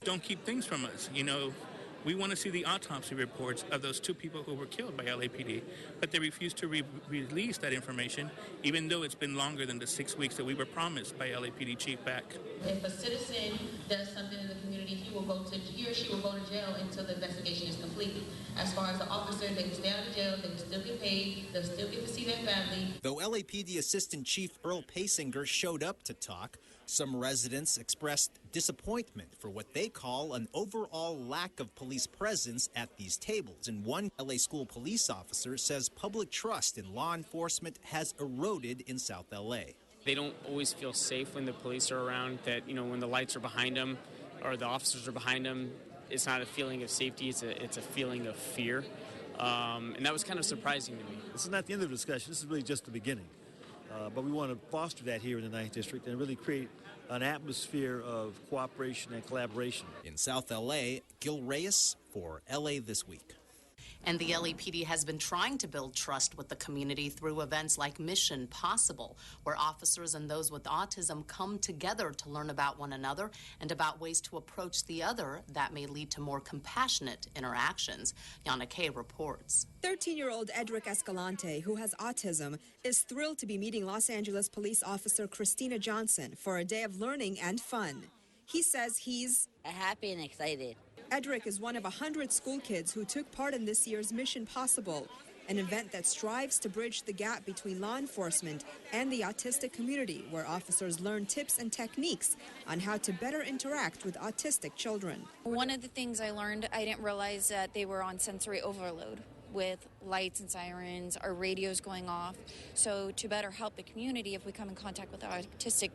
don't keep things from us. We want to see the autopsy reports of those two people who were killed by LAPD, but they refuse to release that information, even though it's been longer than the 6 weeks that we were promised by LAPD Chief Beck. If a citizen does something in the community, he or she will go to jail until the investigation is completed. As far as the officer, they will stay out of jail, they will still get paid, they'll still get to see their family. Though LAPD Assistant Chief Earl Pasinger showed up to talk, some residents expressed disappointment for what they call an overall lack of police presence at these tables. And one LA school police officer says public trust in law enforcement has eroded in South LA. They don't always feel safe when the police are around, that, when the lights are behind them or the officers are behind them, it's not a feeling of safety, it's a feeling of fear. And that was kind of surprising to me. This is not the end of the discussion. This is really just the beginning. But we want to foster that here in the 9th District and really create an atmosphere of cooperation and collaboration. In South LA, Gil Reyes for LA This Week. And the LAPD has been trying to build trust with the community through events like Mission Possible, where officers and those with autism come together to learn about one another and about ways to approach the other that may lead to more compassionate interactions. Yana Kay reports. 13-year-old Edric Escalante, who has autism, is thrilled to be meeting Los Angeles police officer Christina Johnson for a day of learning and fun. He says he's happy and excited. Edric is one of 100 school kids who took part in this year's Mission Possible, an event that strives to bridge the gap between law enforcement and the autistic community, where officers learn tips and techniques on how to better interact with autistic children. One of the things I learned, I didn't realize that they were on sensory overload with lights and sirens or radios going off. So to better help the community, if we come in contact with an autistic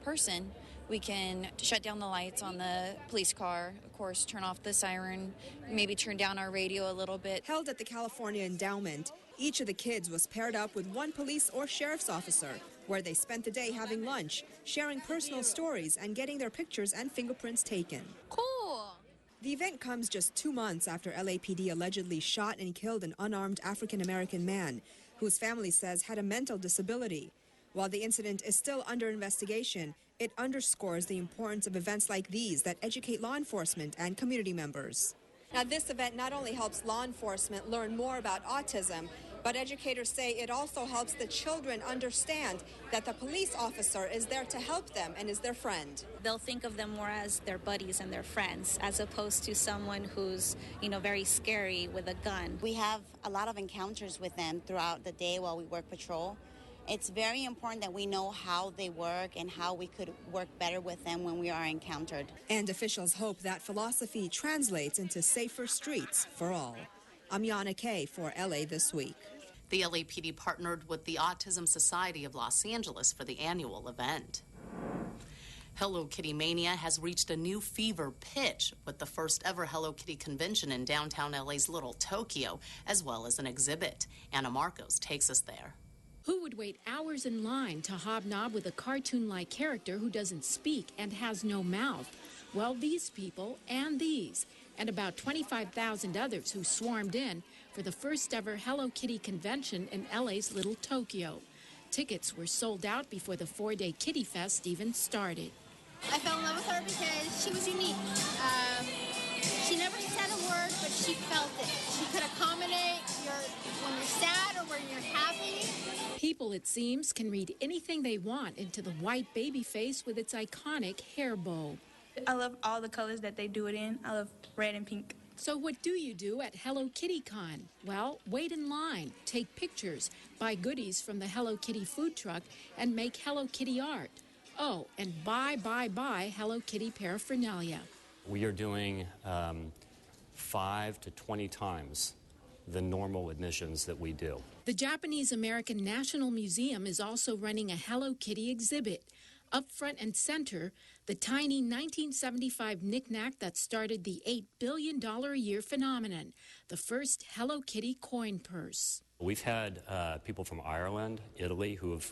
person, we can shut down the lights on the police car, of course, turn off the siren, maybe turn down our radio a little bit. Held at the California Endowment, each of the kids was paired up with one police or sheriff's officer, where they spent the day having lunch, sharing personal stories, and getting their pictures and fingerprints taken. Cool! The event comes just 2 months after LAPD allegedly shot and killed an unarmed African-American man, whose family says had a mental disability. While the incident is still under investigation, it underscores the importance of events like these that educate law enforcement and community members. Now, this event not only helps law enforcement learn more about autism, but educators say it also helps the children understand that the police officer is there to help them and is their friend. They'll think of them more as their buddies and their friends, as opposed to someone who's, very scary with a gun. We have a lot of encounters with them throughout the day while we work patrol. It's very important that we know how they work and how we could work better with them when we are encountered. And officials hope that philosophy translates into safer streets for all. I'm Yana Kay for LA This Week. The LAPD partnered with the Autism Society of Los Angeles for the annual event. Hello Kitty Mania has reached a new fever pitch with the first ever Hello Kitty convention in downtown LA's Little Tokyo, as well as an exhibit. Anna Marcos takes us there. Who would wait hours in line to hobnob with a cartoon-like character who doesn't speak and has no mouth? Well, these people and these, and about 25,000 others who swarmed in for the first ever Hello Kitty convention in LA's Little Tokyo. Tickets were sold out before the 4-day Kitty Fest even started. I fell in love with her because she was unique. She never said a word, but she felt it. She could accommodate when you're sad or when you're happy. People, it seems, can read anything they want into the white baby face with its iconic hair bow. I love all the colors that they do it in. I love red and pink. So what do you do at Hello Kitty Con? Well, wait in line, take pictures, buy goodies from the Hello Kitty food truck, and make Hello Kitty art. Oh, and buy Hello Kitty paraphernalia. We are doing 5 to 20 times the normal admissions that we do. The Japanese American National Museum is also running a Hello Kitty exhibit. Up front and center, the tiny 1975 knick-knack that started the $8 billion a year phenomenon, the first Hello Kitty coin purse. We've had people from Ireland, Italy, who've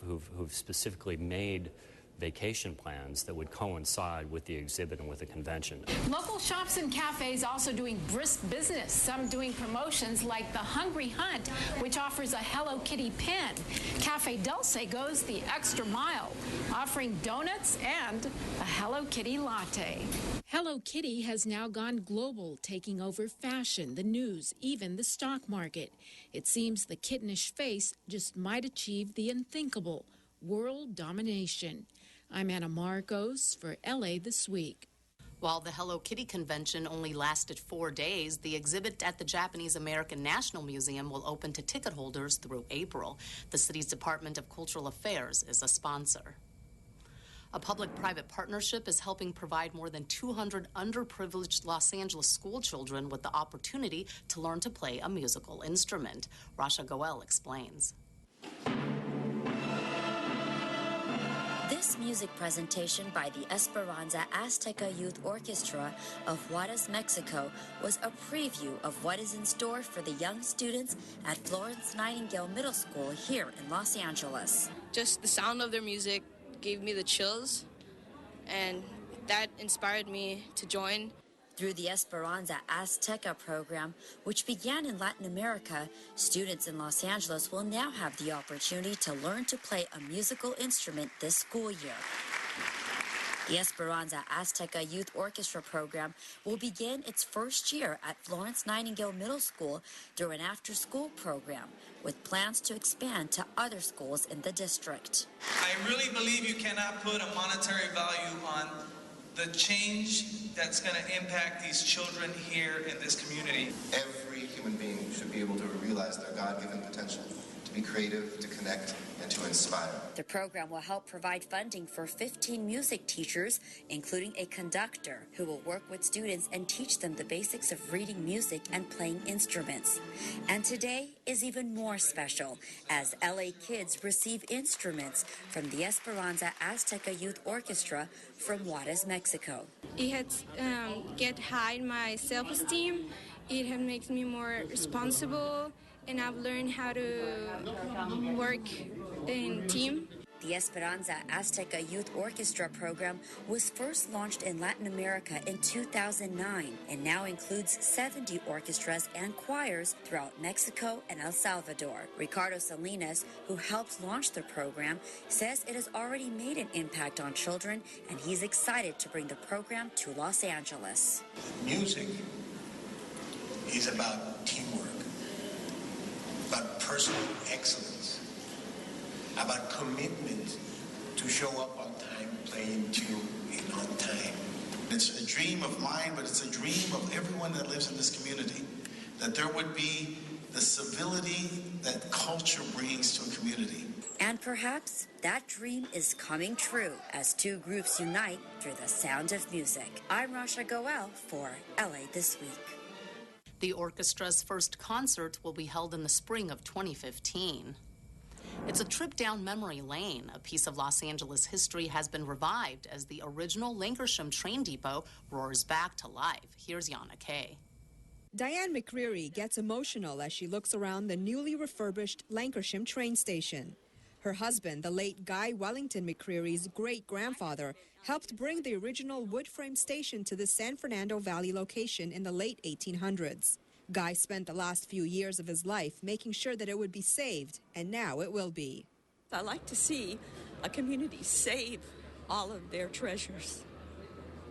specifically made vacation plans that would coincide with the exhibit and with the convention. Local shops and cafes also doing brisk business, some doing promotions like the Hungry Hunt, which offers a Hello Kitty pin. Cafe Dulce goes the extra mile, offering donuts and a Hello Kitty latte. Hello Kitty has now gone global, taking over fashion, the news, even the stock market. It seems the kittenish face just might achieve the unthinkable, world domination. I'm Anna Marcos for LA This Week. While the Hello Kitty convention only lasted 4 days, the exhibit at the Japanese American National Museum will open to ticket holders through April. The city's Department of Cultural Affairs is a sponsor. A public-private partnership is helping provide more than 200 underprivileged Los Angeles school children with the opportunity to learn to play a musical instrument. Rasha Goel explains. This music presentation by the Esperanza Azteca Youth Orchestra of Juarez, Mexico, was a preview of what is in store for the young students at Florence Nightingale Middle School here in Los Angeles. Just the sound of their music gave me the chills, and that inspired me to join. Through the Esperanza Azteca program, which began in Latin America, students in Los Angeles will now have the opportunity to learn to play a musical instrument this school year. The Esperanza Azteca Youth Orchestra program will begin its first year at Florence Nightingale Middle School through an after-school program, with plans to expand to other schools in the district. I really believe you cannot put a monetary value on the change that's going to impact these children here in this community. Every human being should be able to realize their God-given potential, to be creative, to connect, and to inspire. The program will help provide funding for 15 music teachers, including a conductor, who will work with students and teach them the basics of reading music and playing instruments. And today is even more special, as LA kids receive instruments from the Esperanza Azteca Youth Orchestra from Juarez, Mexico. It has get high my self-esteem. It has makes me more responsible, and I've learned how to work in team. The Esperanza Azteca Youth Orchestra program was first launched in Latin America in 2009 and now includes 70 orchestras and choirs throughout Mexico and El Salvador. Ricardo Salinas, who helps launch the program, says it has already made an impact on children, and he's excited to bring the program to Los Angeles. Music is about teamwork, about personal excellence, about commitment to show up on time, playing tune on time. It's a dream of mine, but it's a dream of everyone that lives in this community, that there would be the civility that culture brings to a community. And perhaps that dream is coming true as two groups unite through the sound of music. I'm Rasha Goel for LA This Week. The orchestra's first concert will be held in the spring of 2015. It's a trip down memory lane. A piece of Los Angeles history has been revived as the original Lankershim train depot roars back to life. Here's Yana Kay. Diane McCreary gets emotional as she looks around the newly refurbished Lankershim train station. Her husband, the late Guy Wellington McCreary's great-grandfather, helped bring the original wood-frame station to the San Fernando Valley location in the late 1800s. Guy spent the last few years of his life making sure that it would be saved, and now it will be. I like to see a community save all of their treasures,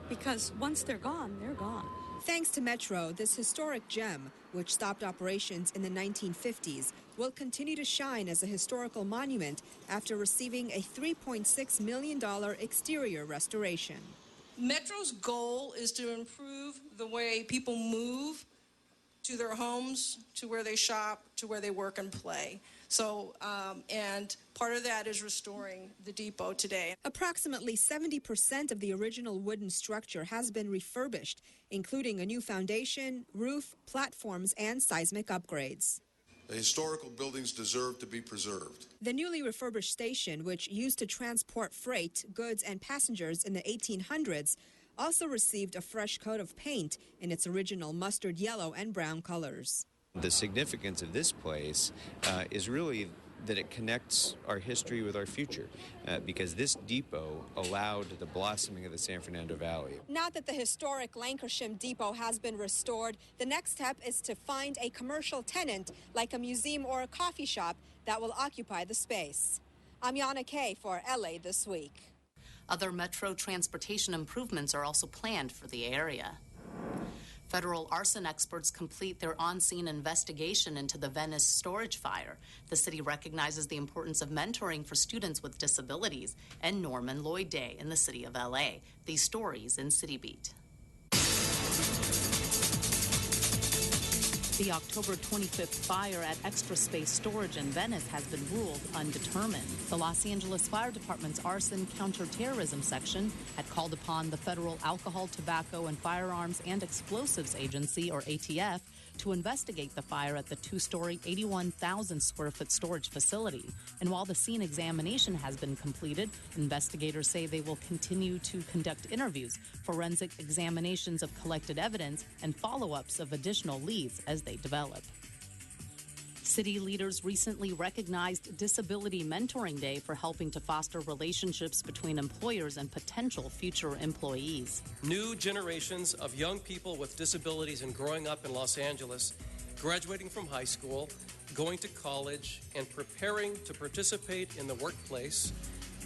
because once they're gone, they're gone. Thanks to Metro, this historic gem, which stopped operations in the 1950s, will continue to shine as a historical monument after receiving a $3.6 million exterior restoration. Metro's goal is to improve the way people move to their homes, to where they shop, to where they work and play. So, and part of that is restoring the depot today. Approximately 70% of the original wooden structure has been refurbished, including a new foundation, roof, platforms, and seismic upgrades. The historical buildings deserve to be preserved. The newly refurbished station, which used to transport freight, goods, and passengers in the 1800s, also received a fresh coat of paint in its original mustard yellow and brown colors. The significance of this place is really that it connects our history with our future, because this depot allowed the blossoming of the San Fernando Valley. Now that the historic Lancashire Depot has been restored, the next step is to find a commercial tenant like a museum or a coffee shop that will occupy the space. I'm Yana Kay for LA This Week. Other metro transportation improvements are also planned for the area. Federal arson experts complete their on-scene investigation into the Venice storage fire. The city recognizes the importance of mentoring for students with disabilities and Norman Lloyd Day in the city of LA. These stories in City Beat. The October 25th fire at Extra Space Storage in Venice has been ruled undetermined. The Los Angeles Fire Department's Arson Counterterrorism Section had called upon the Federal Alcohol, Tobacco, and Firearms and Explosives Agency, or ATF, to investigate the fire at the two-story, 81,000-square-foot storage facility. And while the scene examination has been completed, investigators say they will continue to conduct interviews, forensic examinations of collected evidence, and follow-ups of additional leads as they develop. City leaders recently recognized Disability Mentoring Day for helping to foster relationships between employers and potential future employees. New generations of young people with disabilities and growing up in Los Angeles, graduating from high school, going to college, and preparing to participate in the workplace.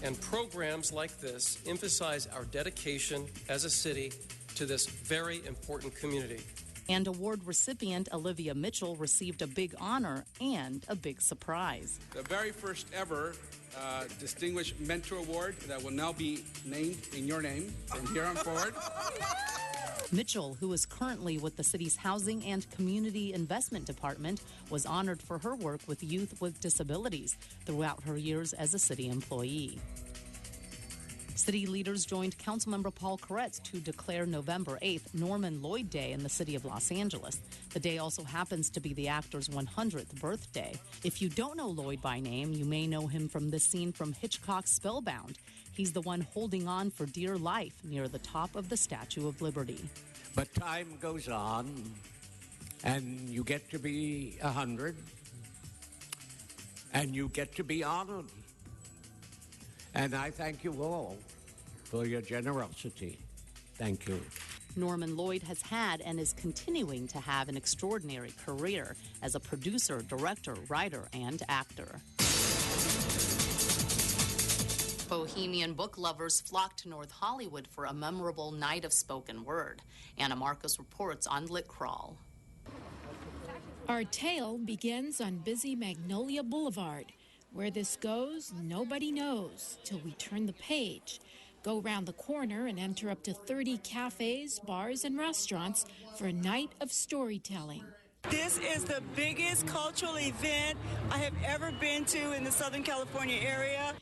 And programs like this emphasize our dedication as a city to this very important community. And award recipient Olivia Mitchell received a big honor and a big surprise. The very first ever Distinguished Mentor Award that will now be named in your name from here on forward. Mitchell, who is currently with the city's Housing and Community Investment Department, was honored for her work with youth with disabilities throughout her years as a city employee. City leaders joined Councilmember Paul Koretz to declare November 8th Norman Lloyd Day in the city of Los Angeles. The day also happens to be the actor's 100th birthday. If you don't know Lloyd by name, you may know him from the scene from Hitchcock's Spellbound. He's the one holding on for dear life near the top of the Statue of Liberty. But time goes on, and you get to be 100, and you get to be honored. And I thank you all for your generosity. Thank you. Norman Lloyd has had and is continuing to have an extraordinary career as a producer, director, writer, and actor. Bohemian book lovers flocked to North Hollywood for a memorable night of spoken word. Anna Marcos reports on Lit Crawl. Our tale begins on busy Magnolia Boulevard. Where this goes, nobody knows till we turn the page, go around the corner and enter up to 30 cafes, bars, and restaurants for a night of storytelling. This is the biggest cultural event I have ever been to in the Southern California area.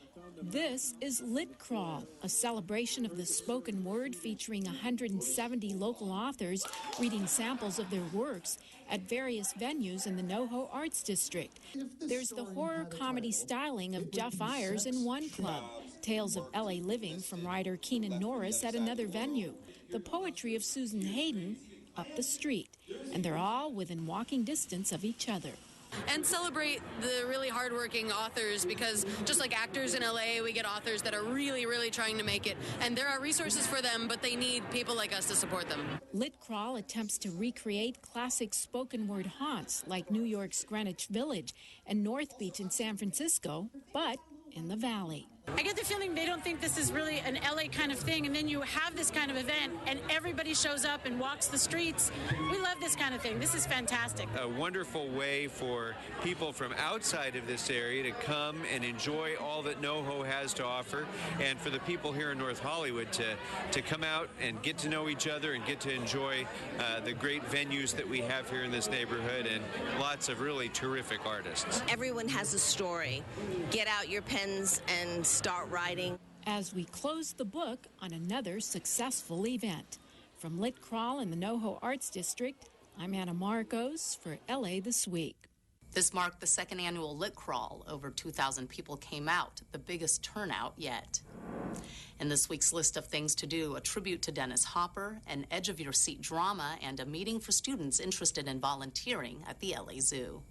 This is Lit Crawl, a celebration of the spoken word featuring 170 local authors reading samples of their works at various venues in the NoHo Arts District. There's the horror comedy styling of Jeff Ayers in one club, tales of LA living from writer Keenan Norris at another venue, the poetry of Susan Hayden up the street, and they're all within walking distance of each other. And celebrate the really hardworking authors, because just like actors in LA, we get authors that are really, really trying to make it. And there are resources for them, but they need people like us to support them. Lit Crawl attempts to recreate classic spoken word haunts like New York's Greenwich Village and North Beach in San Francisco, but in the Valley. I get the feeling they don't think this is really an LA kind of thing, and then you have this kind of event and everybody shows up and walks the streets. We love this kind of thing. This is fantastic. A wonderful way for people from outside of this area to come and enjoy all that NoHo has to offer, and for the people here in North Hollywood to come out and get to know each other and get to enjoy the great venues that we have here in this neighborhood, and lots of really terrific artists. Everyone has a story. Get out your pens and start writing. As we close the book on another successful event. From Lit Crawl in the NoHo Arts District, I'm Anna Marcos for LA This Week. This marked the second annual Lit Crawl. Over 2,000 people came out, the biggest turnout yet. In this week's list of things to do, a tribute to Dennis Hopper, an Edge of Your Seat drama, and a meeting for students interested in volunteering at the LA Zoo.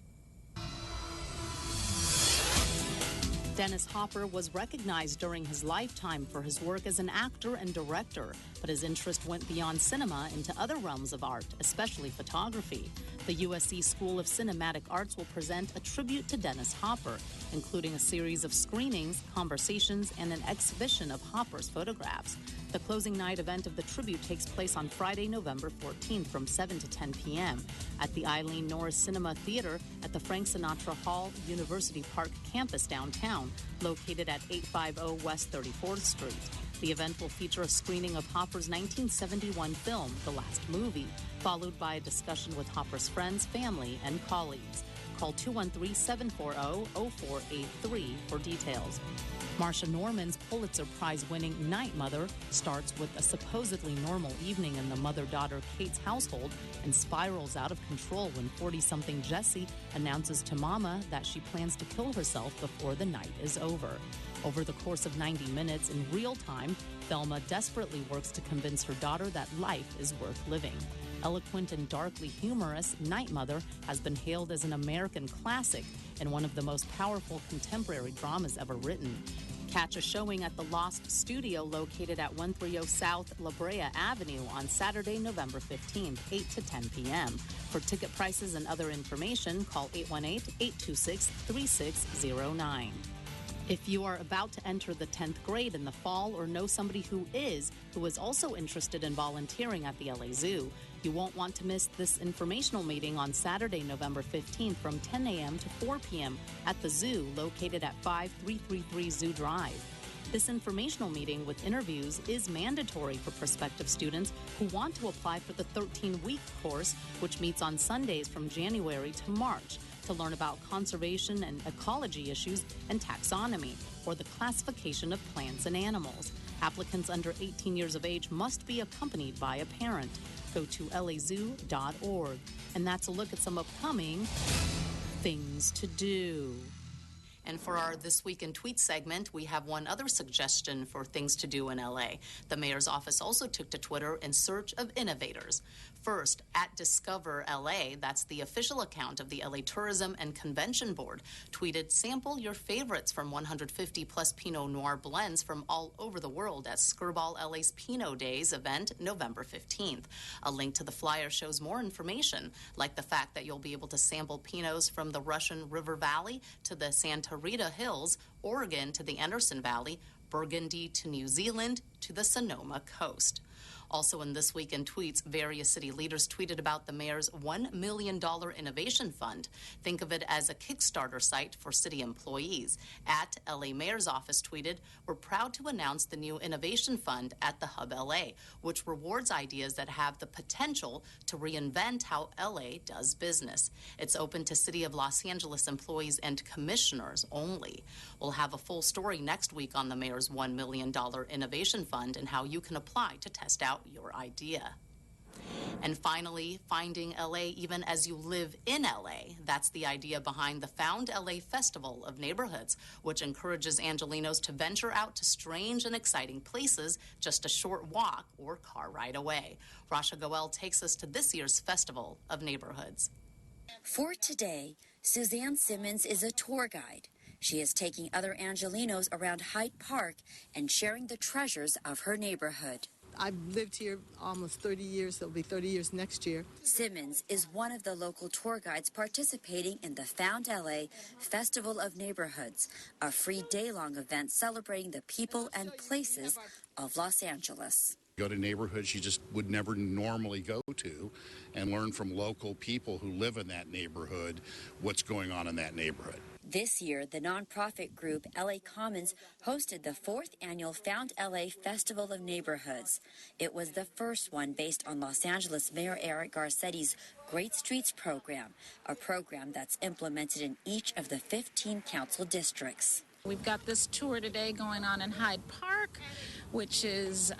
Dennis Hopper was recognized during his lifetime for his work as an actor and director, but his interest went beyond cinema into other realms of art, especially photography. The USC School of Cinematic Arts will present a tribute to Dennis Hopper, including a series of screenings, conversations, and an exhibition of Hopper's photographs. The closing night event of the tribute takes place on Friday, November 14th from 7 to 10 p.m. at the Eileen Norris Cinema Theater at the Frank Sinatra Hall, University Park campus downtown, located at 850 West 34th Street. The event will feature a screening of Hopper's 1971 film, The Last Movie, followed by a discussion with Hopper's friends, family, and colleagues. Call 213-740-0483 for details. Marsha Norman's Pulitzer Prize-winning Night Mother starts with a supposedly normal evening in the mother-daughter Kate's household and spirals out of control when 40-something Jessie announces to Mama that she plans to kill herself before the night is over. Over the course of 90 minutes in real time, Thelma desperately works to convince her daughter that life is worth living. Eloquent and darkly humorous, Night Mother has been hailed as an American classic and one of the most powerful contemporary dramas ever written. Catch a showing at the Lost Studio located at 130 South La Brea Avenue on Saturday, November 15th, 8 to 10 p.m. For ticket prices and other information, call 818-826-3609. If you are about to enter the 10th grade in the fall or know somebody who is also interested in volunteering at the LA Zoo, you won't want to miss this informational meeting on Saturday, November 15th from 10 a.m. to 4 p.m. at the zoo located at 5333 Zoo Drive. This informational meeting with interviews is mandatory for prospective students who want to apply for the 13-week course, which meets on Sundays from January to March, to learn about conservation and ecology issues and taxonomy, or the classification of plants and animals. Applicants under 18 years of age must be accompanied by a parent. Go to lazoo.org. And that's a look at some upcoming things to do. And for our This Week in Tweets segment, we have one other suggestion for things to do in LA. The mayor's office also took to Twitter in search of innovators. First, at Discover LA, that's the official account of the LA Tourism and Convention Board, tweeted, "Sample your favorites from 150 plus Pinot Noir blends from all over the world at Skirball LA's Pinot Days event, November 15th. A link to the flyer shows more information, like the fact that you'll be able to sample Pinots from the Russian River Valley to the Santa Rita Hills, Oregon to the Anderson Valley, Burgundy to New Zealand to the Sonoma coast." Also in This Week in Tweets, various city leaders tweeted about the mayor's $1 million innovation fund. Think of it as a Kickstarter site for city employees. At LA Mayor's Office tweeted, "We're proud to announce the new innovation fund at the Hub LA, which rewards ideas that have the potential to reinvent how LA does business. It's open to City of Los Angeles employees and commissioners only." We'll have a full story next week on the mayor's $1 million innovation fund and how you can apply to test out your idea. And finally, finding LA even as you live in LA. That's the idea behind the Found LA Festival of Neighborhoods, which encourages Angelenos to venture out to strange and exciting places just a short walk or car ride away. Rasha Goel takes us to this year's Festival of Neighborhoods. For today, Suzanne Simmons is a tour guide. She is taking other Angelenos around Hyde Park and sharing the treasures of her neighborhood. I've lived here almost 30 years. It'll be 30 years next year. Simmons is one of the local tour guides participating in the Found LA Festival of Neighborhoods, a free day-long event celebrating the people and places of Los Angeles. Go to neighborhoods you just would never normally go to and learn from local people who live in that neighborhood what's going on in that neighborhood. This year, the nonprofit group LA Commons hosted the 4th annual Found LA Festival of Neighborhoods. It was the first one based on Los Angeles Mayor Eric Garcetti's Great Streets program, a program that's implemented in each of the 15 council districts. We've got this tour today going on in Hyde Park, which is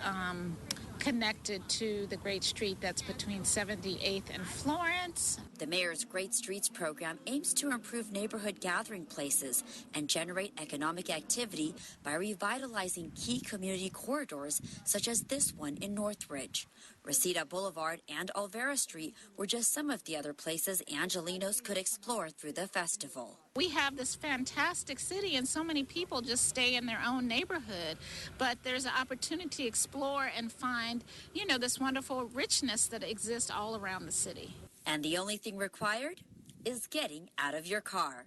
connected to the Great Street that's between 78th and Florence. The mayor's Great Streets program aims to improve neighborhood gathering places and generate economic activity by revitalizing key community corridors such as this one in Northridge. Reseda Boulevard and Olvera Street were just some of the other places Angelenos could explore through the festival. We have this fantastic city and so many people just stay in their own neighborhood, but there's an opportunity to explore and find, this wonderful richness that exists all around the city. And the only thing required is getting out of your car.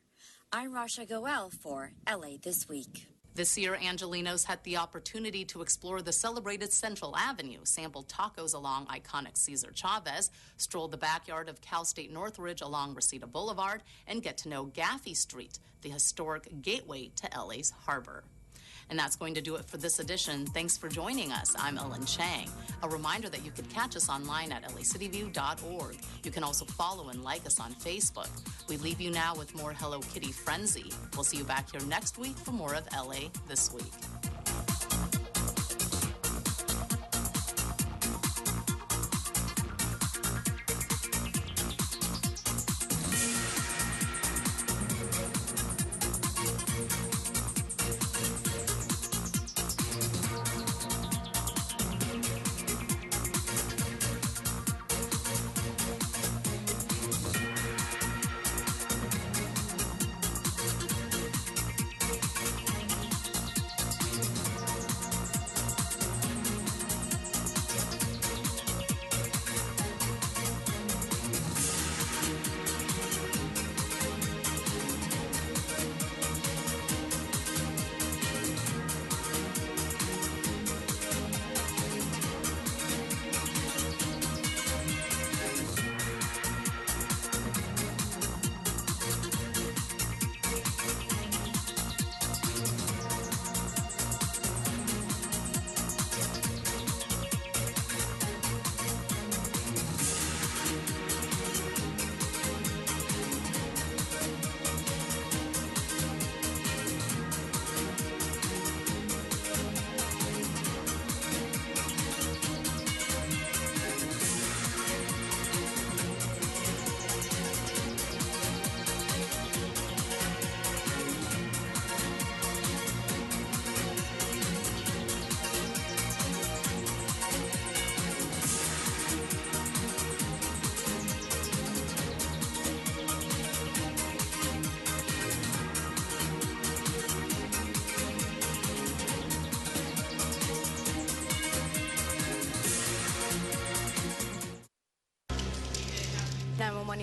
I'm Rasha Goel for LA This Week. This year, Angelenos had the opportunity to explore the celebrated Central Avenue, sample tacos along iconic Cesar Chavez, stroll the backyard of Cal State Northridge along Reseda Boulevard, and get to know Gaffey Street, the historic gateway to LA's harbor. And that's going to do it for this edition. Thanks for joining us. I'm Ellen Chang. A reminder that you can catch us online at lacityview.org. You can also follow and like us on Facebook. We leave you now with more Hello Kitty Frenzy. We'll see you back here next week for more of LA This Week.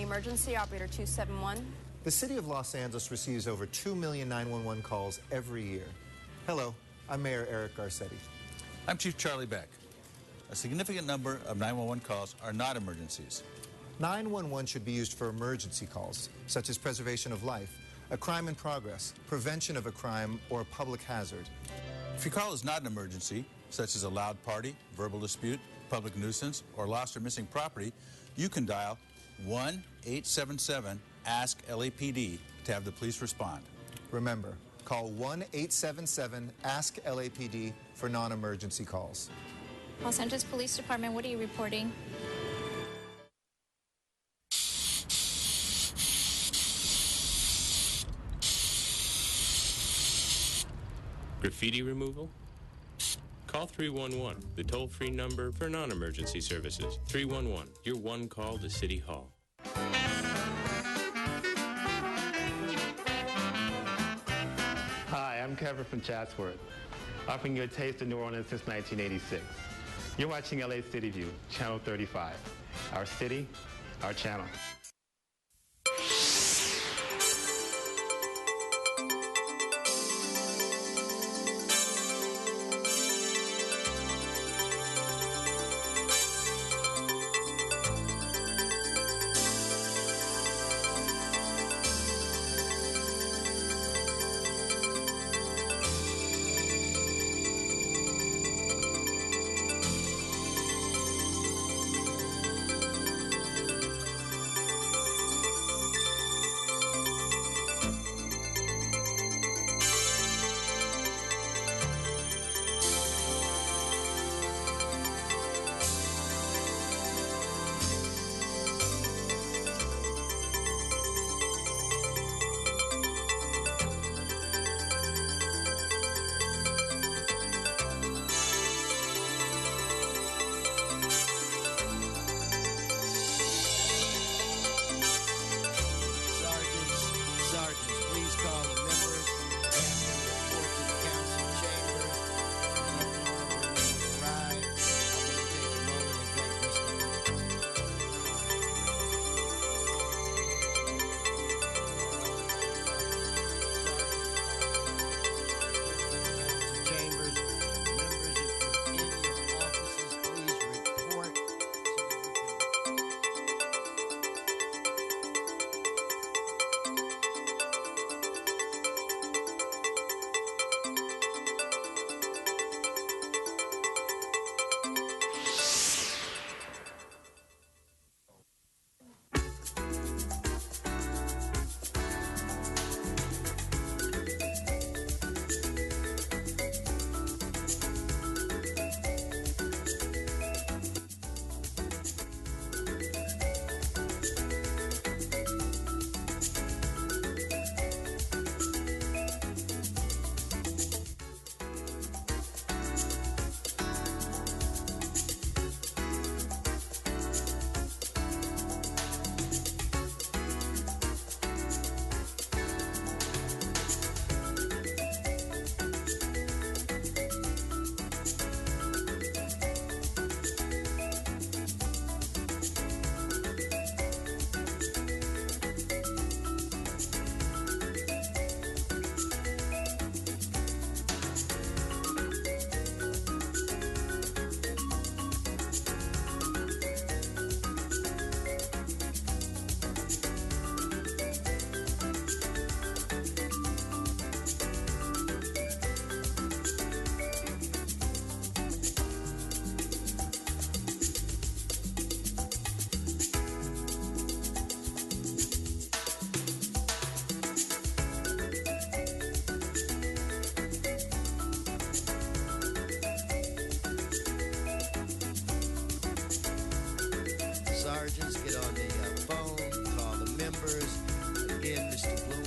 Emergency, operator 271. The city of Los Angeles receives over 2 million 911 calls every year. Hello, I'm Mayor Eric Garcetti. I'm Chief Charlie Beck. A significant number of 911 calls are not emergencies. 911 should be used for emergency calls, such as preservation of life, a crime in progress, prevention of a crime, or a public hazard. If your call is not an emergency, such as a loud party, verbal dispute, public nuisance, or lost or missing property, you can dial 1-877-ASK-LAPD to have the police respond. Remember, call 1-877-ASK-LAPD for non-emergency calls. Los Angeles Police Department, what are you reporting? Graffiti removal? Call 311, the toll-free number for non-emergency services. 311, your one call to City Hall. Hi, I'm Kevin from Chatsworth, offering you a taste of New Orleans since 1986. You're watching LA City View, Channel 35. Our city, our channel. emergence, get on the phone, call the members. Again, Mr. Bloom.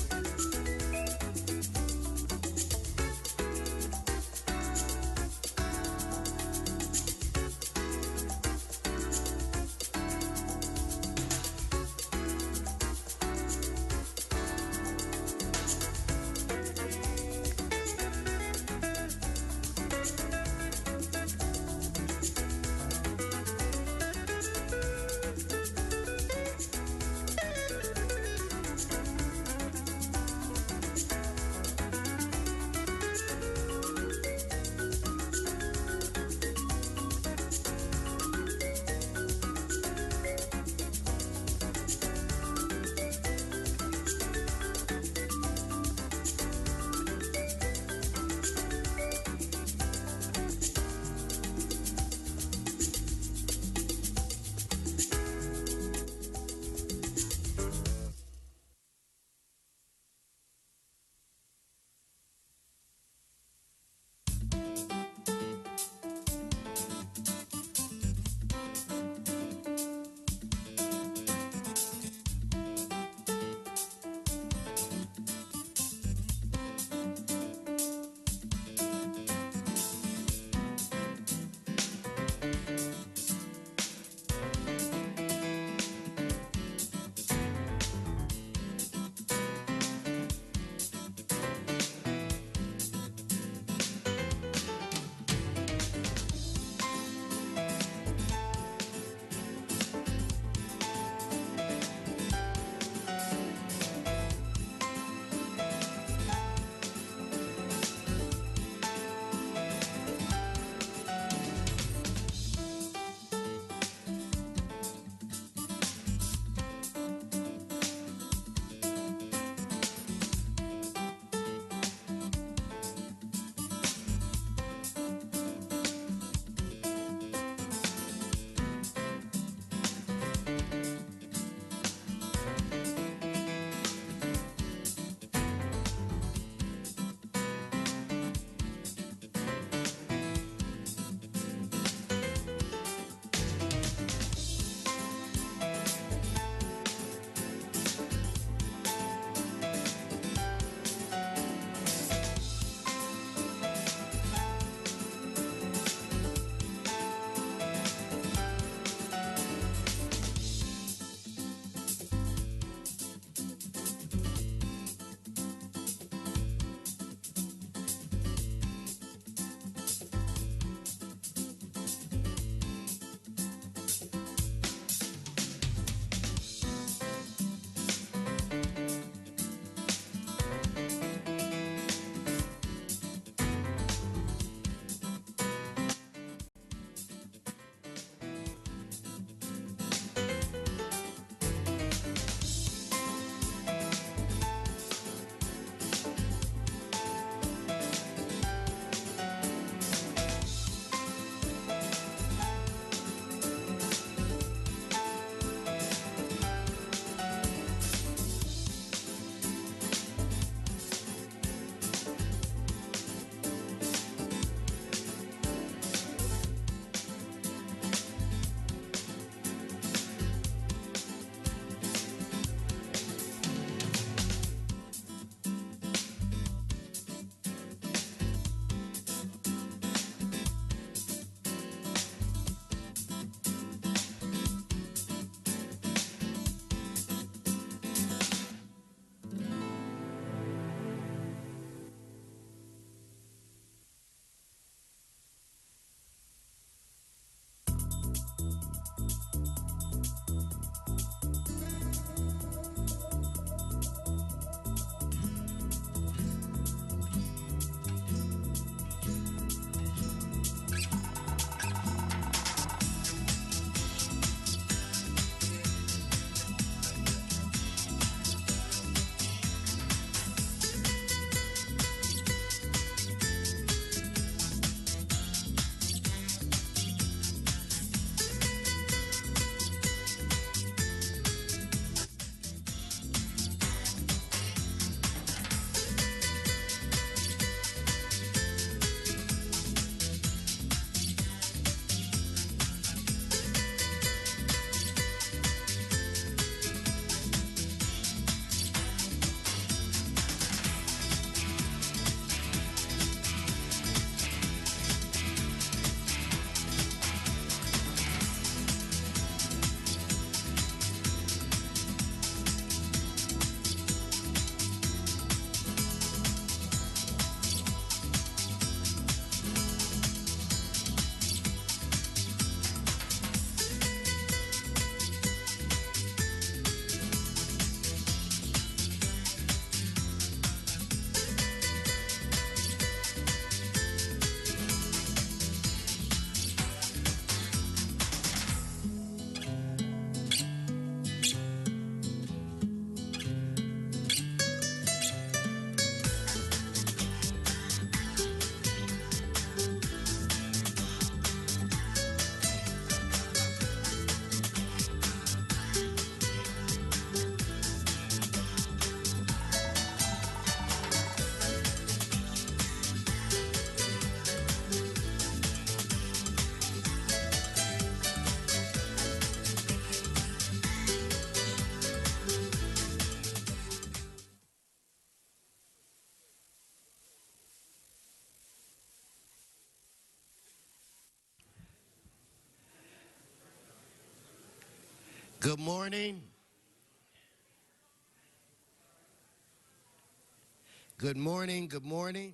Good morning. Good morning. Good morning.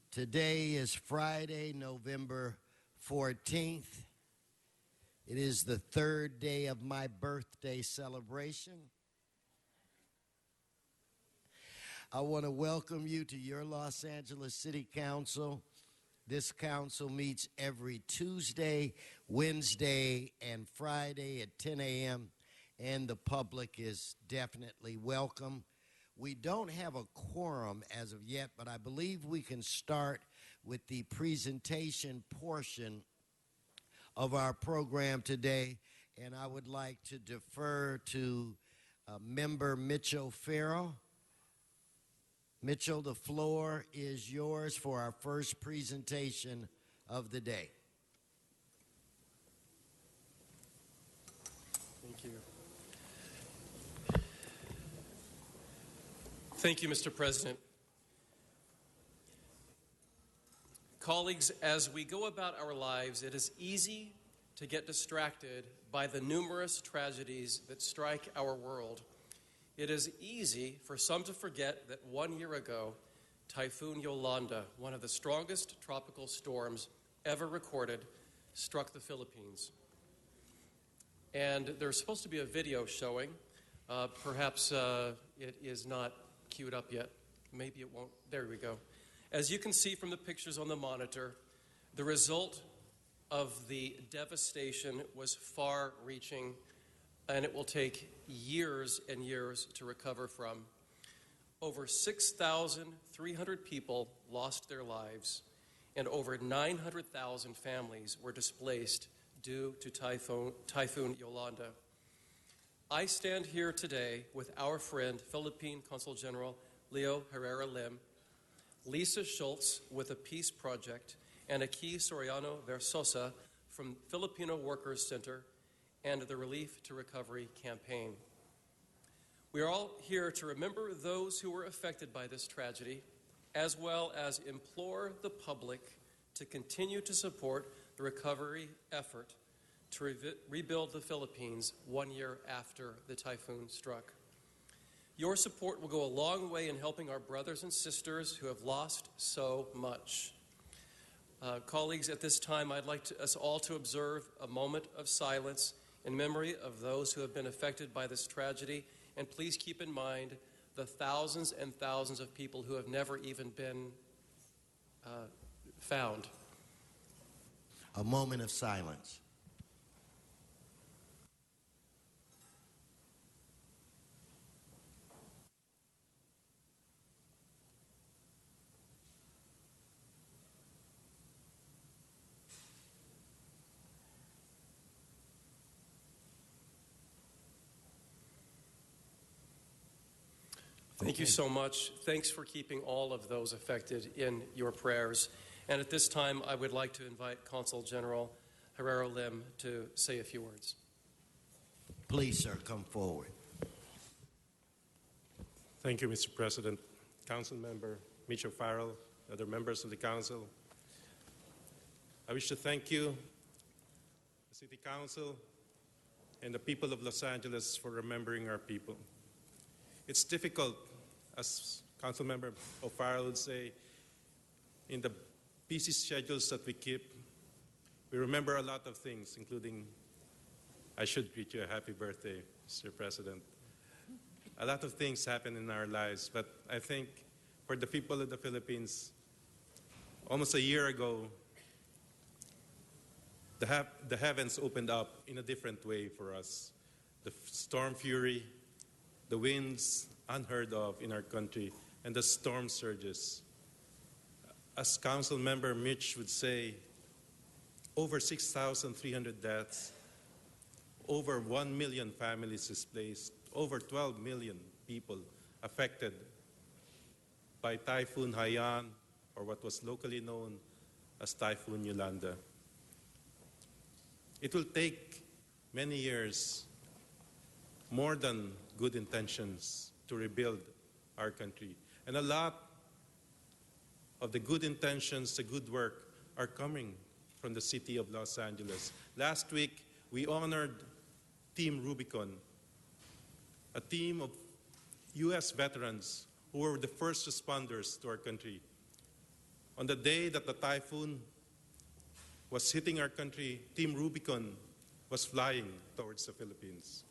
Today is Friday, November 14th. It is the third day of my birthday celebration. I want to welcome you to your Los Angeles City Council. This council meets every Tuesday, Wednesday, and Friday at 10 a.m., and the public is definitely welcome. We don't have a quorum as of yet, but I believe we can start with the presentation portion of our program today, and I would like to defer to Member Mitchell Farrell. Mitchell, the floor is yours for our first presentation of the day. Thank you. Thank you, Mr. President. Colleagues, as we go about our lives, it is easy to get distracted by the numerous tragedies that strike our world. It is easy for some to forget that 1 year ago, Typhoon Yolanda, one of the strongest tropical storms ever recorded, struck the Philippines. And there's supposed to be a video showing. Perhaps it is not queued up yet. Maybe it won't. There we go. As you can see from the pictures on the monitor, the result of the devastation was far-reaching, and it will take years and years to recover from. Over 6,300 people lost their lives, and over 900,000 families were displaced due to Typhoon Yolanda. I stand here today with our friend, Philippine Consul General Leo Herrera Lim, Lisa Schultz with the Peace Project, and Aki Soriano Versosa from Filipino Workers Center and the Relief to Recovery Campaign. We are all here to remember those who were affected by this tragedy, as well as implore the public to continue to support the recovery effort to rebuild the Philippines 1 year after the typhoon struck. Your support will go a long way in helping our brothers and sisters who have lost so much. Colleagues, at this time, I'd like us all to observe a moment of silence in memory of those who have been affected by this tragedy. And please keep in mind the thousands and thousands of people who have never even been found. A moment of silence. Thank you so much. Thanks for keeping all of those affected in your prayers. And at this time, I would like to invite Consul General Herrera Lim to say a few words. Please, sir, come forward. Thank you, Mr. President. Council Member Mitchell Farrell, other members of the Council. I wish to thank you, the City Council, and the people of Los Angeles for remembering our people. It's difficult, as Councilmember O'Farrell would say, in the busy schedules that we keep, we remember a lot of things, including, I should greet you a happy birthday, Mr. President. A lot of things happen in our lives, but I think for the people of the Philippines, almost a year ago, the heavens opened up in a different way for us. The storm fury, the winds unheard of in our country, and the storm surges. As Council Member Mitch would say, over 6,300 deaths, over 1 million families displaced, over 12 million people affected by Typhoon Haiyan, or what was locally known as Typhoon Yolanda. It will take many years, more than good intentions, to rebuild our country. And a lot of the good intentions, the good work are coming from the city of Los Angeles. Last week, we honored Team Rubicon, a team of U.S. veterans who were the first responders to our country. On the day that the typhoon was hitting our country, Team Rubicon was flying towards the Philippines.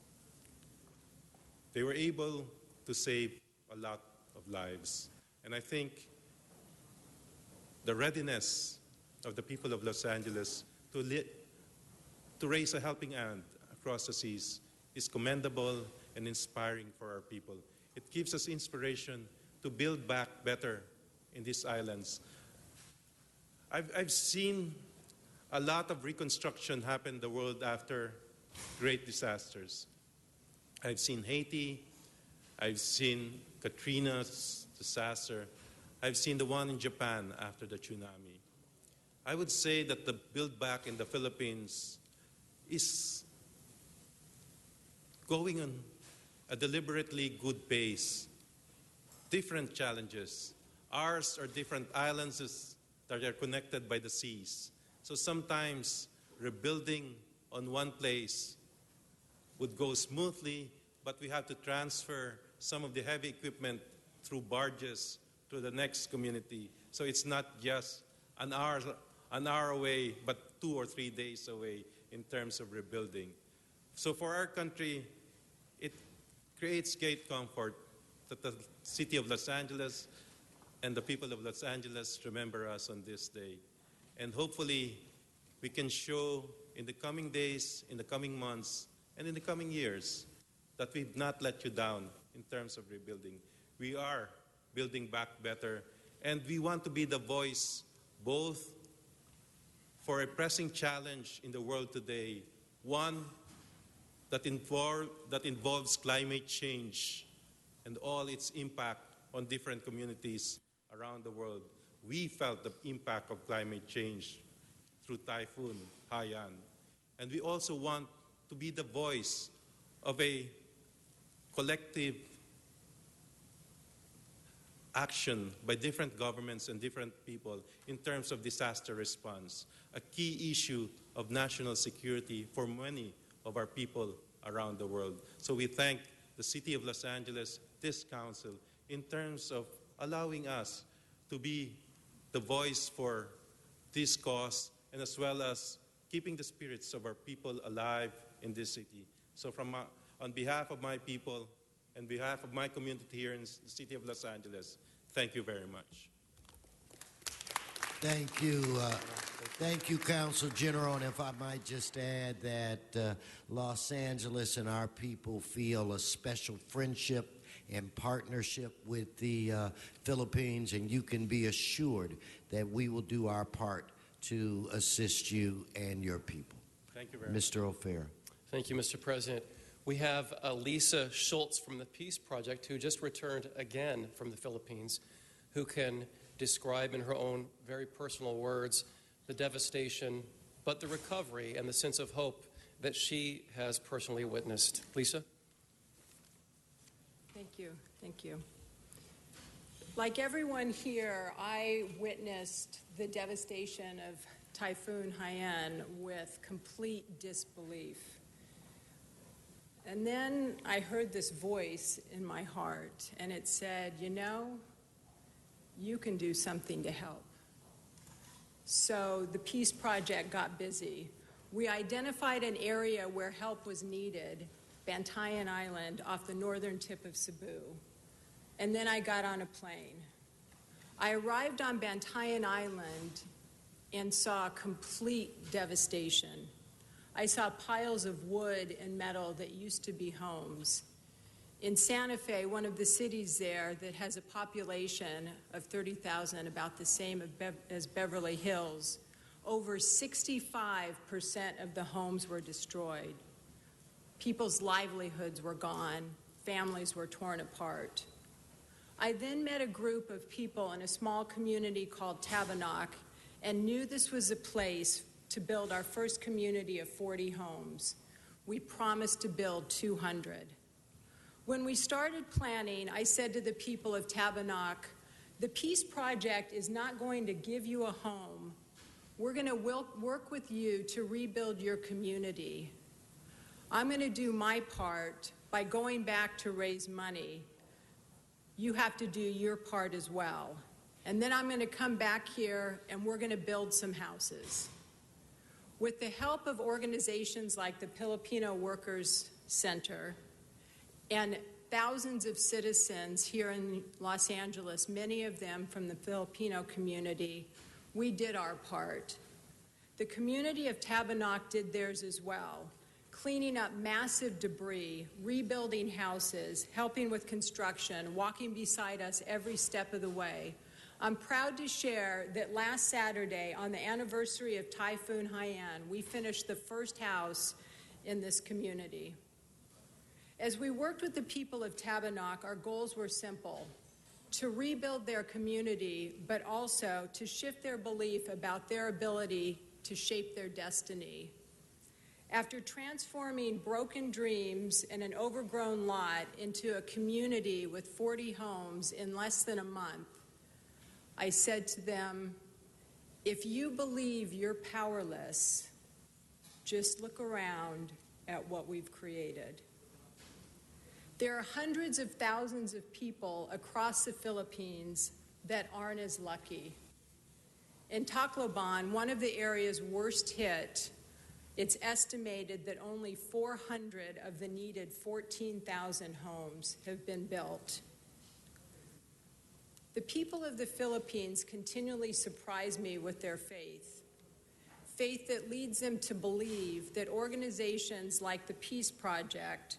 They were able to save a lot of lives. And I think the readiness of the people of Los Angeles to raise a helping hand across the seas is commendable and inspiring for our people. It gives us inspiration to build back better in these islands. I've seen a lot of reconstruction happen in the world after great disasters. I've seen Haiti, I've seen Katrina's disaster, I've seen the one in Japan after the tsunami. I would say that the build back in the Philippines is going on a deliberately good pace. Different challenges. Ours are different islands that are connected by the seas. So sometimes rebuilding on one place would go smoothly, but we have to transfer some of the heavy equipment through barges to the next community. So it's not just an hour away, but 2 or 3 days away in terms of rebuilding. So for our country, it creates great comfort that the city of Los Angeles and the people of Los Angeles remember us on this day. And hopefully, we can show in the coming days, in the coming months, and in the coming years that we've not let you down in terms of rebuilding. We are building back better, and we want to be the voice both for a pressing challenge in the world today, one that involves climate change and all its impact on different communities around the world. We felt the impact of climate change through Typhoon Haiyan. And we also want to be the voice of a collective action by different governments and different people in terms of disaster response, a key issue of national security for many of our people around the world. So we thank the City of Los Angeles, this council, in terms of allowing us to be the voice for this cause, and as well as keeping the spirits of our people alive in this city. So on behalf of my people and behalf of my community here in the city of Los Angeles, thank you very much. Thank you. Thank you, Council General. And if I might just add that Los Angeles and our people feel a special friendship and partnership with the Philippines, and you can be assured that we will do our part to assist you and your people. Thank you very much. Mr. O'Farrell. Thank you, Mr. President. We have Lisa Schultz from the Peace Project, who just returned again from the Philippines, who can describe in her own very personal words the devastation, but the recovery and the sense of hope that she has personally witnessed. Lisa? Thank you. Thank you. Like everyone here, I witnessed the devastation of Typhoon Haiyan with complete disbelief. And then I heard this voice in my heart, and it said, you know, you can do something to help. So the Peace Project got busy. We identified an area where help was needed, Bantayan Island off the northern tip of Cebu. And then I got on a plane. I arrived on Bantayan Island and saw complete devastation. I saw piles of wood and metal that used to be homes. In Santa Fe, one of the cities there that has a population of 30,000, about the same as Beverly Hills, over 65% of the homes were destroyed. People's livelihoods were gone. Families were torn apart. I then met a group of people in a small community called Tabanac and knew this was a place to build our first community of 40 homes. We promised to build 200. When we started planning, I said to the people of Tabanac, the Peace Project is not going to give you a home. We're going to work with you to rebuild your community. I'm going to do my part by going back to raise money. You have to do your part as well. And then I'm going to come back here and we're going to build some houses. With the help of organizations like the Filipino Workers Center and thousands of citizens here in Los Angeles, many of them from the Filipino community, we did our part. The community of Tabanac did theirs as well, cleaning up massive debris, rebuilding houses, helping with construction, walking beside us every step of the way. I'm proud to share that last Saturday, on the anniversary of Typhoon Haiyan, we finished the first house in this community. As we worked with the people of Tabanac, our goals were simple: to rebuild their community, but also to shift their belief about their ability to shape their destiny. After transforming broken dreams and an overgrown lot into a community with 40 homes in less than a month, I said to them, if you believe you're powerless, just look around at what we've created. There are hundreds of thousands of people across the Philippines that aren't as lucky. In Tacloban, one of the areas worst hit, it's estimated that only 400 of the needed 14,000 homes have been built. The people of the Philippines continually surprise me with their faith that leads them to believe that organizations like the Peace Project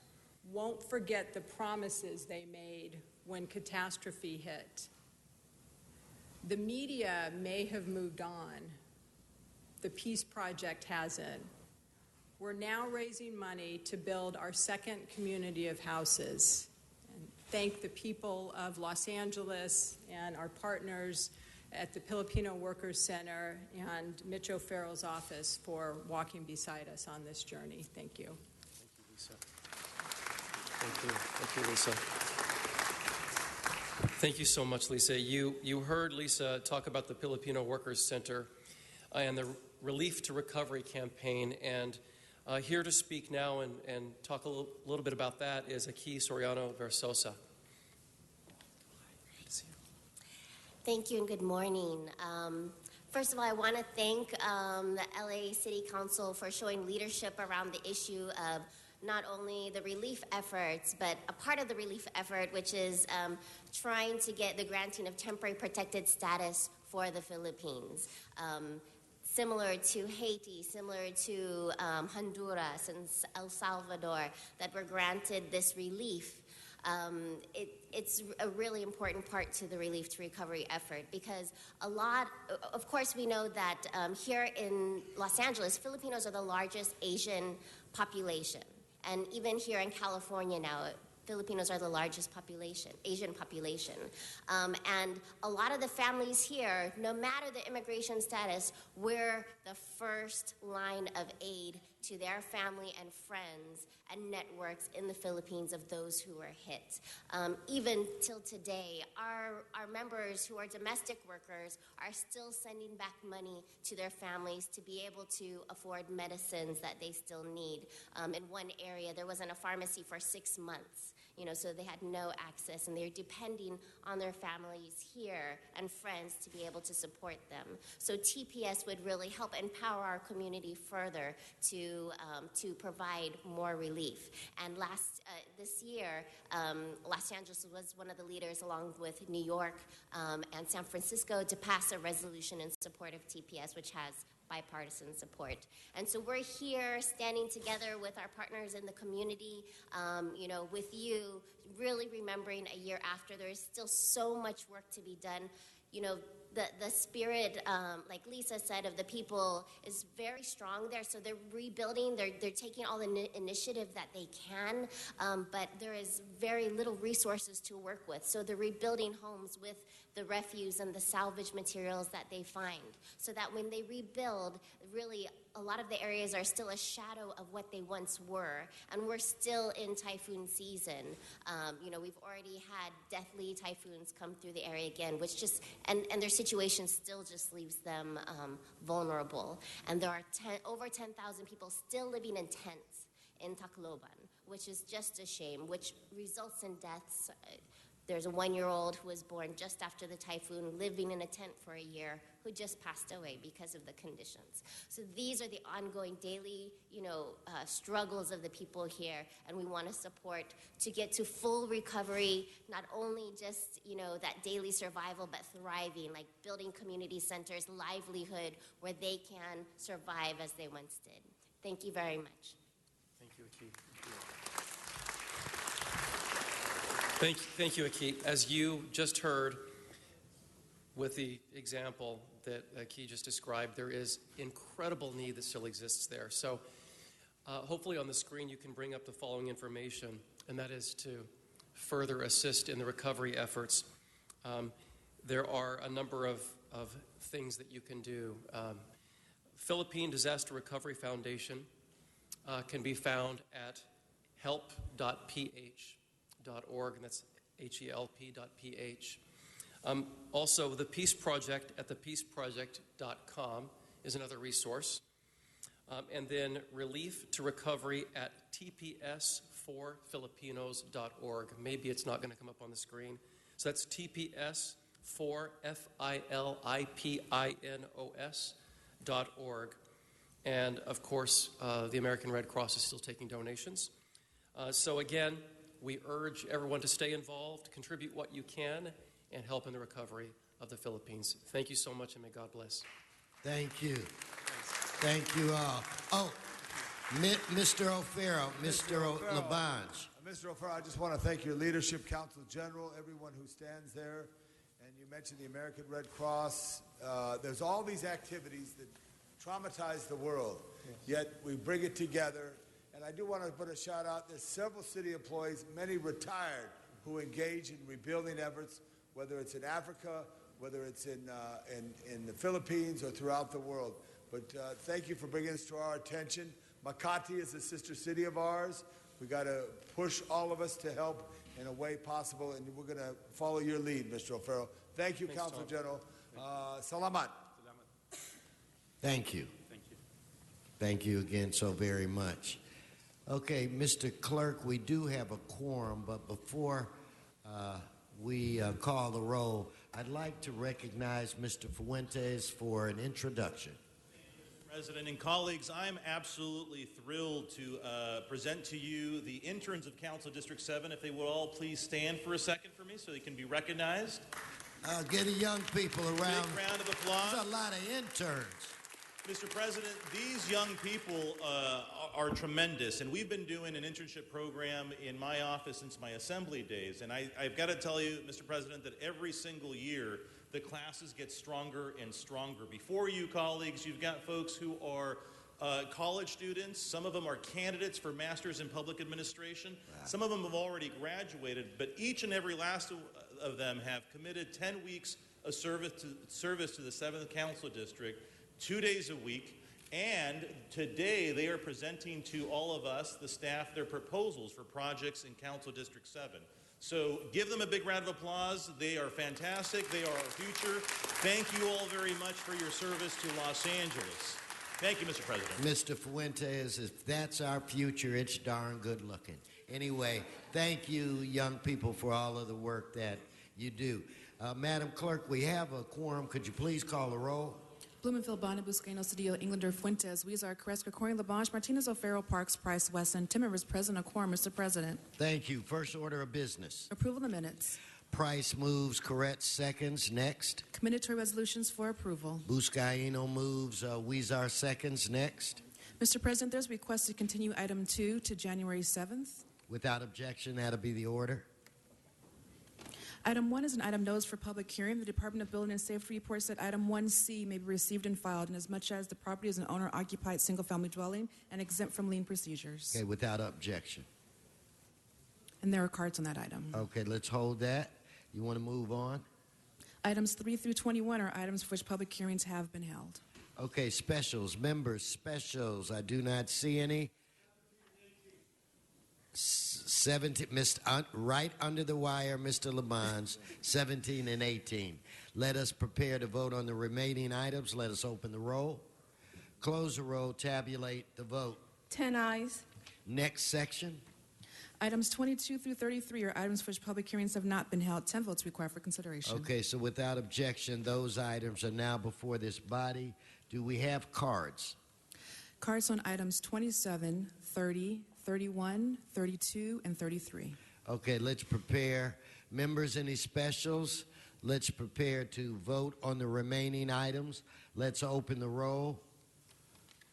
won't forget the promises they made when catastrophe hit. The media may have moved on. The Peace Project hasn't. We're now raising money to build our second community of houses. And thank the people of Los Angeles and our partners at the Filipino Workers Center and Mitch O'Farrell's office for walking beside us on this journey. Thank you. Thank you, Lisa. Thank you so much, Lisa. You heard Lisa talk about the Filipino Workers Center and the Relief to Recovery campaign, and here to speak now and talk a little bit about that is Aki Soriano Versosa. Thank you and good morning. First of all, I want to thank the LA City Council for showing leadership around the issue of not only the relief efforts, but a part of the relief effort, which is trying to get the granting of temporary protected status for the Philippines. Similar to Haiti, similar to Honduras and El Salvador, that were granted this relief. It's a really important part to the relief to recovery effort, because of course we know that here in Los Angeles, Filipinos are the largest Asian population. And even here in California now, Filipinos are the largest Asian population. And a lot of the families here, no matter the immigration status, we're the first line of aid to their family and friends and networks in the Philippines of those who are hit. Even till today, our members who are domestic workers are still sending back money to their families to be able to afford medicines that they still need. In one area, there wasn't a pharmacy for 6 months. So they had no access, and they're depending on their families here and friends to be able to support them. So TPS would really help empower our community further to provide more relief. And this year, Los Angeles was one of the leaders, along with New York and San Francisco, to pass a resolution in support of TPS, which has bipartisan support. And so we're here standing together with our partners in the community, with you, really remembering a year after. There is still so much work to be done. The spirit, like Lisa said, of the people is very strong there. So they're rebuilding. They're taking all the initiative that they can, but there is very little resources to work with. So they're rebuilding homes with the refuse and the salvage materials that they find, so that when they rebuild, really a lot of the areas are still a shadow of what they once were, and we're still in typhoon season. We've already had deathly typhoons come through the area again, which just, and their situation still just leaves them vulnerable. And there are over 10,000 people still living in tents in Tacloban, which is just a shame, which results in deaths. There's a 1-year-old who was born just after the typhoon, living in a tent for a year, who just passed away because of the conditions. So these are the ongoing daily, struggles of the people here, and we want to support to get to full recovery, not only just, that daily survival, but thriving, like building community centers, livelihood, where they can survive as they once did. Thank you very much. Thank you, Akit. Thank you, Akit. As you just heard with the example that Akit just described, there is incredible need that still exists there. So hopefully on the screen you can bring up the following information, and that is to further assist in the recovery efforts. There are a number of things that you can do. Philippine Disaster Recovery Foundation can be found at help.ph.org, and that's HELP.ph. Also, the Peace Project at thepeaceproject.com is another resource. And then Relief to Recovery at TPS4Filipinos.org. Maybe it's not going to come up on the screen. So that's TPS4Filipinos.org. And of course, the American Red Cross is still taking donations. So again, we urge everyone to stay involved, contribute what you can, and help in the recovery of the Philippines. Thank you so much, and may God bless. Thank you. Thank you all. Oh, Mr. O'Farrell, Mr. Labange. Mr. O'Farrell, I just want to thank your leadership, Council General, everyone who stands there. And you mentioned the American Red Cross. There's all these activities that traumatize the world, yet we bring it together. And I do want to put a shout out. There's several city employees, many retired, who engage in rebuilding efforts, whether it's in Africa, whether it's in the Philippines or throughout the world. But thank you for bringing this to our attention. Makati is a sister city of ours. We got to push all of us to help in a way possible, and we're going to follow your lead, Mr. O'Farrell. Thank you, Council General. Salamat. Thank you. Thank you. Thank you again so very much. Okay, Mr. Clerk, we do have a quorum, but before we call the roll, I'd like to recognize Mr. Fuentes for an introduction. President and colleagues, I'm absolutely thrilled to present to you the interns of Council District 7. If they would all please stand for a second for me so they can be recognized. Get the young people around. Big round of applause. There's a lot of interns. Mr. President, these young people are tremendous, and we've been doing an internship program in my office since my assembly days. And I've got to tell you, Mr. President, that every single year the classes get stronger and stronger. Before you, colleagues, you've got folks who are college students. Some of them are candidates for Masters in Public Administration. Wow. Some of them have already graduated, but each and every last of them have committed 10 weeks of service to the 7th Council District, 2 days a week, and today they are presenting to all of us, the staff, their proposals for projects in Council District 7. So give them a big round of applause. They are fantastic. They are our future. Thank you all very much for your service to Los Angeles. Thank you, Mr. President. Mr. Fuentes, if that's our future, it's darn good looking. Anyway, thank you, young people, for all of the work that you do. Madam Clerk, we have a quorum. Could you please call the roll? Blumenfield, Bonnet, Buscaino, Cedillo, Englander, Fuentes, Weezer, Carrasco, Corey, Labange, Martinez, O'Farrell, Parks, Price, Wesson, Tim Rivers, President, a quorum, Mr. President. Thank you. First order of business. Approval of the minutes. Price moves, Correct seconds. Next. Committed to resolutions for approval. Buscaino moves, Weezer seconds. Next. Mr. President, there's a request to continue item 2 to January 7th. Without objection, that'll be the order. Item 1 is an item noticed for public hearing. The Department of Building and Safety reports that item 1C may be received and filed inasmuch as the property is an owner-occupied single-family dwelling and exempt from lien procedures. Okay, without objection. And there are cards on that item. Okay, let's hold that. You want to move on? Items 3 through 21 are items for which public hearings have been held. Okay, specials, members, specials. I do not see any. 17, right under the wire, Mr. Labange, 17 and 18. Let us prepare to vote on the remaining items. Let us open the roll, close the roll, tabulate the vote. 10 ayes. Next section. Items 22 through 33 are items for which public hearings have not been held. 10 votes required for consideration. Okay, so without objection, those items are now before this body. Do we have cards? Cards on items 27, 30, 31, 32, and 33. Okay, let's prepare. Members, any specials? Let's prepare to vote on the remaining items. Let's open the roll,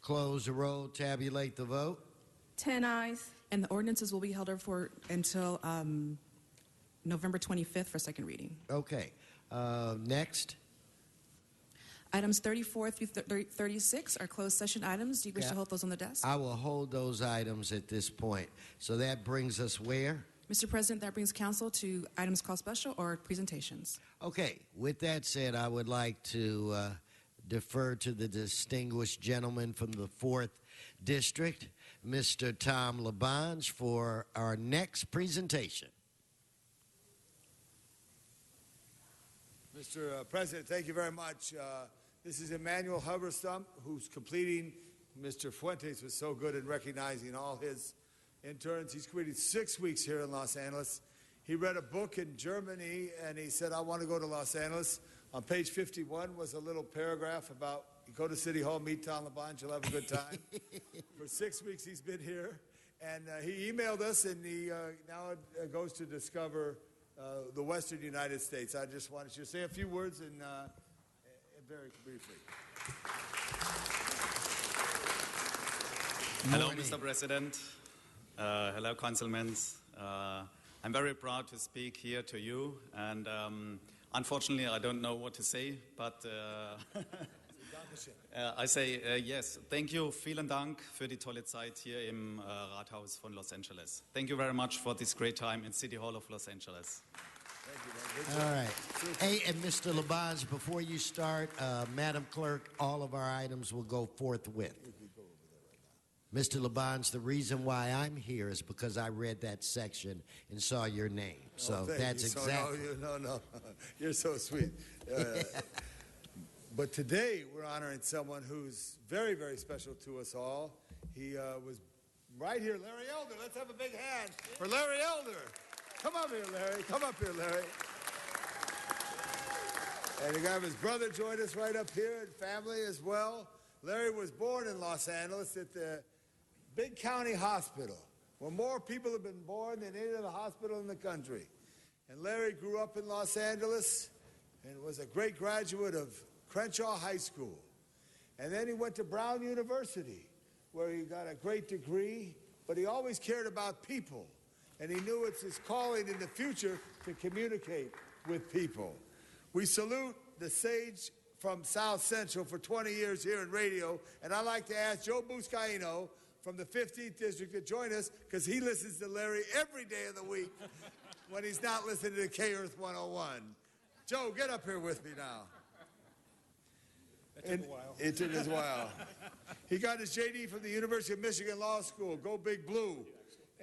close the roll, tabulate the vote. 10 ayes. And the ordinances will be held for until November 25th for second reading. Okay, next. Items 34 through 36 are closed session items. Do you wish to hold those on the desk? I will hold those items at this point. So that brings us where? Mr. President, that brings council to items called special or presentations. Okay, with that said, I would like to defer to the distinguished gentleman from the 4th District, Mr. Tom Labange, for our next presentation. Mr. President, thank you very much. This is Emmanuel Huberstump, who's completing. Mr. Fuentes was so good in recognizing all his interns. He's completed 6 weeks here in Los Angeles. He read a book in Germany, and he said, I want to go to Los Angeles. On page 51 was a little paragraph about, you go to City Hall, meet Tom Labange, you'll have a good time. For 6 weeks he's been here, and he emailed us, and he now goes to discover the Western United States. I just wanted you to say a few words and very briefly. Hello, Mr. President. Hello, councilmen. I'm very proud to speak here to you, and unfortunately, I don't know what to say, but I say yes. Thank you, vielen Dank für die tolle Zeit hier im Rathaus von Los Angeles. Thank you very much for this great time in City Hall of Los Angeles. All right. Hey, and Mr. Labange, before you start, Madam Clerk, all of our items will go forthwith. Mr. Labange, the reason why I'm here is because I read that section and saw your name. So that's exactly. No. You're so sweet. But today we're honoring someone who's very, very special to us all. He was right here, Larry Elder. Let's have a big hand for Larry Elder. Come up here, Larry. Come up here, Larry. And you got his brother joined us right up here, and family as well. Larry was born in Los Angeles at the Big County Hospital, where more people have been born than any other hospital in the country. And Larry grew up in Los Angeles and was a great graduate of Crenshaw High School. And then he went to Brown University, where he got a great degree, but he always cared about people. And he knew it's his calling in the future to communicate with people. We salute the sage from South Central for 20 years here in radio, and I'd like to ask Joe Buscaino from the 15th District to join us, because he listens to Larry every day of the week when he's not listening to K-Earth 101. Joe, get up here with me now. That took a while. It took us a while. He got his JD from the University of Michigan Law School, Go Big Blue.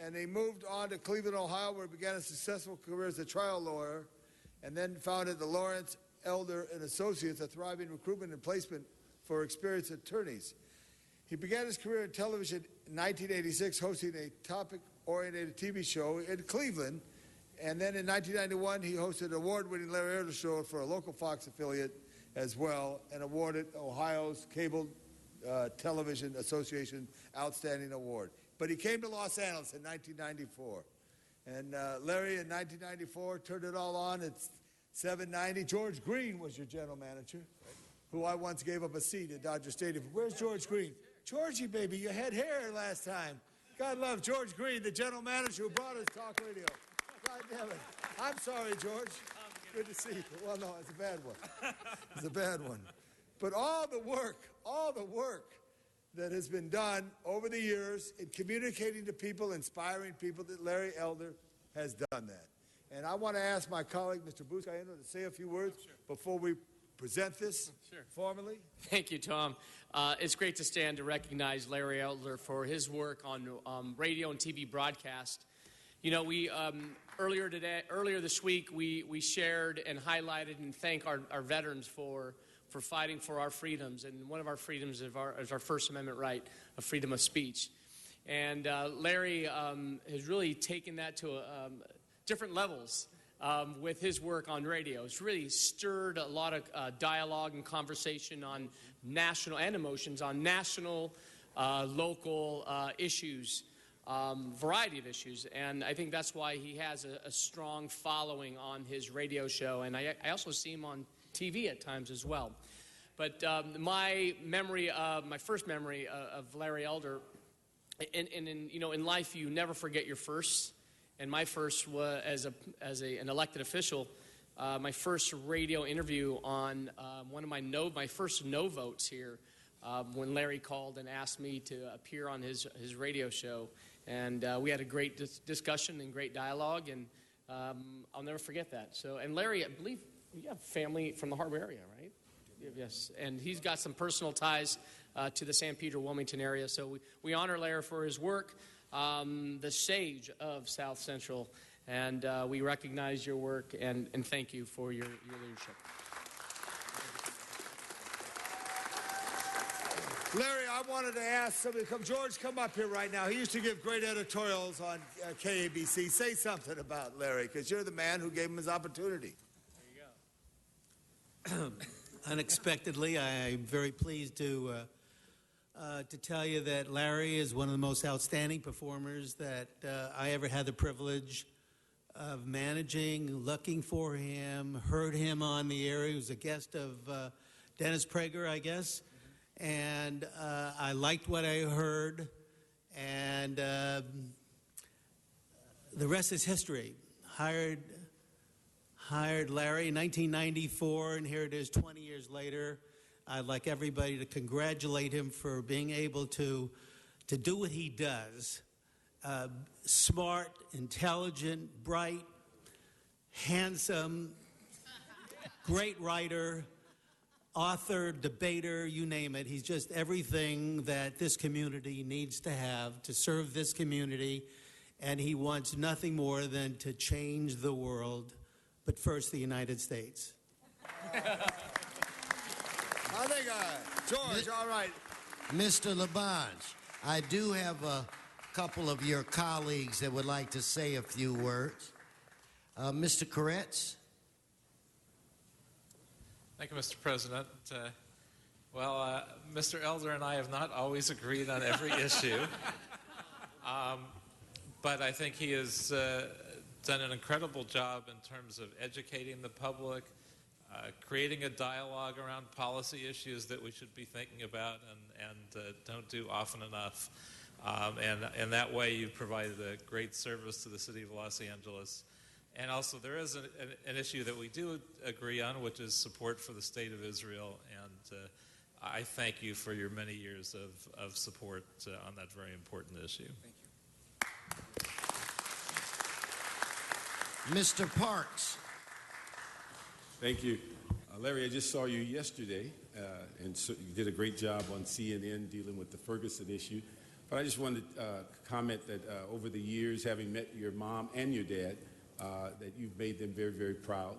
And he moved on to Cleveland, Ohio, where he began a successful career as a trial lawyer, and then founded the Lawrence Elder and Associates, a thriving recruitment and placement for experienced attorneys. He began his career in television in 1986, hosting a topic-oriented TV show in Cleveland. And then in 1991, he hosted an award-winning Larry Elder Show for a local Fox affiliate as well, and awarded Ohio's Cable Television Association Outstanding Award. But he came to Los Angeles in 1994. And Larry, in 1994, turned it all on at 790. George Green was your general manager, who I once gave up a seat at Dodger Stadium. Where's George Green? Georgie, baby, you had hair last time. God love George Green, the general manager who brought us talk radio. God damn it. I'm sorry, George. Good to see you. Well, no, it's a bad one. It's a bad one. But all the work that has been done over the years in communicating to people, inspiring people, that Larry Elder has done that. And I want to ask my colleague, Mr. Buscaino, to say a few words before we present this formally? Thank you, Tom. It's great to stand to recognize Larry Elder for his work on radio and TV broadcast. You know, we earlier this week, we shared and highlighted and thanked our veterans for fighting for our freedoms, and one of our freedoms is our First Amendment right of freedom of speech. And Larry has really taken that to different levels with his work on radio. It's really stirred a lot of dialogue and conversation on national and emotions on national, local issues, variety of issues. And I think that's why he has a strong following on his radio show. And I also see him on TV at times as well. But my first memory of Larry Elder, in life you never forget your firsts. And my first was as an elected official. My first radio interview on one of my first no votes here, when Larry called and asked me to appear on his radio show, and we had a great discussion and great dialogue, and I'll never forget that. So, and Larry, I believe you have family from the Harbor area, right? Yes, and he's got some personal ties to the San Pedro Wilmington area. So we honor Larry for his work. The sage of South Central, and we recognize your work and thank you for your leadership. Larry, I wanted to ask somebody, George, come up here right now. He used to give great editorials on KABC. Say something about Larry, because you're the man who gave him his opportunity. There you go. Unexpectedly, I'm very pleased to tell you that Larry is one of the most outstanding performers that I ever had the privilege of managing, looking for him, heard him on the air. He was a guest of Dennis Prager, I guess. And I liked what I heard. And the rest is history. Hired Larry in 1994, and here it is 20 years later. I'd like everybody to congratulate him for being able to do what he does. Smart, intelligent, bright, handsome, great writer, author, debater, you name it. He's just everything that this community needs to have to serve this community, and he wants nothing more than to change the world, but first the United States. I think, George, all right. Mr. Labange, I do have a couple of your colleagues that would like to say a few words. Mr. Koretz? Thank you, Mr. President. Mr. Elder and I have not always agreed on every issue, but I think he has done an incredible job in terms of educating the public, creating a dialogue around policy issues that we should be thinking about and don't do often enough. And in that way, you've provided a great service to the city of Los Angeles. And also, there is an issue that we do agree on, which is support for the State of Israel. And I thank you for your many years of support on that very important issue. Thank you. Mr. Parks. Thank you. Larry, I just saw you yesterday, and so you did a great job on CNN dealing with the Ferguson issue. But I just wanted to comment that over the years, having met your mom and your dad, that you've made them very, very proud.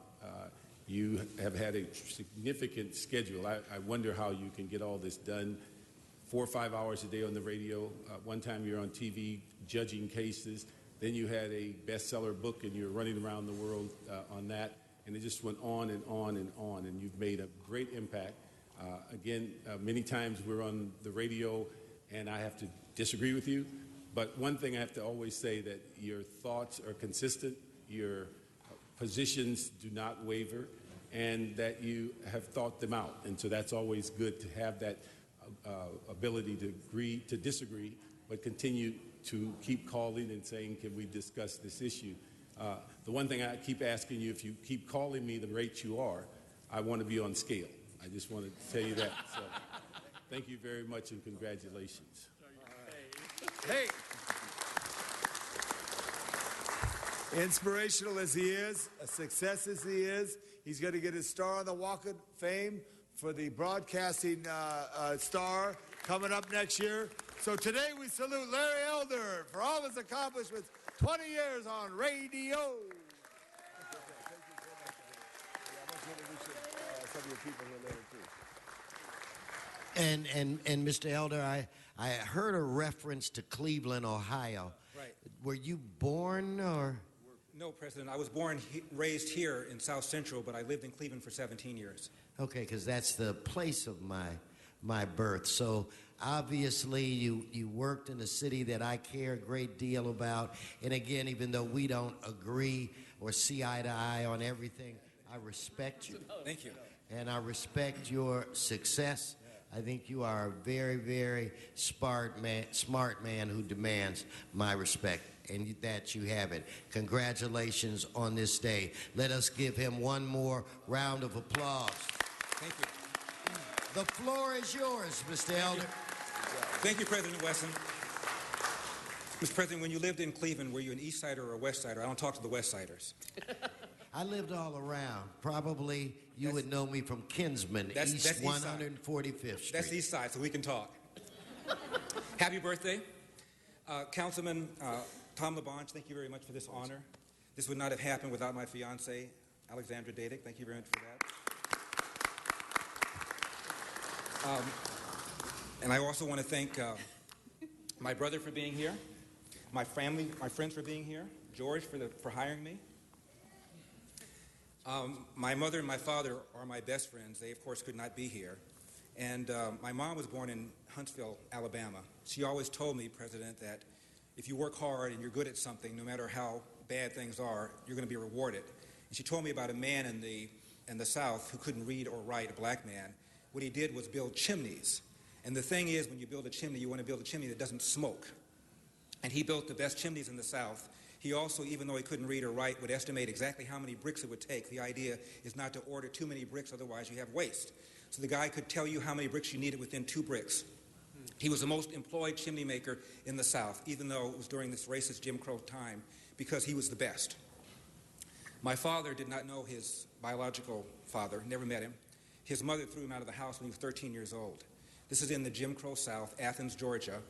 You have had a significant schedule. I wonder how you can get all this done. 4 or 5 hours a day on the radio. One time you're on TV judging cases. Then you had a bestseller book and you're running around the world on that. And it just went on and on and on. And you've made a great impact. Again, many times we're on the radio and I have to disagree with you. But one thing I have to always say that your thoughts are consistent. Your positions do not waver, and that you have thought them out. And so that's always good to have that ability to agree, to disagree, but continue to keep calling and saying, can we discuss this issue? The one thing I keep asking you, if you keep calling me the rate you are, I want to be on scale. I just want to tell you that. So thank you very much and congratulations. Hey. Inspirational as he is, a success as he is, He's going to get his star on the Walk of Fame for the broadcasting star coming up next year. So today we salute Larry Elder for all his accomplishments, 20 years on radio. Some of your people here later too. And Mr. Elder, I heard a reference to Cleveland, Ohio. Right. Were you born or? No, President. I was raised here in South Central, but I lived in Cleveland for 17 years. Okay, because that's the place of my birth. So obviously you worked in a city that I care a great deal about. And again, even though we don't agree or see eye to eye on everything, I respect you. Thank you. And I respect your success. I think you are a very, very smart man who demands my respect, and that you have it. Congratulations on this day. Let us give him one more round of applause. Thank you. The floor is yours, Mr. Elder. Thank you, President Wesson. Mr. President, when you lived in Cleveland, were you an East Sider or a West Sider? I don't talk to the West Siders. I lived all around. Probably you would know me from Kinsman, East 145th Street. That's East Side, so we can talk. Happy birthday. Councilman Tom LaBonge, thank you very much for this honor. This would not have happened without my fiancée, Alexandra Dadick. Thank you very much for that. And I also want to thank my brother for being here, my family, my friends for being here, George for hiring me. My mother and my father are my best friends. They, of course, could not be here. And my mom was born in Huntsville, Alabama. She always told me, President, that if you work hard and you're good at something, no matter how bad things are, you're going to be rewarded. And she told me about a man in the South who couldn't read or write, a black man. What he did was build chimneys. And the thing is, when you build a chimney, you want to build a chimney that doesn't smoke. And he built the best chimneys in the South. He also, even though he couldn't read or write, would estimate exactly how many bricks it would take. The idea is not to order too many bricks, otherwise you have waste. So the guy could tell you how many bricks you needed within 2 bricks. He was the most employed chimney maker in the South, even though it was during this racist Jim Crow time, because he was the best. My father did not know his biological father, never met him. His mother threw him out of the house when he was 13 years old. This is in the Jim Crow South, Athens, Georgia.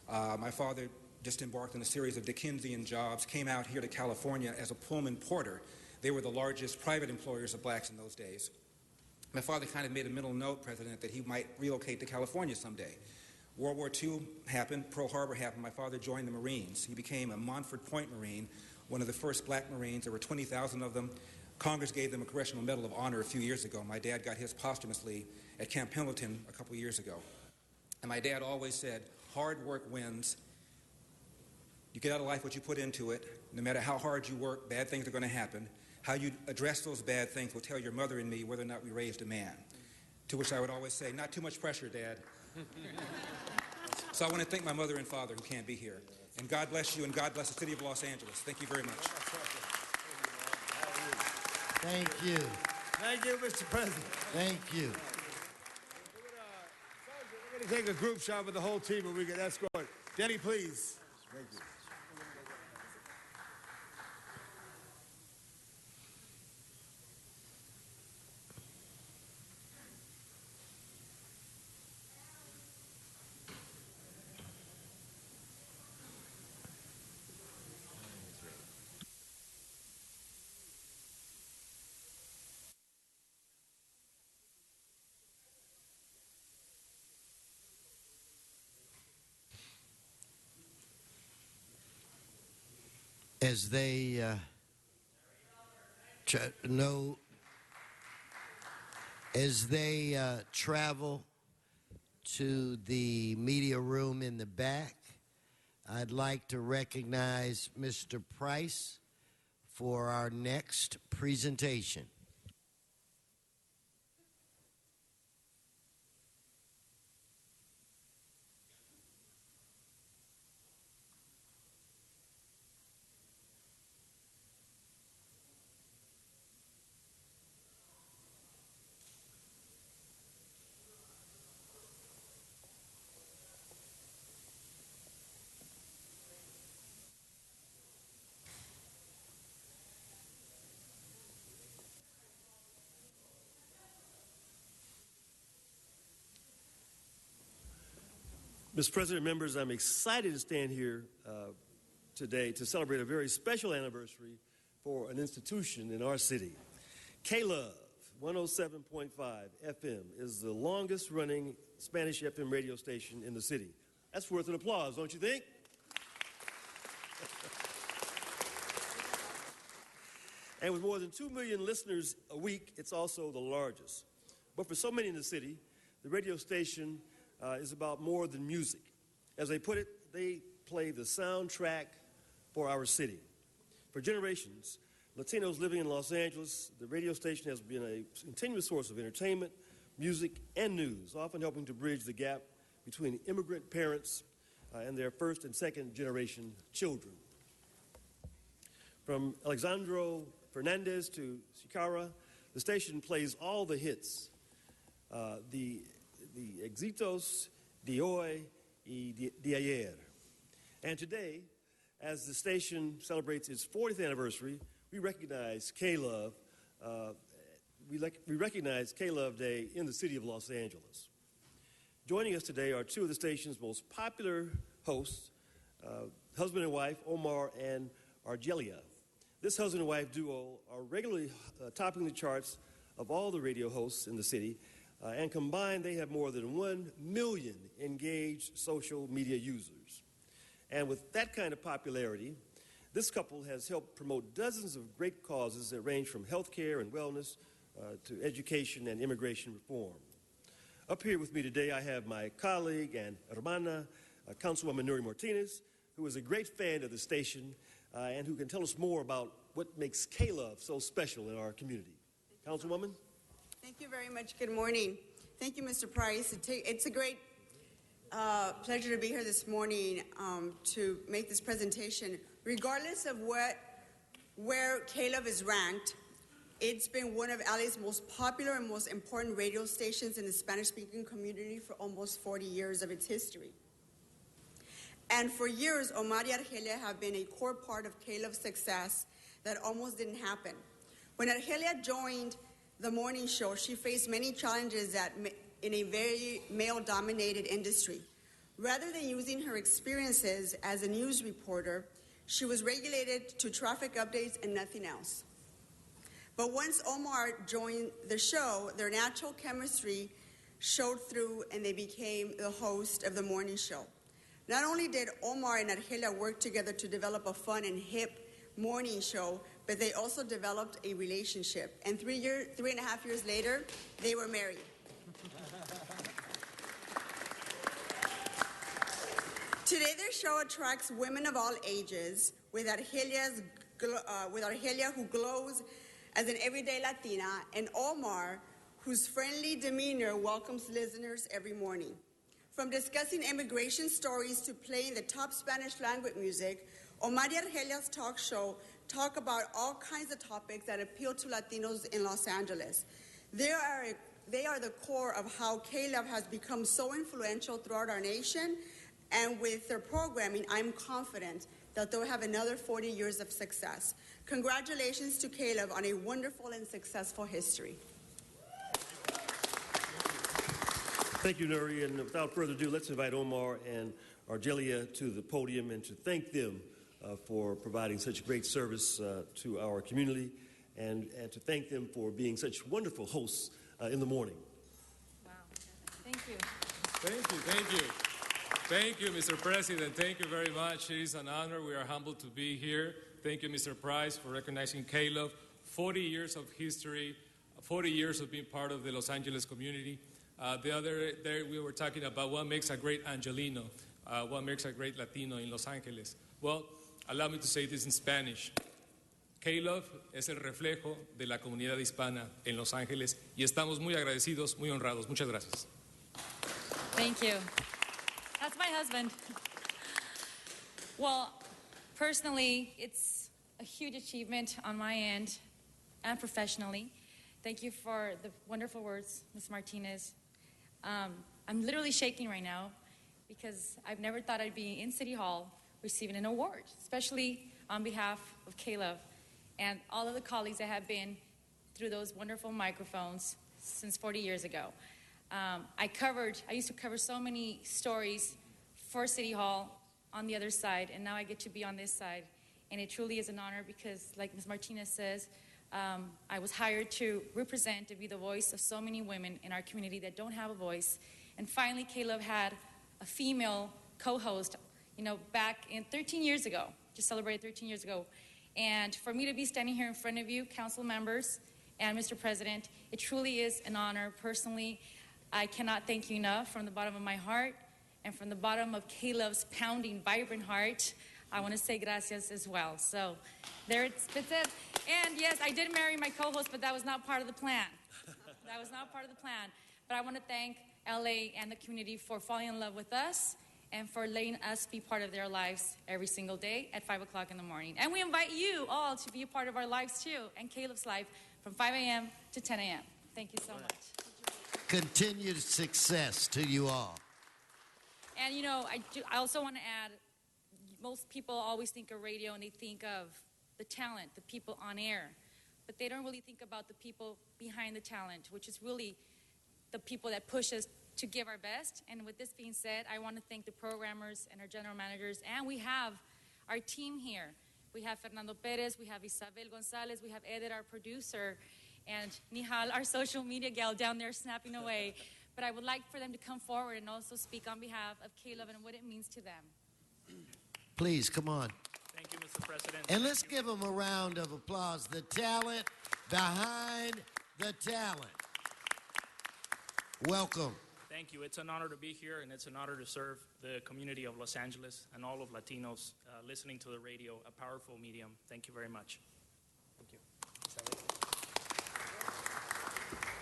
My father just embarked on a series of Dickensian jobs, came out here to California as a Pullman porter. They were the largest private employers of blacks in those days. My father kind of made a mental note, President, that he might relocate to California someday. World War II happened, Pearl Harbor happened, my father joined the Marines. He became a Montford Point Marine, one of the first black Marines. There were 20,000 of them. Congress gave them a Congressional Medal of Honor a few years ago. My dad got his posthumously at Camp Pendleton a couple years ago. And my dad always said, hard work wins. You get out of life what you put into it. No matter how hard you work, bad things are going to happen. How you address those bad things will tell your mother and me whether or not we raised a man. To which I would always say, not too much pressure, Dad. So I want to thank my mother and father who can't be here. And God bless you, and God bless the city of Los Angeles. Thank you very much. Thank you. Thank you, Mr. President. Thank you. We're going to take a group shot with the whole team and we can escort. Denny, please. Thank you. As they travel to the media room in the back, I'd like to recognize Mr. Price for our next presentation. Mr. President, members, I'm excited to stand here today to celebrate a very special anniversary for an institution in our city. K-Love 107.5 FM is the longest running Spanish FM radio station in the city. That's worth an applause, don't you think? And with more than 2 million listeners a week, it's also the largest. But for so many in the city, the radio station is about more than music. As they put it, they play the soundtrack for our city. For generations, Latinos living in Los Angeles, the radio station has been a continuous source of entertainment, music, and news, often helping to bridge the gap between immigrant parents and their first and second generation children. From Alexandro Fernandez to Shikara, the station plays all the hits, the éxitos de hoy y de ayer. And today, as the station celebrates its 40th anniversary, we recognize K-Love. We recognize K-Love Day in the city of Los Angeles. Joining us today are two of the station's most popular hosts, husband and wife, Omar and Argelia. This husband and wife duo are regularly topping the charts of all the radio hosts in the city, and combined they have more than 1 million engaged social media users. And with that kind of popularity, this couple has helped promote dozens of great causes that range from healthcare and wellness to education and immigration reform. Up here with me today, I have my colleague and hermana, Councilwoman Nury Martinez, who is a great fan of the station and who can tell us more about what makes K-Love so special in our community. Councilwoman? Thank you very much. Good morning. Thank you, Mr. Price. It's a great pleasure to be here this morning to make this presentation. Regardless of where K-Love is ranked, it's been one of LA's most popular and most important radio stations in the Spanish-speaking community for almost 40 years of its history. And for years, Omar y Argelia have been a core part of K-Love's success that almost didn't happen. When Argelia joined the morning show, she faced many challenges in a very male-dominated industry. Rather than using her experiences as a news reporter, she was regulated to traffic updates and nothing else. But once Omar joined the show, their natural chemistry showed through and they became the host of the morning show. Not only did Omar and Argelia work together to develop a fun and hip morning show, but they also developed a relationship. And 3.5 years later, they were married. Today, their show attracts women of all ages, with Argelia, who glows as an everyday Latina, and Omar, whose friendly demeanor welcomes listeners every morning. From discussing immigration stories to playing the top Spanish language music, Omar y Argelia's talk show talk about all kinds of topics that appeal to Latinos in Los Angeles. They are the core of how K-Love has become so influential throughout our nation, and with their programming, I'm confident that they'll have another 40 years of success. Congratulations to K-Love on a wonderful and successful history. Thank you, Nury, and without further ado, let's invite Omar and Argelia to the podium and to thank them for providing such great service to our community and to thank them for being such wonderful hosts in the morning. Wow. Thank you. Thank you, thank you. Thank you, Mr. President. Thank you very much. It is an honor. We are humbled to be here. Thank you, Mr. Price, for recognizing K-Love. 40 years of history, 40 years of being part of the Los Angeles community. The other day we were talking about what makes a great Angelino, what makes a great Latino in Los Angeles. Well, allow me to say this in Spanish. K-Love es el reflejo de la comunidad hispana en Los Ángeles y estamos muy agradecidos, muy honrados. Muchas gracias. Thank you. That's my husband. Well, personally, it's a huge achievement on my end and professionally. Thank you for the wonderful words, Ms. Martinez. I'm literally shaking right now because I've never thought I'd be in City Hall receiving an award, especially on behalf of K-Love and all of the colleagues that have been through those wonderful microphones since 40 years ago. I used to cover so many stories for City Hall on the other side, and now I get to be on this side. And it truly is an honor because, like Ms. Martinez says, I was hired to represent, to be the voice of so many women in our community that don't have a voice. And finally, K-Love had a female co-host, back in 13 years ago, just celebrated 13 years ago. And for me to be standing here in front of you, council members, and Mr. President, it truly is an honor. Personally, I cannot thank you enough from the bottom of my heart and from the bottom of K-Love's pounding, vibrant heart. I want to say gracias as well. So there it is. And yes, I did marry my co-host, but that was not part of the plan. That was not part of the plan. But I want to thank LA and the community for falling in love with us and for letting us be part of their lives every single day at 5 o'clock in the morning. And we invite you all to be a part of our lives too, and K-Love's life from 5 a.m. to 10 a.m. Thank you so much. Continued success to you all. And I also want to add, most people always think of radio and they think of the talent, the people on air, but they don't really think about the people behind the talent, which is really the people that push us to give our best. And with this being said, I want to thank the programmers and our general managers, and we have our team here. We have Fernando Perez, we have Isabel Gonzalez, we have Eder, our producer, and Nihal, our social media gal down there snapping away. But I would like for them to come forward and also speak on behalf of K-Love and what it means to them. Please, come on. Thank you, Mr. President. And let's give them a round of applause. The talent behind the talent. Welcome. Thank you. It's an honor to be here, and it's an honor to serve the community of Los Angeles and all of Latinos listening to the radio, a powerful medium. Thank you very much. Thank you.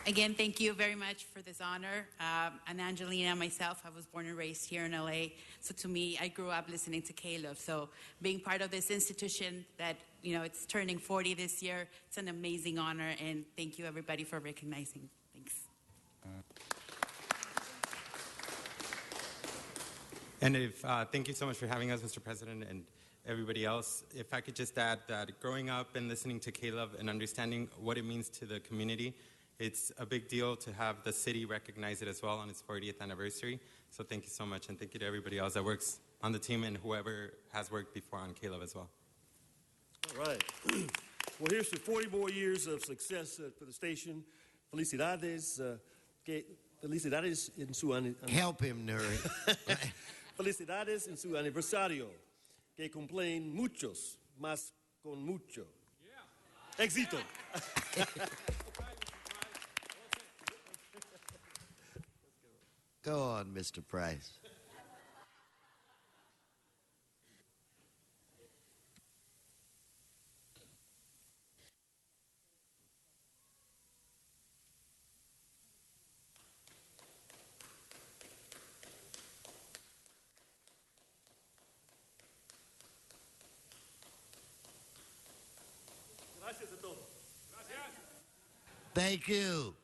Again, thank you very much for this honor. I'm Angelina, myself. I was born and raised here in LA. So to me, I grew up listening to K-Love. So being part of this institution that, it's turning 40 this year, it's an amazing honor. And thank you, everybody, for recognizing. Thanks. And thank you so much for having us, Mr. President, and everybody else. If I could just add that growing up and listening to K-Love and understanding what it means to the community, it's a big deal to have the city recognize it as well on its 40th anniversary. So thank you so much, and thank you to everybody else that works on the team and whoever has worked before on K-Love as well. All right. Well, here's to 40 more years of success for the station. Felicidades. Felicidades en su Help him, Nuri. Felicidades en su aniversario. Que cumplen muchos, más con mucho. Yeah. Éxito. Go on, Mr. Price. Gracias a todos. Thank you.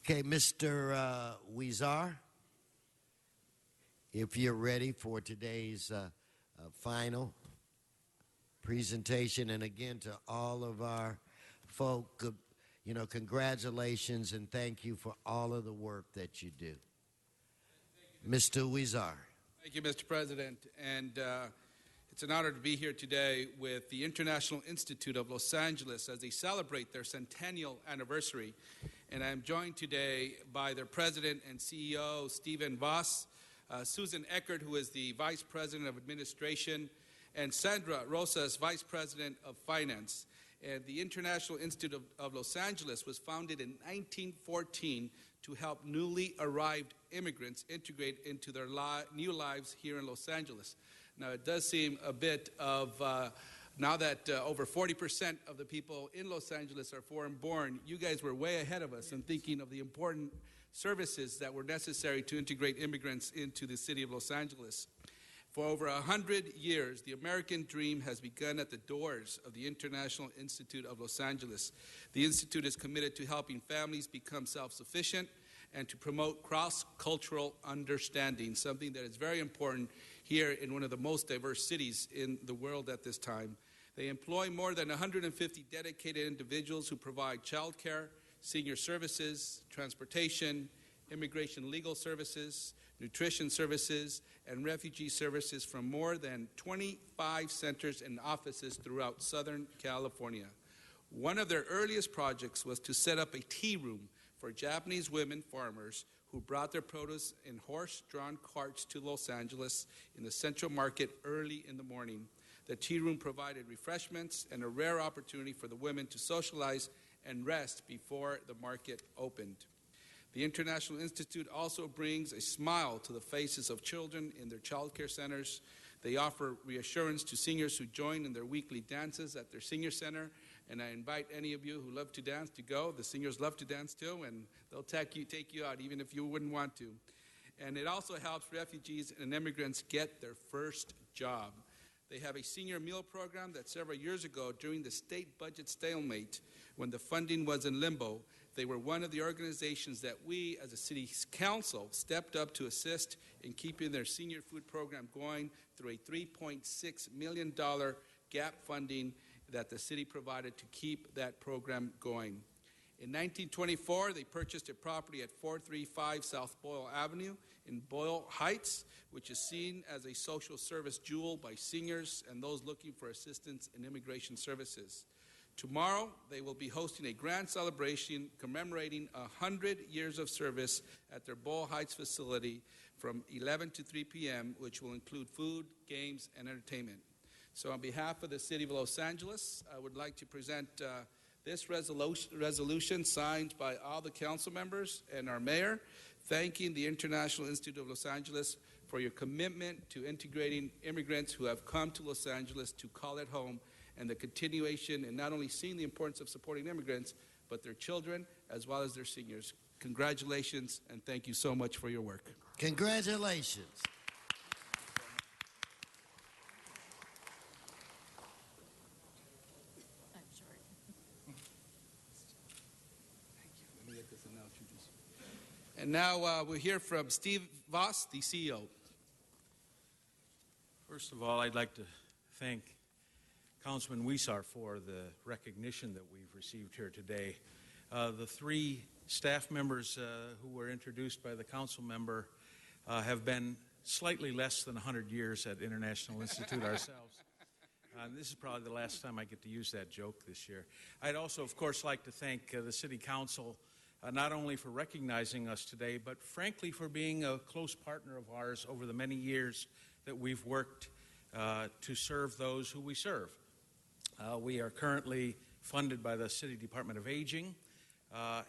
Okay, Mr. Huizar, if you're ready for today's final presentation, and again to all of our folk, congratulations and thank you for all of the work that you do. Mr. Huizar. Thank you, Mr. President, and it's an honor to be here today with the International Institute of Los Angeles as they celebrate their centennial anniversary. And I'm joined today by their president and CEO, Stephen Voss, Susan Eckert, who is the vice president of administration, and Sandra Rosas, vice president of finance. And the International Institute of Los Angeles was founded in 1914 to help newly arrived immigrants integrate into their new lives here in Los Angeles. Now, it does seem a bit of now that over 40% of the people in Los Angeles are foreign-born, you guys were way ahead of us in thinking of the important services that were necessary to integrate immigrants into the city of Los Angeles. For over 100 years, the American dream has begun at the doors of the International Institute of Los Angeles. The Institute is committed to helping families become self-sufficient and to promote cross-cultural understanding, something that is very important here in one of the most diverse cities in the world at this time. They employ more than 150 dedicated individuals who provide child care, senior services, transportation, immigration legal services, nutrition services, and refugee services from more than 25 centers and offices throughout Southern California. One of their earliest projects was to set up a tea room for Japanese women farmers who brought their produce in horse-drawn carts to Los Angeles in the Central Market early in the morning. The tea room provided refreshments and a rare opportunity for the women to socialize and rest before the market opened. The International Institute also brings a smile to the faces of children in their child care centers. They offer reassurance to seniors who join in their weekly dances at their senior center. And I invite any of you who love to dance to go. The seniors love to dance too, and they'll take you out even if you wouldn't want to. And it also helps refugees and immigrants get their first job. They have a senior meal program that several years ago, during the state budget stalemate, when the funding was in limbo, they were one of the organizations that we, as a city council, stepped up to assist in keeping their senior food program going through a $3.6 million gap funding that the city provided to keep that program going. In 1924, they purchased a property at 435 South Boyle Avenue in Boyle Heights, which is seen as a social service jewel by seniors and those looking for assistance in immigration services. Tomorrow, they will be hosting a grand celebration commemorating 100 years of service at their Boyle Heights facility from 11 to 3 p.m., which will include food, games, and entertainment. So on behalf of the City of Los Angeles, I would like to present this resolution signed by all the council members and our mayor, thanking the International Institute of Los Angeles for your commitment to integrating immigrants who have come to Los Angeles to call it home, and the continuation and not only seeing the importance of supporting immigrants, but their children as well as their seniors. Congratulations, and thank you so much for your work. Congratulations. And now we'll hear from Steve Voss, the CEO. First of all, I'd like to thank Councilman Huizar for the recognition that we've received here today. The three staff members who were introduced by the council member have been slightly less than 100 years at International Institute ourselves. This is probably the last time I get to use that joke this year. I'd also, of course, like to thank the City Council not only for recognizing us today, but frankly for being a close partner of ours over the many years that we've worked to serve those who we serve. We are currently funded by the City Department of Aging,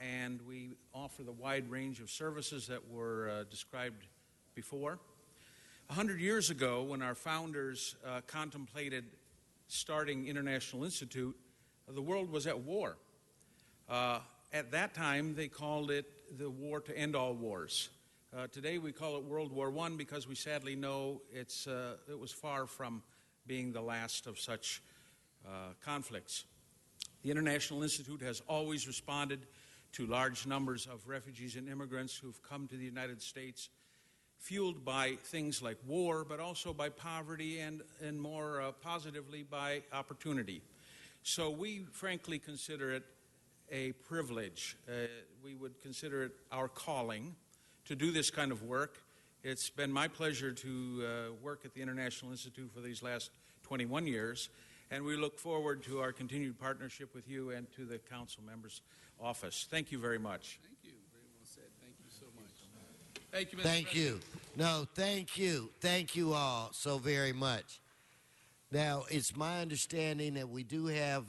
and we offer the wide range of services that were described before. 100 years ago, when our founders contemplated starting International Institute, the world was at war. At that time, they called it the war to end all wars. Today, we call it World War I because we sadly know it was far from being the last of such conflicts. The International Institute has always responded to large numbers of refugees and immigrants who've come to the United States, fueled by things like war, but also by poverty and more positively by opportunity. So we frankly consider it a privilege. We would consider it our calling to do this kind of work. It's been my pleasure to work at the International Institute for these last 21 years, and we look forward to our continued partnership with you and to the council member's office. Thank you very much. Thank you. Very well said. Thank you so much. Thank you, Mr. Thank President. you. No, thank you. Thank you all so very much. Now, it's my understanding that we do have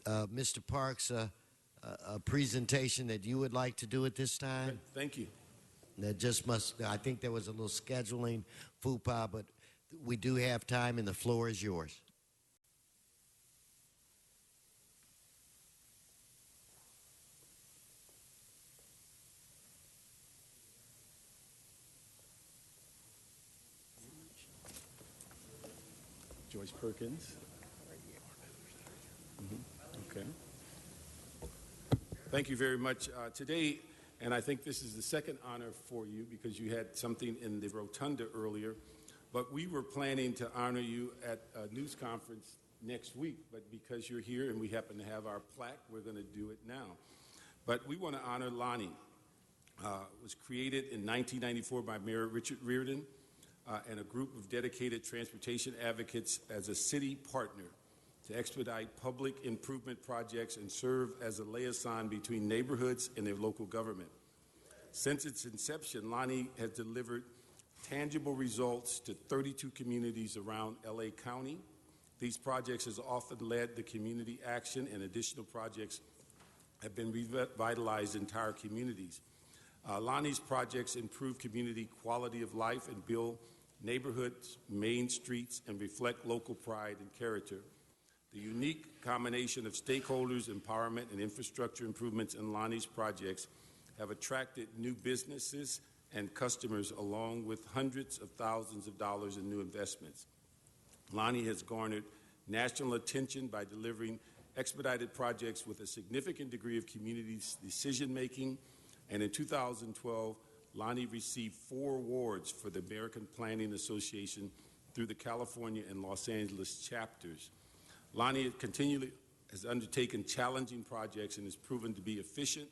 Mr. Parks a presentation that you would like to do at this time. Thank you. That just must, I think there was a little scheduling faux pas, but we do have time and the floor is yours. Joyce Perkins. Okay. Thank you very much. Today, and I think this is the second honor for you because you had something in the rotunda earlier. But we were planning to honor you at a news conference next week, but because you're here and we happen to have our plaque, we're going to do it now. But we want to honor Lonnie. It was created in 1994 by Mayor Richard Riordan and a group of dedicated transportation advocates as a city partner to expedite public improvement projects and serve as a liaison between neighborhoods and their local government. Since its inception, Lonnie has delivered tangible results to 32 communities around LA County. These projects have often led the community action, and additional projects have been revitalized entire communities. Lonnie's projects improve community quality of life and build neighborhoods, main streets, and reflect local pride and character. The unique combination of stakeholders, empowerment, and infrastructure improvements in Lonnie's projects have attracted new businesses and customers, along with hundreds of thousands of dollars in new investments. Lonnie has garnered national attention by delivering expedited projects with a significant degree of community decision-making, and in 2012, Lonnie received 4 awards for the American Planning Association through the California and Los Angeles chapters. Lonnie continually has undertaken challenging projects and has proven to be efficient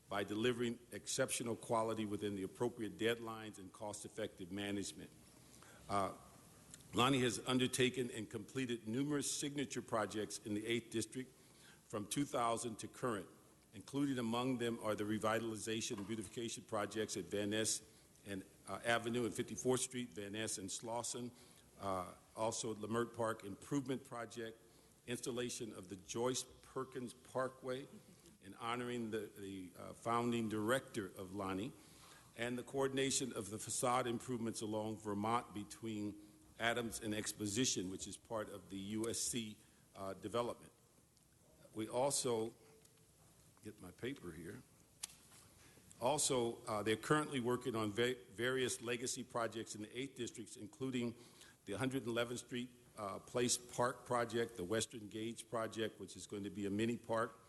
by delivering exceptional quality within the appropriate deadlines and cost-effective management. Lonnie has undertaken and completed numerous signature projects in the 8th District from 2000 to current. Included among them are the revitalization and beautification projects at Van Ness and Avenue and 54th Street, Van Ness and Slauson, also Leimert Park Improvement Project, installation of the Joyce Perkins Parkway, and honoring the founding director of Lonnie, and the coordination of the facade improvements along Vermont between Adams and Exposition, which is part of the USC development. We also, get my paper here, also they're currently working on various legacy projects in the 8th Districts, including the 111th Street Place Park project, the Western Gage project, which is going to be a mini park,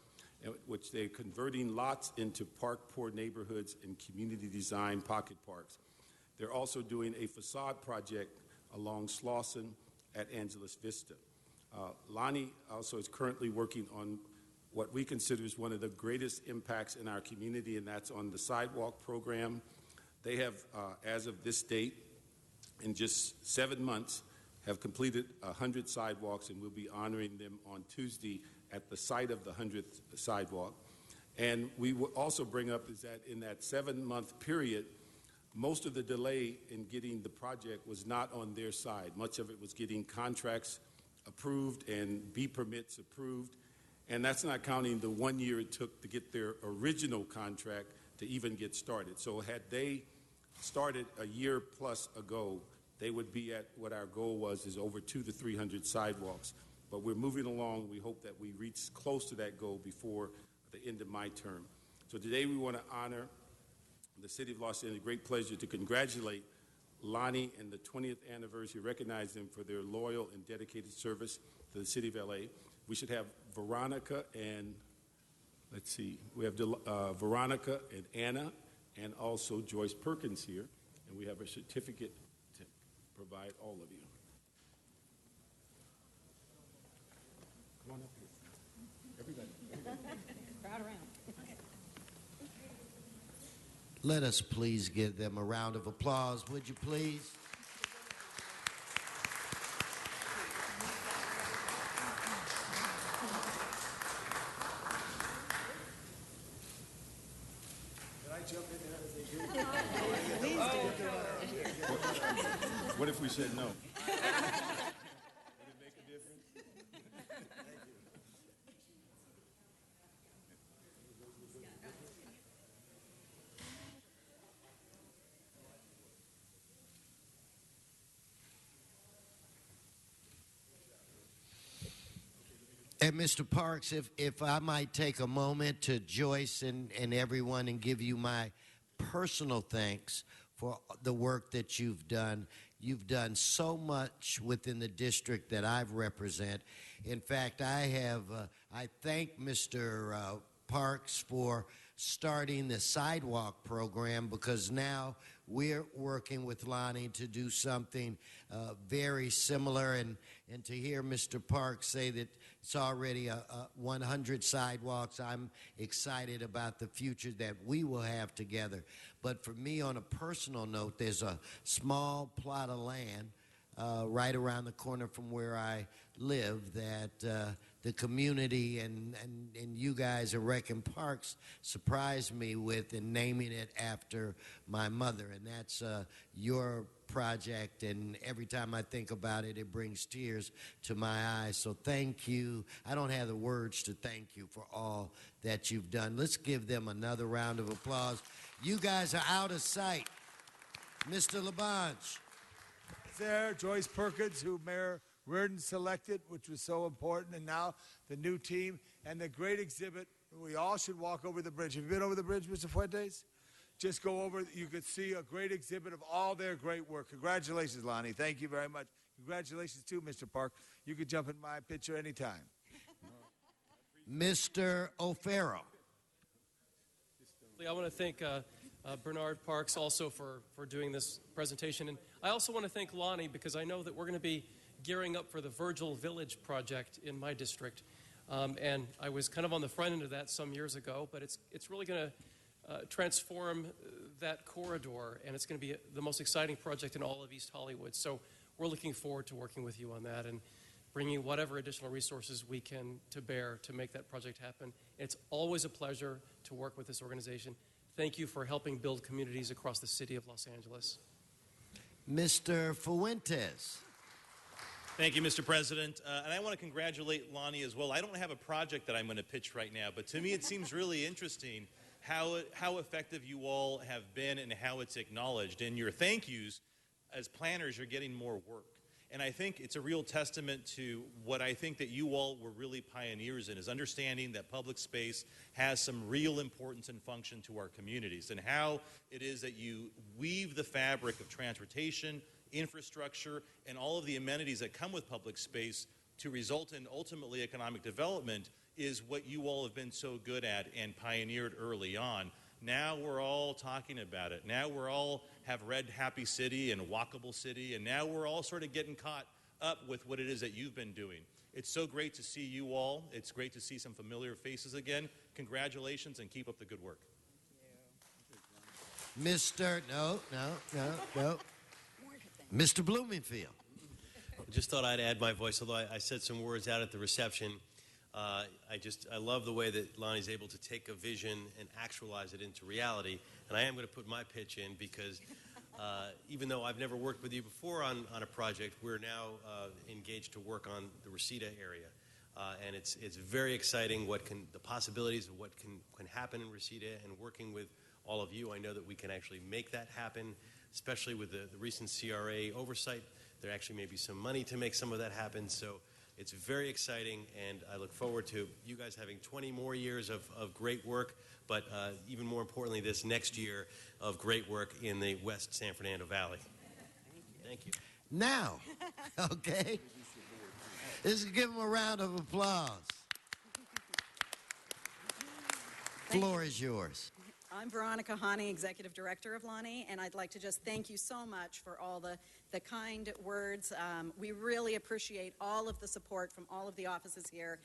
which they're converting lots into park-poor neighborhoods and community design pocket parks. They're also doing a facade project along Slauson at Angeles Vista. Lonnie also is currently working on what we consider is one of the greatest impacts in our community, and that's on the sidewalk program. They have, as of this date, in just 7 months, have completed 100 sidewalks, and we'll be honoring them on Tuesday at the site of the 100th sidewalk. And we will also bring up is that in that 7-month period, most of the delay in getting the project was not on their side. Much of it was getting contracts approved and B permits approved. And that's not counting the 1 year it took to get their original contract to even get started. So had they started a year plus ago, they would be at what our goal was, is over 200 to 300 sidewalks. But we're moving along. We hope that we reach close to that goal before the end of my term. So today we want to honor the City of Los Angeles. Great pleasure to congratulate Lonnie and the 20th anniversary, recognize them for their loyal and dedicated service to the City of LA. We should have Veronica and, let's see, we have Veronica and Anna and also Joyce Perkins here. And we have a certificate to provide all of you. Come on up here. Everybody. Crowd around. Let us please give them a round of applause, would you please? Can I jump in there as they do? Please do. What if we said no? Would it make a difference? Thank you. And Mr. Parks, if I might take a moment to Joyce and everyone and give you my personal thanks for the work that you've done. You've done so much within the district that I represent. In fact, I thank Mr. Parks for starting the sidewalk program, because now we're working with Lonnie to do something very similar, and to hear Mr. Parks say that it's already 100 sidewalks, I'm excited about the future that we will have together. But for me, on a personal note, there's a small plot of land right around the corner from where I live that the community and you guys at Rec and Parks surprised me with in naming it after my mother. And that's your project, and every time I think about it, it brings tears to my eyes. So thank you. I don't have the words to thank you for all that you've done. Let's give them another round of applause. You guys are out of sight. Mr. LaBonge. There, Joyce Perkins, who Mayor Reardon selected, which was so important, and now the new team and the great exhibit. We all should walk over the bridge. Have you been over the bridge, Mr. Fuentes? Just go over. You could see a great exhibit of all their great work. Congratulations, Lonnie. Thank you very much. Congratulations, too, Mr. Park. You can jump in my picture anytime. Mr. O'Farrell. I want to thank Bernard Parks also for doing this presentation. And I also want to thank Lonnie, because I know that we're going to be gearing up for the Virgil Village project in my district. And I was kind of on the front end of that some years ago, but it's really going to transform that corridor, and it's going to be the most exciting project in all of East Hollywood. So we're looking forward to working with you on that and bringing whatever additional resources we can to bear to make that project happen. It's always a pleasure to work with this organization. Thank you for helping build communities across the city of Los Angeles. Mr. Fuentes. Thank you, Mr. President. And I want to congratulate Lonnie as well. I don't have a project that I'm going to pitch right now, but to me it seems really interesting how effective you all have been and how it's acknowledged. In your thank yous, as planners, you're getting more work. And I think it's a real testament to what I think that you all were really pioneers in, is understanding that public space has some real importance and function to our communities, and how it is that you weave the fabric of transportation, infrastructure, and all of the amenities that come with public space to result in ultimately economic development is what you all have been so good at and pioneered early on. Now we're all talking about it. Now we're all have read Happy City and Walkable City, and now we're all sort of getting caught up with what it is that you've been doing. It's so great to see you all. It's great to see some familiar faces again. Congratulations, and keep up the good work. Mr. No. Mr. Bloomingfield. Just thought I'd add my voice, although I said some words out at the reception. I love the way that Lonnie's able to take a vision and actualize it into reality. And I am going to put my pitch in because even though I've never worked with you before on a project, we're now engaged to work on the Reseda area. And it's very exciting the possibilities of what can happen in Reseda, and working with all of you, I know that we can actually make that happen, especially with the recent CRA oversight. There actually may be some money to make some of that happen. So it's very exciting, and I look forward to you guys having 20 more years of great work, but even more importantly, this next year of great work in the West San Fernando Valley. Thank you. Now, okay, let's give them a round of applause. Floor is yours. I'm Veronica Hani, Executive Director of Lonnie, and I'd like to just thank you so much for all the kind words. We really appreciate all of the support from all of the offices here.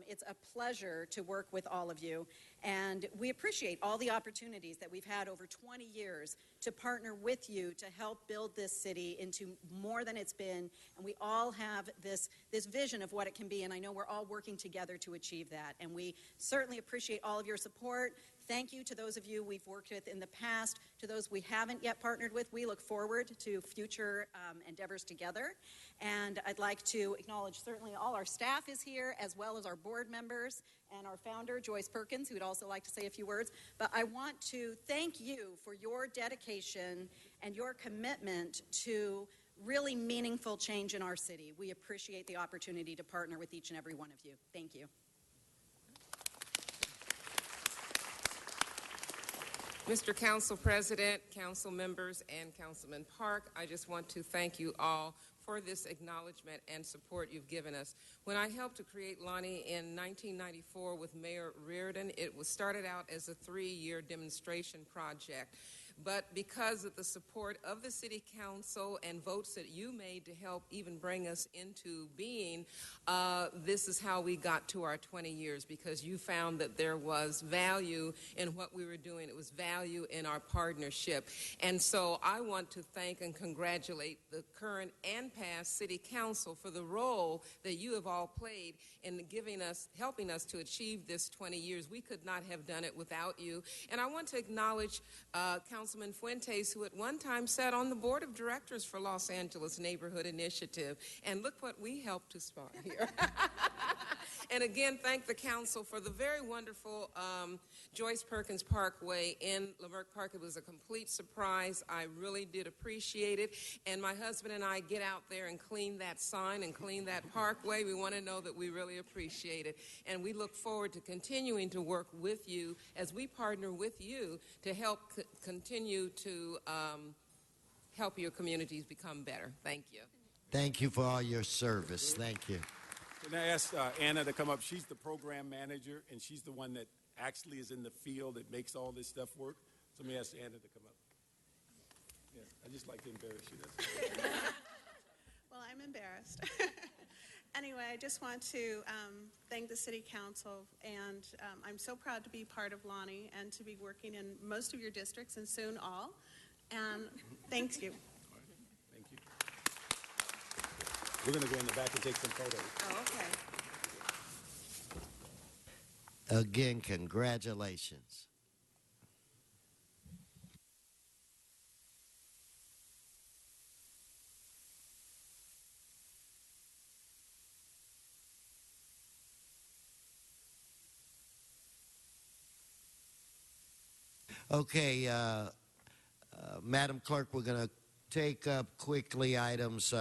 It's a pleasure to work with all of you, and we appreciate all the opportunities that we've had over 20 years to partner with you to help build this city into more than it's been, and we all have this vision of what it can be, and I know we're all working together to achieve that, and we certainly appreciate all of your support. Thank you to those of you we've worked with in the past. To those we haven't yet partnered with, we look forward to future endeavors together. And I'd like to acknowledge certainly all our staff is here, as well as our board members and our founder, Joyce Perkins, who would also like to say a few words. But I want to thank you for your dedication and your commitment to really meaningful change in our city. We appreciate the opportunity to partner with each and every one of you. Thank you. Mr. Council President, council members, and Councilman Park, I just want to thank you all for this acknowledgement and support you've given us. When I helped to create Lonnie in 1994 with Mayor Reardon, it was started out as a 3-year demonstration project. But because of the support of the City Council and votes that you made to help even bring us into being, this is how we got to our 20 years, because you found that there was value in what we were doing. It was value in our partnership. And so I want to thank and congratulate the current and past City Council for the role that you have all played in helping us to achieve this 20 years. We could not have done it without you. And I want to acknowledge Councilman Fuentes, who at one time sat on the board of directors for Los Angeles Neighborhood Initiative. And look what we helped to start here. And again, thank the council for the very wonderful Joyce Perkins Parkway in Leimert Park. It was a complete surprise. I really did appreciate it. And my husband and I get out there and clean that sign and clean that parkway. We want to know that we really appreciate it. And we look forward to continuing to work with you as we partner with you to help continue to help your communities become better. Thank you. Thank you for all your service. Thank you. Can I ask Anna to come up? She's the program manager, and she's the one that actually is in the field that makes all this stuff work. So let me ask Anna to come up. Yeah, I just like to embarrass you. That's Well, I'm embarrassed. Anyway, I just want to thank the City Council, and I'm so proud to be part of Lonnie and to be working in most of your districts and soon all. And thank you. Thank you. We're going to go in the back and take some photos. Oh, okay. Again, congratulations. Okay, Madam Clerk, we're going to take up quickly items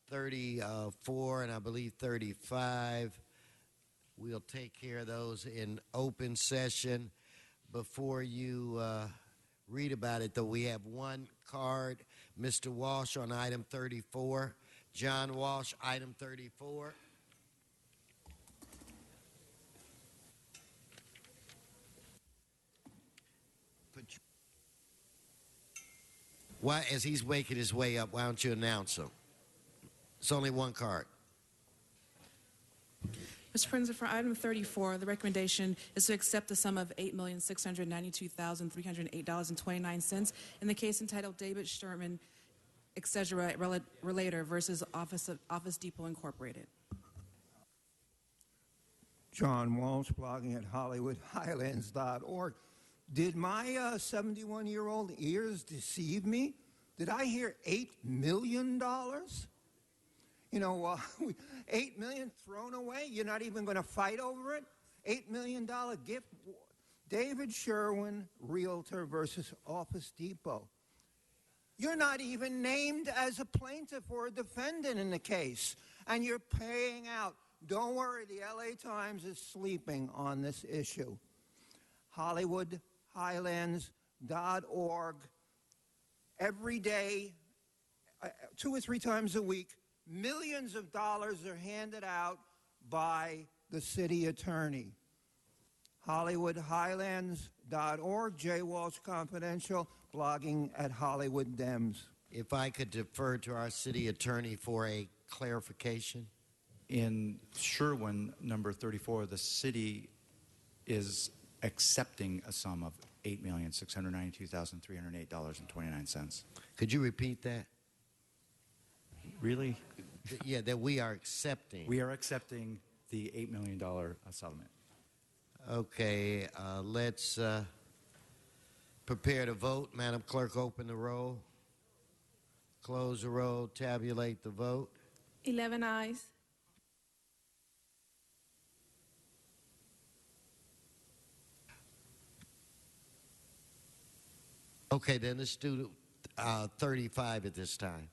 34 and I believe 35. We'll take care of those in open session. Before you read about it, though, we have one card. Mr. Walsh on item 34. John Walsh, item 34. Why, as he's making his way up, why don't you announce him? It's only one card. Mr. President, for item 34, the recommendation is to accept the sum of $8,692,308.29 in the case entitled David Sherman, etc., Relator versus Office Depot Incorporated. John Walsh, blogging at HollywoodHighlands.org. Did my 71-year-old ears deceive me? Did I hear $8 million? You know, $8 million thrown away? You're not even going to fight over it? $8 million gift? David Sherwin, Realtor versus Office Depot. You're not even named as a plaintiff or a defendant in the case, and you're paying out. Don't worry, the LA Times is sleeping on this issue. HollywoodHighlands.org. Every day, 2 or 3 times a week, millions of dollars are handed out by the city attorney. HollywoodHighlands.org, J. Walsh Confidential, blogging at Hollywood Dems. If I could defer to our city attorney for a clarification. In Sherwin, number 34, the city is accepting a sum of $8,692,308.29. Could you repeat that? Really? Yeah, that we are accepting. We are accepting the $8 million settlement. Okay, let's prepare to vote. Madam Clerk, open the roll. Close the roll. Tabulate the vote. 11 ayes. Okay, then let's do 35 at this time.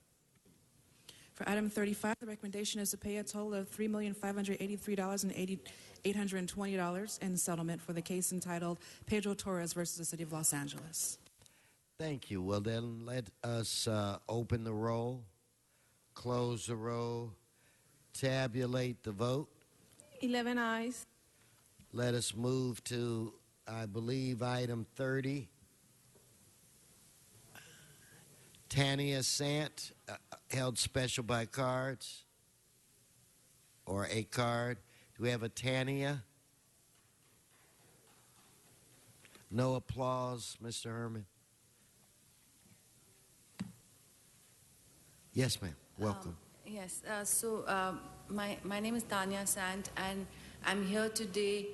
For item 35, the recommendation is to pay a total of $3,583,820 in settlement for the case entitled Pedro Torres versus the City of Los Angeles. Thank you. Well, then let us open the roll, Close the roll. Tabulate the vote. 11 eyes. Let us move to, I believe, item 30. Tania Sant, held special by cards or a card. Do we have a Tania? No applause, Mr. Herman. Yes, ma'am. Welcome. Yes, my name is Tanya Sant, and I'm here today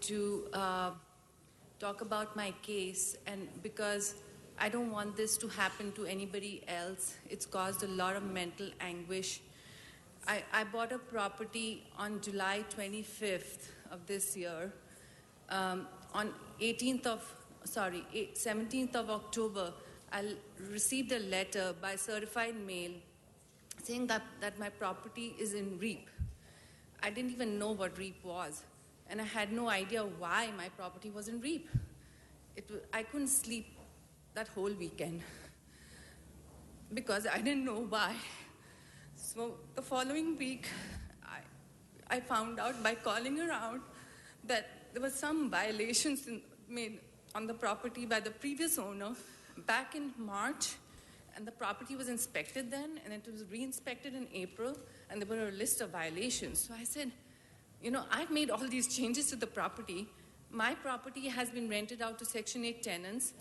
to talk about my case, and because I don't want this to happen to anybody else. It's caused a lot of mental anguish. I bought a property on July 25th of this year. On 17th of October, I received a letter by certified mail saying that my property is in REAP. I didn't even know what REAP was, and I had no idea why my property was in REAP. I couldn't sleep that whole weekend because I didn't know why. So the following week, I found out by calling around that there were some violations made on the property by the previous owner back in March, and the property was inspected then, and it was re-inspected in April, and there were a list of violations. So I said, I've made all these changes to the property. My property has been rented out to Section 8 tenants.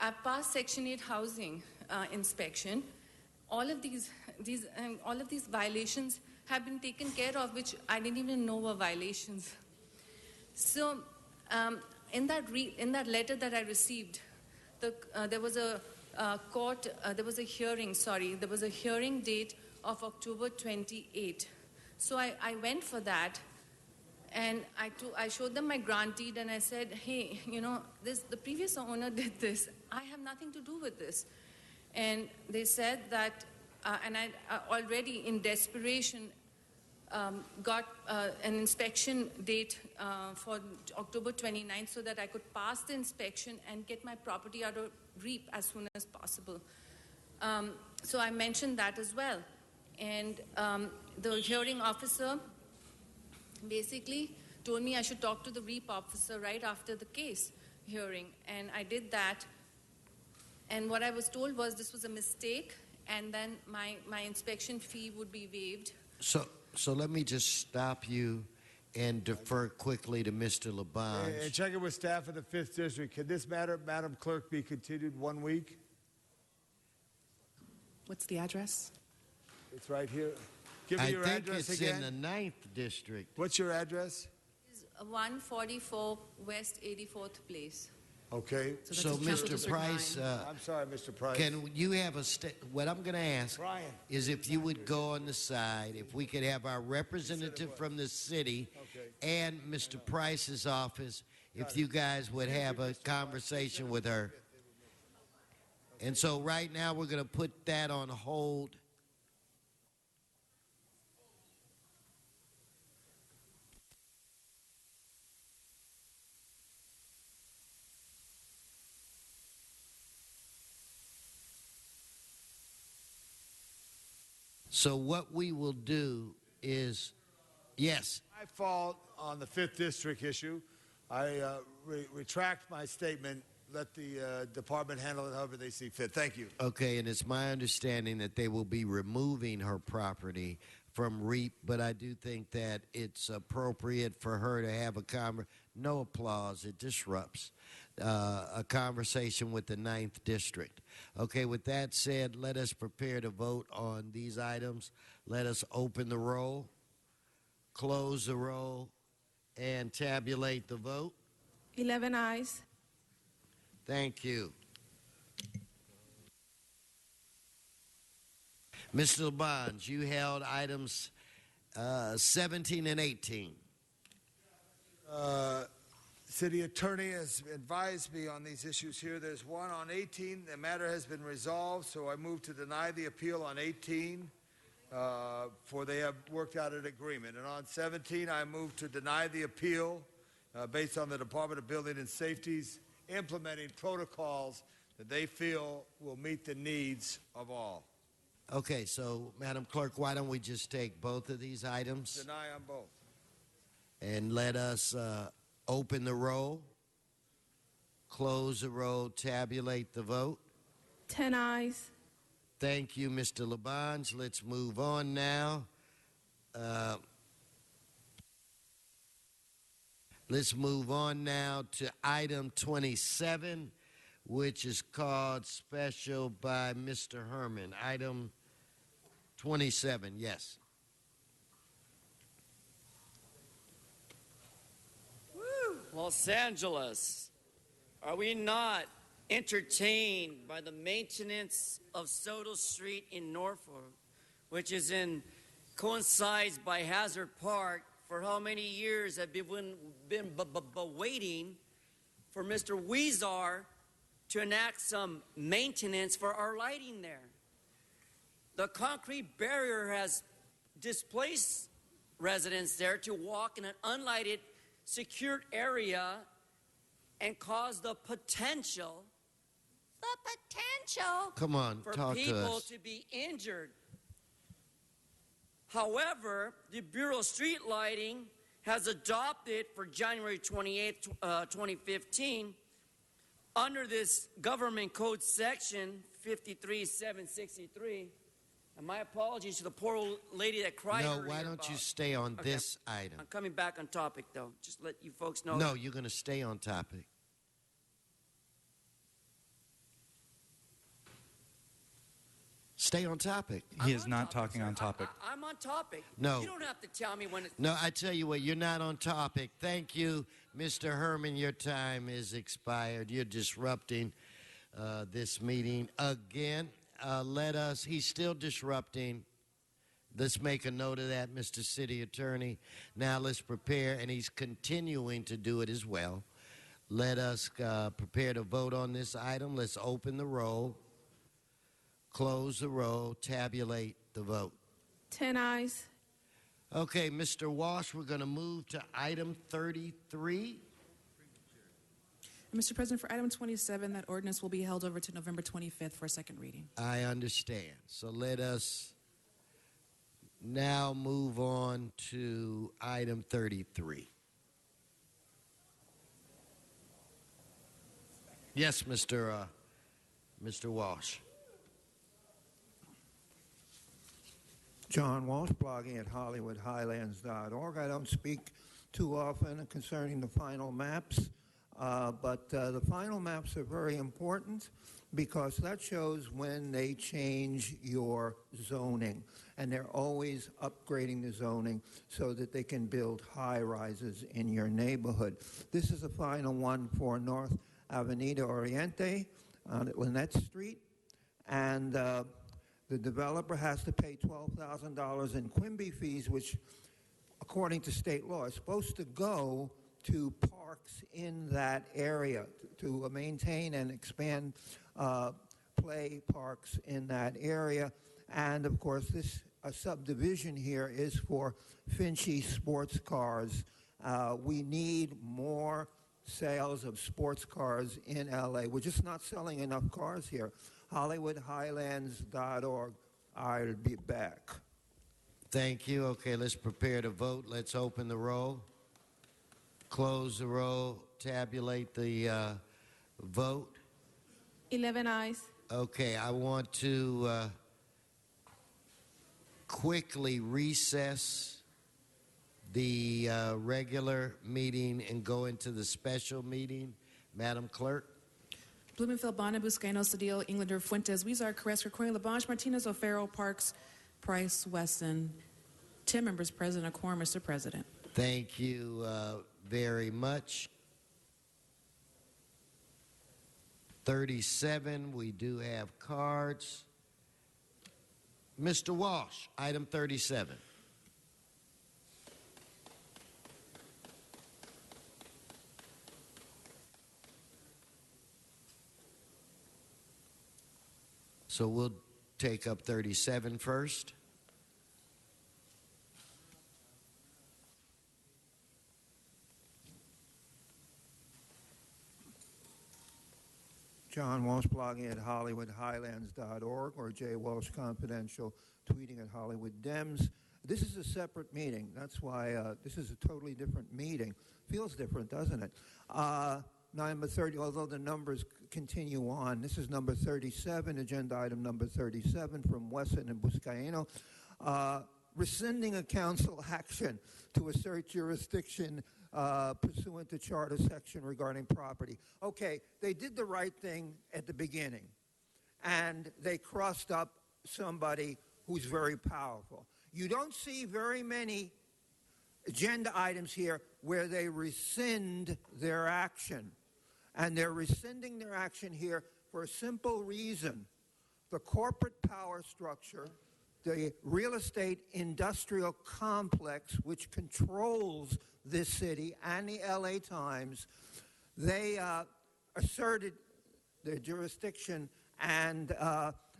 I've passed Section 8 housing inspection. All of these violations have been taken care of, which I didn't even know were violations. So in that letter that I received, there was a hearing date of October 28. So I went for that, and I showed them my grant deed, and I said, hey, the previous owner did this. I have nothing to do with this. And they said that, and I already in desperation got an inspection date for October 29th so that I could pass the inspection and get my property out of REAP as soon as possible. So I mentioned that as well. And the hearing officer basically told me I should talk to the REAP officer right after the case hearing. And I did that. And what I was told was this was a mistake, and then my inspection fee would be waived. So let me just stop you and defer quickly to Mr. Labange. And check it with staff of the 5th District. Can this matter, Madam Clerk, be continued 1 week? What's the address? It's right here. Give me your address again. I think it's in the 9th District. What's your address? It's 144 West 84th Place. Okay. So Mr. Price, I'm sorry, Mr. Price. can you have what I'm going to ask is if you would go on the side, if we could have our representative from the city and Mr. Price's office, if you guys would have a conversation with her. And so right now we're going to put that on hold. So what we will do is, yes. My fault on the 5th District issue. I retract my statement. Let the department handle it however they see fit. Thank you. Okay, and it's my understanding that they will be removing her property from REAP, but I do think that it's appropriate for her to have no applause, it disrupts a conversation with the 9th District. Okay, with that said, let us prepare to vote on these items. Let us open the roll, close the roll, and tabulate the vote. 11 eyes. Thank you. Mr. Labange, you held items 17 and 18. City Attorney has advised me on these issues here. There's one on 18. The matter has been resolved, so I move to deny the appeal on 18, for they have worked out an agreement. And on 17, I move to deny the appeal based on the Department of Building and Safety's implementing protocols that they feel will meet the needs of all. Okay, so Madam Clerk, why don't we just take both of these items Deny on both. and let us open the roll, close the roll, tabulate the vote. 10 ayes. Thank you, Mr. Labange. Let's move on now. Let's move on now to item 27, which is called special by Mr. Herman. Item 27, yes. Los Angeles, are we not entertained by the maintenance of Soto Street in Norfolk, which is coincides by Hazard Park? For how many years have been waiting for Mr. Weezar to enact some maintenance for our lighting there? The concrete barrier has displaced residents there to walk in an unlighted, secured area and cause the potential Come on, for talk to people us. to be injured. However, the Bureau of Street Lighting has adopted for January 28, 2015, under this government code section 53763, and my apologies to the poor old lady that cried No, earlier why don't about- you stay on Okay, this item? I'm coming back on topic, though. Just let you folks know. No, you're going to stay on topic. Stay on topic. He is not talking on topic. I'm on topic. No. You don't have to tell me when it's... No, I tell you what, you're not on topic. Thank you, Mr. Herman. Your time is expired. You're disrupting this meeting again. He's still disrupting. Let's make a note of that, Mr. City Attorney. Now let's prepare, and he's continuing to do it as well. Let us prepare to vote on this item. Let's open the roll, close the roll, tabulate the vote. 10 ayes. Okay, Mr. Walsh, we're going to move to item 33. Mr. President, for item 27, that ordinance will be held over to November 25th for a second reading. I understand. So let us now move on to item 33. Yes, Mr. Walsh. John Walsh, blogging at HollywoodHighlands.org. I don't speak too often concerning the final maps, but the final maps are very important because that shows when they change your zoning. And they're always upgrading the zoning so that they can build high-rises in your neighborhood. This is the final one for North Avenida Oriente on Lynette Street. And the developer has to pay $12,000 in Quimby fees, which, according to state law, is supposed to go to parks in that area to maintain and expand play parks in that area. And, of course, this subdivision here is for Finchy sports cars. We need more sales of sports cars in L.A. We're just not selling enough cars here. HollywoodHighlands.org. I'll be back. Thank you. Okay, let's prepare to vote. Let's open the roll, close the roll, tabulate the vote. 11 ayes. Okay, I want to quickly recess the regular meeting and go into the special meeting. Madam Clerk. Blumenfeld, Bonner, Buscaino, Cedillo, Englander, Fuentes, Weezar, Carrasco, Corey, Labange, Martinez, O'Farrell, Parks, Price, Weston. 10 members present, a quorum, Mr. President. Thank you very much. 37, we do have cards. Mr. Walsh, item 37. So we'll take up 37 first. John Walsh, blogging at HollywoodHighlands.org, or Jay Walsh Confidential, tweeting at Hollywood Dems. This is a separate meeting. That's why this is a totally different meeting. Feels different, doesn't it? Number 30, although the numbers continue on. This is number 37, agenda item number 37 from Wesson and Buscaino. Rescinding a council action to assert jurisdiction pursuant to charter section regarding property. Okay, they did the right thing at the beginning, and they crossed up somebody who's very powerful. You don't see very many agenda items here where they rescind their action. And they're rescinding their action here for a simple reason. The corporate power structure, the real estate industrial complex, which controls this city and the LA Times, they asserted their jurisdiction, and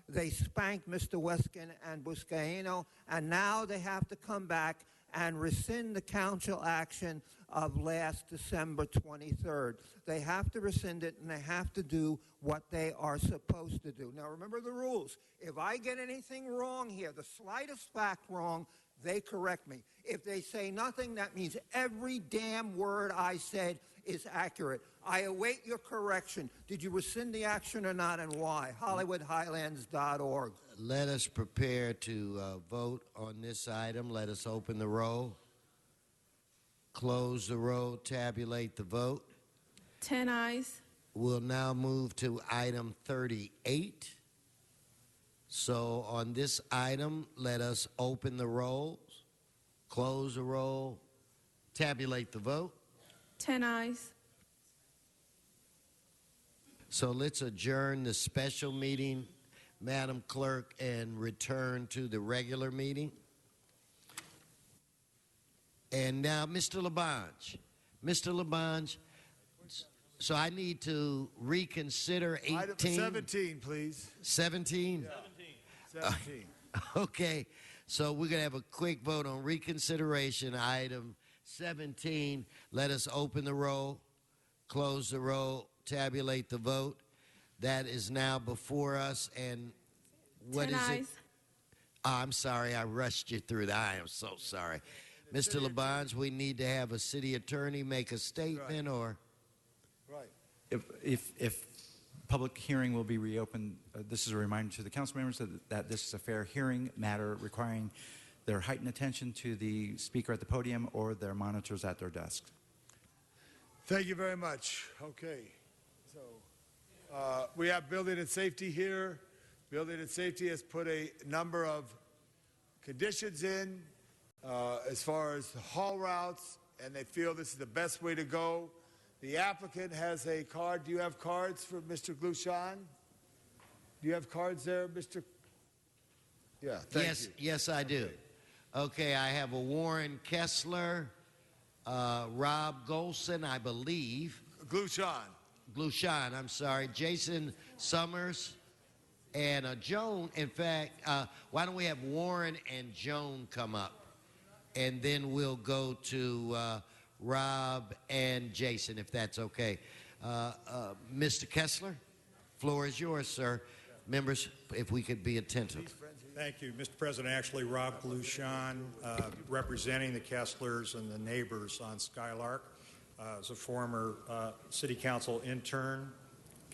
they spanked Mr. Weskin and Buscaino, and now they have to come back and rescind the council action of last December 23rd. They have to rescind it, and they have to do what they are supposed to do. Now, remember the rules. If I get anything wrong here, the slightest fact wrong, they correct me. If they say nothing, that means every damn word I said is accurate. I await your correction. Did you rescind the action or not, and why? HollywoodHighlands.org. Let us prepare to vote on this item. Let us open the roll, close the roll, tabulate the vote. 10 ayes. We'll now move to item 38. So on this item, let us open the rolls, close the roll, tabulate the vote. 10 ayes. So let's adjourn the special meeting, Madam Clerk, and return to the regular meeting. And now, Mr. Labange. Mr. Labange, so I need to reconsider 18. Item 17, please. 17? Yeah. 17. Okay, so we're going to have a quick vote on reconsideration, item 17. Let us open the roll, close the roll, tabulate the vote. That is now before us, and what 10 is ayes. it? Oh, I'm sorry, I rushed you through that. I am so sorry. Mr. Labange, we need to have a city attorney make a statement, or? Right. If public hearing will be reopened, this is a reminder to the council members that this is a fair hearing matter requiring their heightened attention to the speaker at the podium or their monitors at their desks. Thank you very much. Okay. So we have Building and Safety here. Building and Safety has put a number of conditions in as far as the haul routes, and they feel this is the best way to go. The applicant has a card. Do you have cards for Mr. Glushan? Do you have cards there, Mr.? Yeah, thank you. Yes, I do. Okay, I have a Warren Kessler, Rob Golson, I believe. Glushan, I'm sorry. Jason Summers and Joan. In fact, why don't we have Warren and Joan come up? And then we'll go to Rob and Jason, if that's okay. Mr. Kessler, floor is yours, sir. Members, if we could be attentive. Thank you, Mr. President. Actually, Rob Glushan, representing the Kesslers and the neighbors on Skylark. As a former city council intern,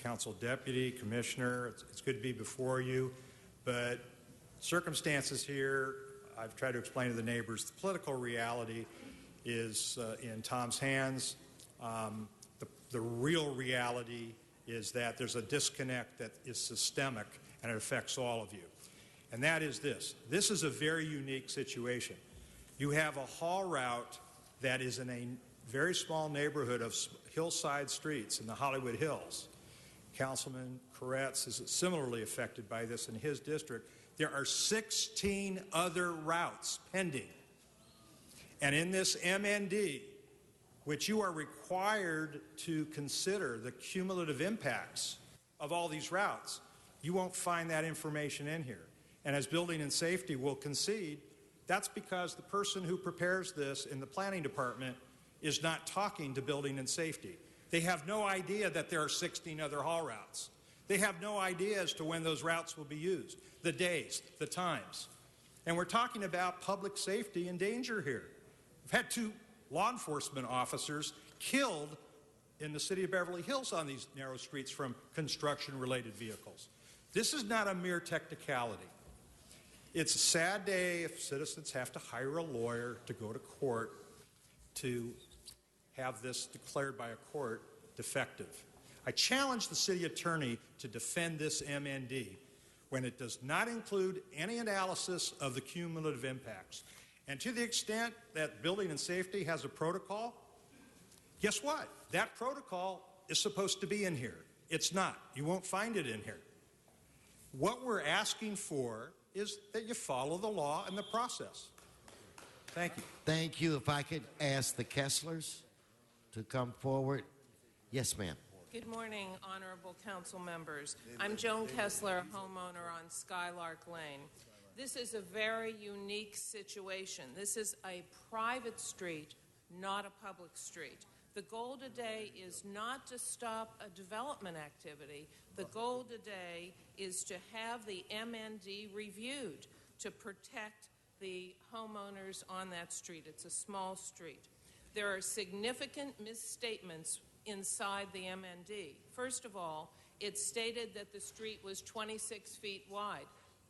council deputy, commissioner, it's good to be before you. But circumstances here, I've tried to explain to the neighbors, the political reality is in Tom's hands. The real reality is that there's a disconnect that is systemic and it affects all of you. And that is this. This is a very unique situation. You have a haul route that is in a very small neighborhood of hillside streets in the Hollywood Hills. Councilman Koretz is similarly affected by this in his district. There are 16 other routes pending. And in this MND, which you are required to consider the cumulative impacts of all these routes, you won't find that information in here. And as Building and Safety will concede, that's because the person who prepares this in the planning department is not talking to Building and Safety. They have no idea that there are 16 other haul routes. They have no idea as to when those routes will be used, the days, the times. And we're talking about public safety and danger here. We've had 2 law enforcement officers killed in the city of Beverly Hills on these narrow streets from construction-related vehicles. This is not a mere technicality. It's a sad day if citizens have to hire a lawyer to go to court to have this declared by a court defective. I challenge the city attorney to defend this MND when it does not include any analysis of the cumulative impacts. And to the extent that building and safety has a protocol, guess what? That protocol is supposed to be in here. It's not. You won't find it in here. What we're asking for is that you follow the law and the process. Thank you. Thank you. If I could ask the Kesslers to come forward. Yes, ma'am. Good morning, honorable council members. I'm Joan Kessler, homeowner on Skylark Lane. This is a very unique situation. This is a private street, not a public street. The goal today is not to stop a development activity. The goal today is to have the MND reviewed to protect the homeowners on that street. It's a small street. There are significant misstatements inside the MND. First of all, it stated that the street was 26 feet wide.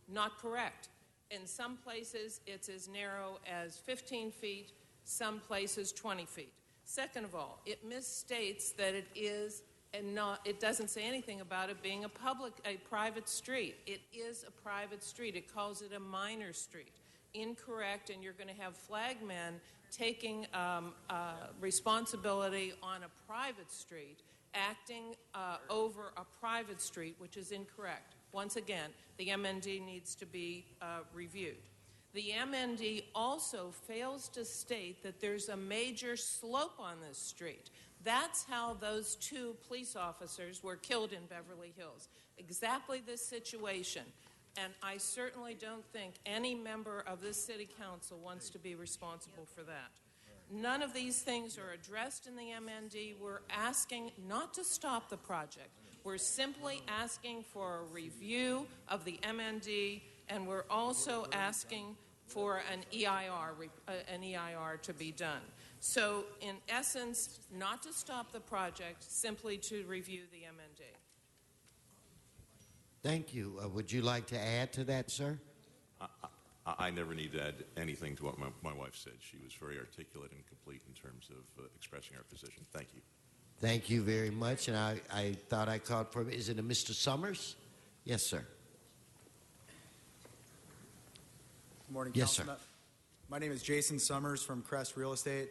Not correct. In some places, it's as narrow as 15 feet, some places 20 feet. Second of all, it misstates that it is and not, it doesn't say anything about it being a private street. It is a private street. It calls it a minor street. Incorrect, and you're going to have flagmen taking responsibility on a private street, acting over a private street, which is incorrect. Once again, the MND needs to be reviewed. The MND also fails to state that there's a major slope on this street. That's how those 2 police officers were killed in Beverly Hills. Exactly this situation. And I certainly don't think any member of this city council wants to be responsible for that. None of these things are addressed in the MND. We're asking not to stop the project. We're simply asking for a review of the MND, and we're also asking for an EIR to be done. So, in essence, not to stop the project, simply to review the MND. Thank you. Would you like to add to that, sir? I never need to add anything to what my wife said. She was very articulate and complete in terms of expressing her position. Thank you. Thank you very much. And I thought I called for, is it a Mr. Summers? Yes, sir. Good morning, yes, sir. My name is Jason Summers from Crest Real Estate.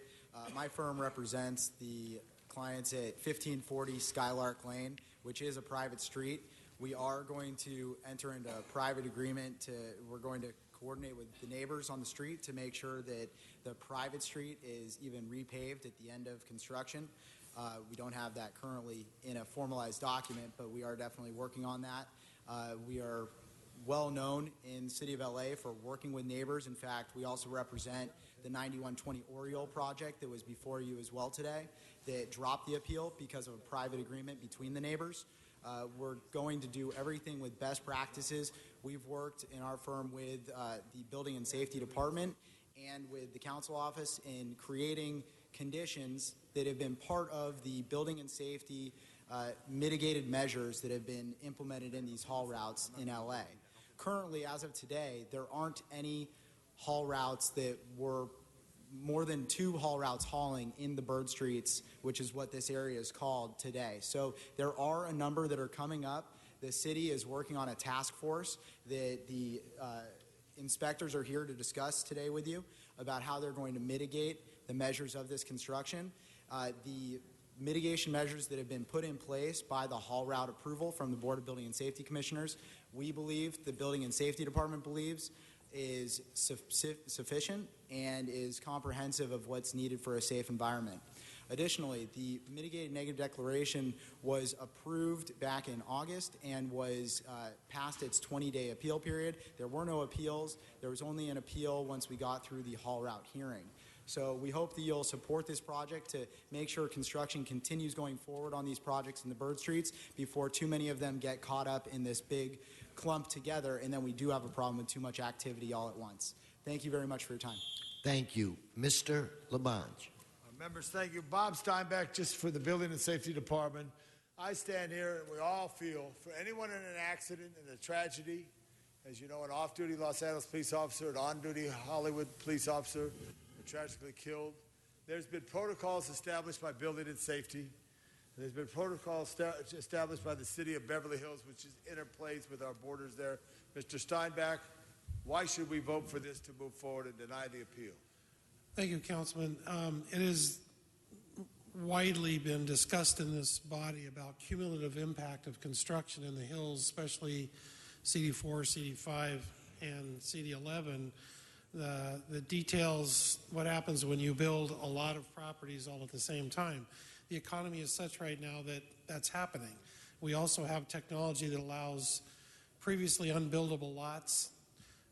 My firm represents the clients at 1540 Skylark Lane, which is a private street. We are going to enter into a private agreement. We're going to coordinate with the neighbors on the street to make sure that the private street is even repaved at the end of construction. We don't have that currently in a formalized document, but we are definitely working on that. We are well known in the city of LA for working with neighbors. In fact, we also represent the 9120 Oriole project that was before you as well today that dropped the appeal because of a private agreement between the neighbors. We're going to do everything with best practices. We've worked in our firm with the Building and Safety Department and with the council office in creating conditions that have been part of the building and safety mitigated measures that have been implemented in these haul routes in LA. Currently, as of today, there aren't any haul routes that were more than 2 haul routes hauling in the Bird Streets, which is what this area is called today. So there are a number that are coming up. The city is working on a task force that the inspectors are here to discuss today with you about how they're going to mitigate the measures of this construction. The mitigation measures that have been put in place by the haul route approval from the Board of Building and Safety Commissioners, we believe, the Building and Safety Department believes, is sufficient and is comprehensive of what's needed for a safe environment. Additionally, the mitigated negative declaration was approved back in August and was past its 20-day appeal period. There were no appeals. There was only an appeal once we got through the haul route hearing. So we hope that you'll support this project to make sure construction continues going forward on these projects in the Bird Streets before too many of them get caught up in this big clump together, and then we do have a problem with too much activity all at once. Thank you very much for your time. Thank you. Mr. Labange. Members, thank you. Bob Steinbeck, just for the Building and Safety Department. I stand here and we all feel for anyone in an accident and a tragedy, as you know, an off-duty Los Angeles police officer, an on-duty Hollywood police officer were tragically killed. There's been protocols established by Building and Safety. There's been protocols established by the city of Beverly Hills, which is interplays with our borders there. Mr. Steinbeck, why should we vote for this to move forward and deny the appeal? Thank you, Councilman. It has widely been discussed in this body about cumulative impact of construction in the hills, especially CD4, CD5, and CD11. The details what happens when you build a lot of properties all at the same time. The economy is such right now that that's happening. We also have technology that allows previously unbuildable lots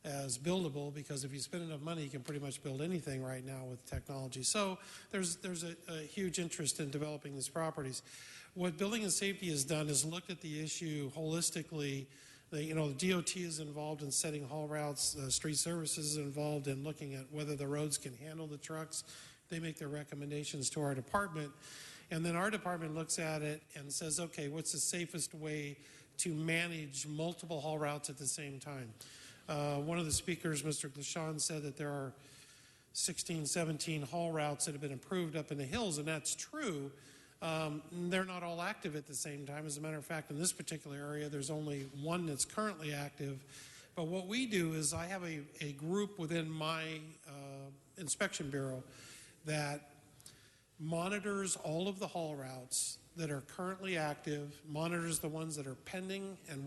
as buildable, because if you spend enough money, you can pretty much build anything right now with technology. So there's a huge interest in developing these properties. What Building and Safety has done is looked at the issue holistically. The DOT is involved in setting haul routes. Street Services is involved in looking at whether the roads can handle the trucks. They make their recommendations to our department. And then our department looks at it and says, okay, what's the safest way to manage multiple haul routes at the same time? One of the speakers, Mr. Glashan, said that there are 16, 17 haul routes that have been approved up in the hills, and that's true. They're not all active at the same time. As a matter of fact, in this particular area, there's only one that's currently active. But what we do is I have a group within my inspection bureau that monitors all of the haul routes that are currently active, monitors the ones that are pending and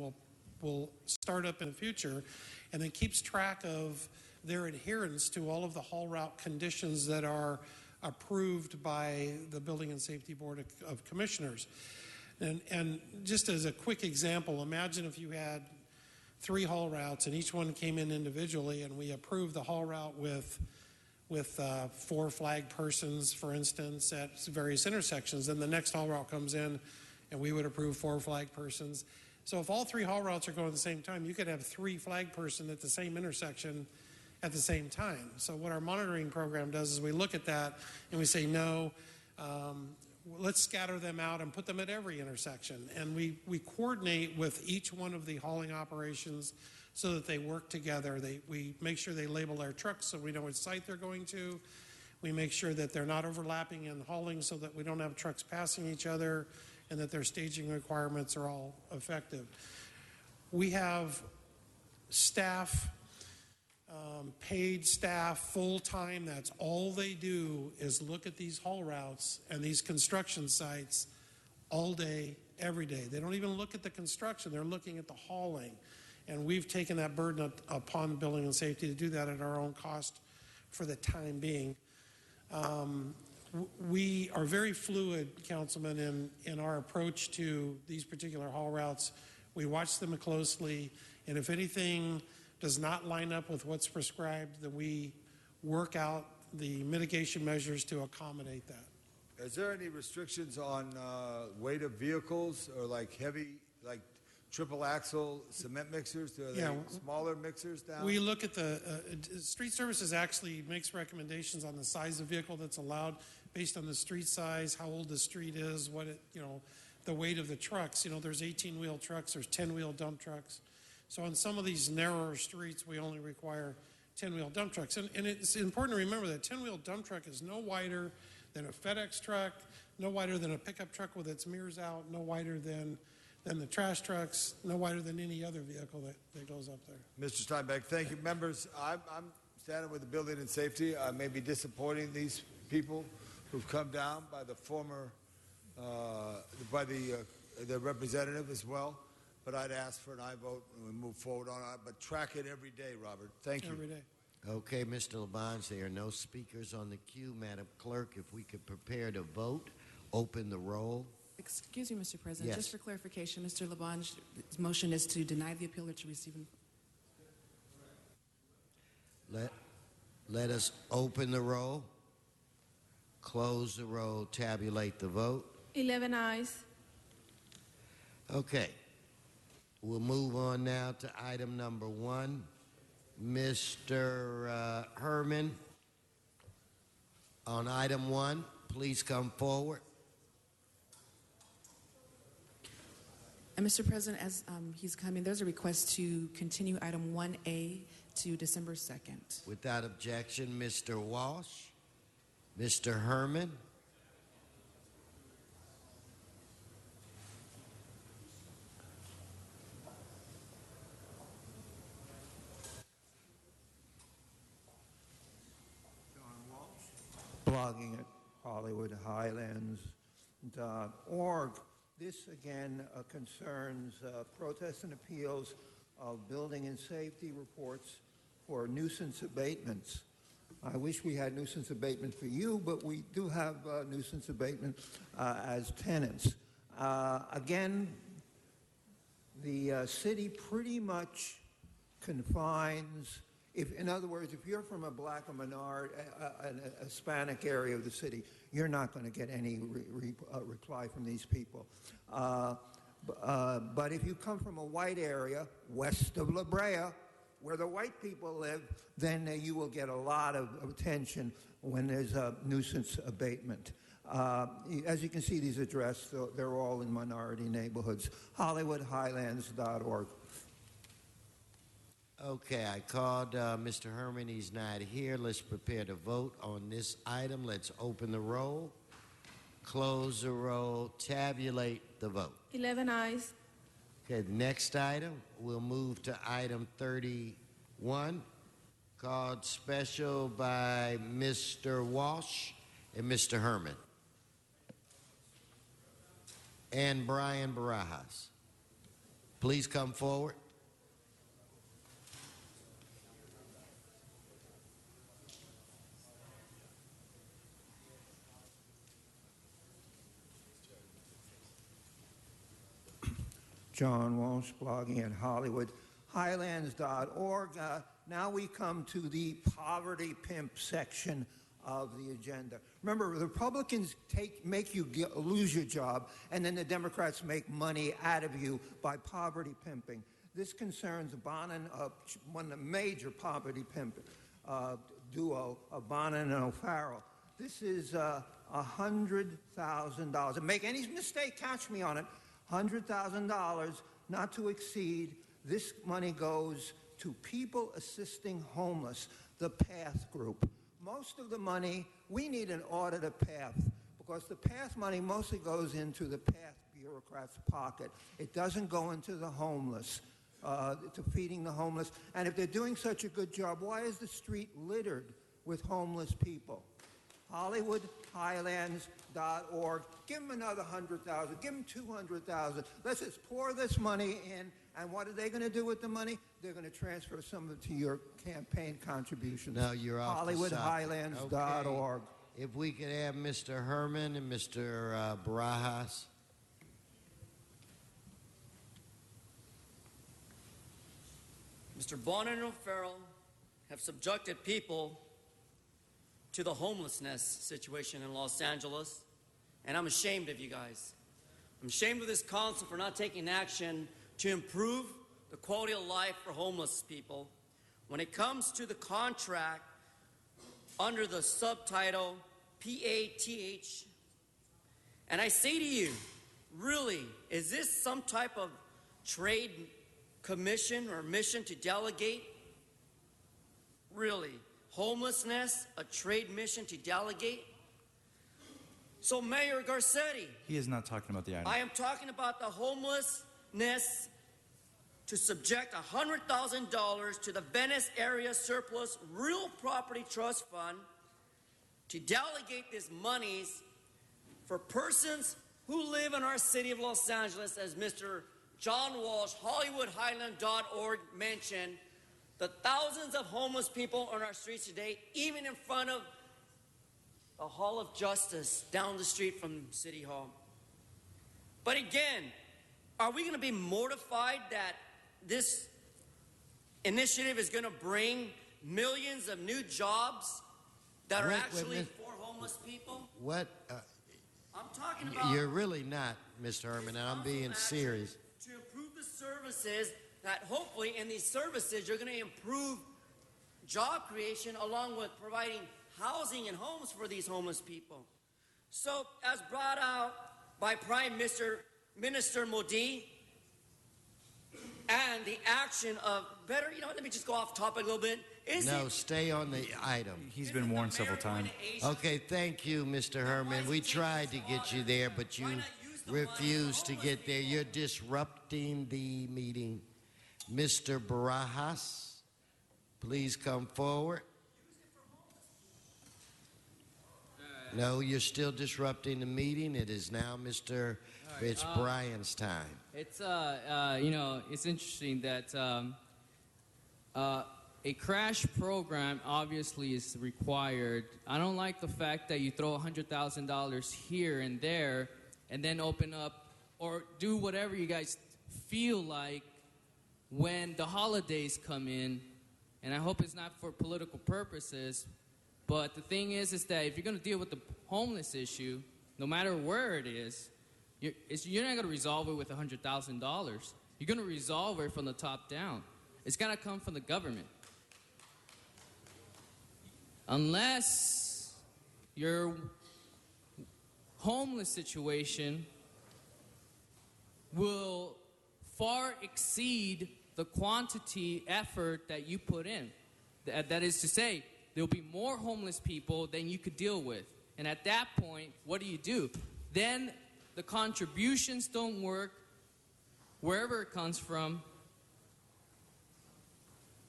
will start up in the future, and then keeps track of their adherence to all of the haul route conditions that are approved by the Building and Safety Board of Commissioners. And just as a quick example, imagine if you had 3 haul routes and each one came in individually, and we approved the haul route with 4 flag persons, for instance, at various intersections. Then the next haul route comes in, and we would approve 4 flag persons. So if all 3 haul routes are going at the same time, you could have 3 flag person at the same intersection at the same time. So what our monitoring program does is we look at that and we say, no, let's scatter them out and put them at every intersection. And we coordinate with each one of the hauling operations so that they work together. We make sure they label their trucks so we know which site they're going to. We make sure that they're not overlapping in hauling so that we don't have trucks passing each other, and that their staging requirements are all effective. We have staff, paid staff, full-time. That's all they do is look at these haul routes and these construction sites all day, every day. They don't even look at the construction. They're looking at the hauling. And we've taken that burden upon Building and Safety to do that at our own cost for the time being. We are very fluid, Councilman, in our approach to these particular haul routes. We watch them closely, and if anything does not line up with what's prescribed, then we work out the mitigation measures to accommodate that. Is there any restrictions on weight of vehicles or like heavy, like triple axle cement mixers? Are they smaller mixers now? We look at the Street Services actually makes recommendations on the size of vehicle that's allowed based on the street size, how old the street is, what it, the weight of the trucks. There's 18-wheel trucks, there's 10-wheel dump trucks. So on some of these narrower streets, we only require 10-wheel dump trucks. And it's important to remember that 10-wheel dump truck is no wider than a FedEx truck, no wider than a pickup truck with its mirrors out, no wider than the trash trucks, no wider than any other vehicle that goes up there. Mr. Steinbeck, thank you. Members, I'm standing with the Building and Safety. I may be disappointing these people who've come down by the former, by the representative as well. But I'd ask for an aye vote and we move forward on it. But track it every day, Robert. Thank you. Every day. Okay, Mr. Labange, there are no speakers on the queue. Madam Clerk, if we could prepare to vote, open the roll. Excuse me, Mr. President. Yes. Just for clarification, Mr. Labange's motion is to deny the appeal or to receive and... Let us open the roll. Close the roll, tabulate the vote. 11 ayes. Okay. We'll move on now to item number 1. Mr. Herman, on item 1, please come forward. And Mr. President, as he's coming, there's a request to continue item 1A to December 2nd. Without objection, Mr. Walsh. Mr. Herman. Blogging at HollywoodHighlands.org. This again concerns protests and appeals of building and safety reports for nuisance abatements. I wish we had nuisance abatement for you, but we do have nuisance abatement as tenants. Again, the city pretty much confines. In other words, if you're from a black or minority, a Hispanic area of the city, you're not going to get any reply from these people. But if you come from a white area, west of La Brea, where the white people live, then you will get a lot of attention when there's a nuisance abatement. As you can see, these addresses, they're all in minority neighborhoods. HollywoodHighlands.org. Okay, I called Mr. Herman. He's not here. Let's prepare to vote on this item. Let's open the roll, close the roll, tabulate the vote. 11 ayes. Okay, the next item, we'll move to item 31, called special by Mr. Walsh and Mr. Herman. And Brian Barajas. Please come forward. John Walsh, blogging at HollywoodHighlands.org. Now we come to the poverty pimp section of the agenda. Remember, the Republicans make you lose your job, and then the Democrats make money out of you by poverty pimping. This concerns Bonin, one of the major poverty pimp duo of Bonin and O'Farrell. This is $100,000. And make any mistake, catch me on it. $100,000, not to exceed. This money goes to people assisting homeless, the PATH group. Most of the money, we need an audit of PATH because the PATH money mostly goes into the PATH bureaucrat's pocket. It doesn't go into the homeless, to feeding the homeless. And if they're doing such a good job, why is the street littered with homeless people? HollywoodHighlands.org. Give them another $100,000. Give them $200,000. Let's just pour this money in. And what are they going to do with the money? They're going to transfer some of it to your campaign contributions. No, you're off the subject. HollywoodHighlands.org. Okay. If we could have Mr. Herman and Mr. Barajas. Mr. Bonin and O'Farrell have subjected people to the homelessness situation in Los Angeles, and I'm ashamed of you guys. I'm ashamed of this council for not taking action to improve the quality of life for homeless people when it comes to the contract under the subtitle PATH. And I say to you, really, is this some type of trade commission or mission to delegate? Really? Homelessness, a trade mission to delegate? So Mayor Garcetti, He is not talking about the item. I am talking about the homelessness to subject $100,000 to the Venice Area Surplus Real Property Trust Fund to delegate these monies for persons who live in our city of Los Angeles, as Mr. John Walsh, HollywoodHighland.org mentioned. The thousands of homeless people on our streets today, even in front of the Hall of Justice down the street from City Hall. But again, are we going to be mortified that this initiative is going to bring millions of new jobs that are actually for homeless homeless people. What? I'm talking about You're really not, Mr. Herman, and I'm being serious. to improve the services that hopefully in these services you're going to improve job creation along with providing housing and homes for these homeless people. So as brought out by Prime Minister Modi and the action of better, let me just go off topic a little bit. No, stay on the item. He's been warned several times. Okay, thank you, Mr. Herman. We tried to get you there, but you refused to get there. You're disrupting the meeting. Mr. Barajas, please come forward. No, you're still disrupting the meeting. It is now it's Brian's time. It's it's interesting that a crash program obviously is required. I don't like the fact that you throw $100,000 here and there and then open up or do whatever you guys feel like when the holidays come in. And I hope it's not for political purposes. But the thing is that if you're going to deal with the homeless issue, no matter where it is, you're not going to resolve it with $100,000. You're going to resolve it from the top down. It's got to come from the government. Unless your homeless situation will far exceed the quantity effort that you put in. That is to say, there'll be more homeless people than you could deal with. And at that point, what do? Then the contributions don't work wherever it comes from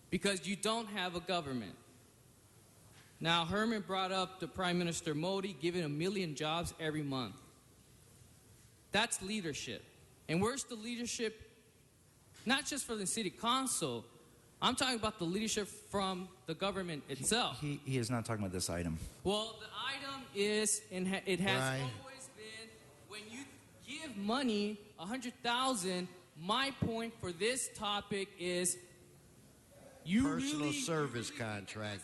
because you don't have a government. Now, Herman brought up the Prime Minister Modi giving 1 million jobs every month. That's leadership. And where's the leadership? Not just for the city council. I'm talking about the leadership from the government itself. He is not talking about this item. Well, the item is, and it has Brian. always been, when you give money, 100,000, my point for this topic is you Personal really, service contract,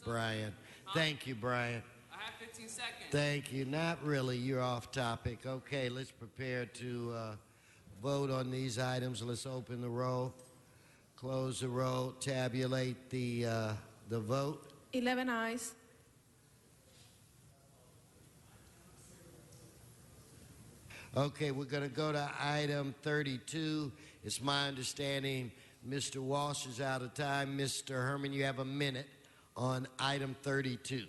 Brian. Thank you, Brian. I have 15 seconds. Thank you. Not really. You're off topic. Okay, let's prepare to vote on these items. Let's open the roll, close the roll, tabulate the vote. 11 ayes. Okay, we're going to go to item 32. It's my understanding Mr. Walsh is out of time. Mr. Herman, you have a minute on item 32.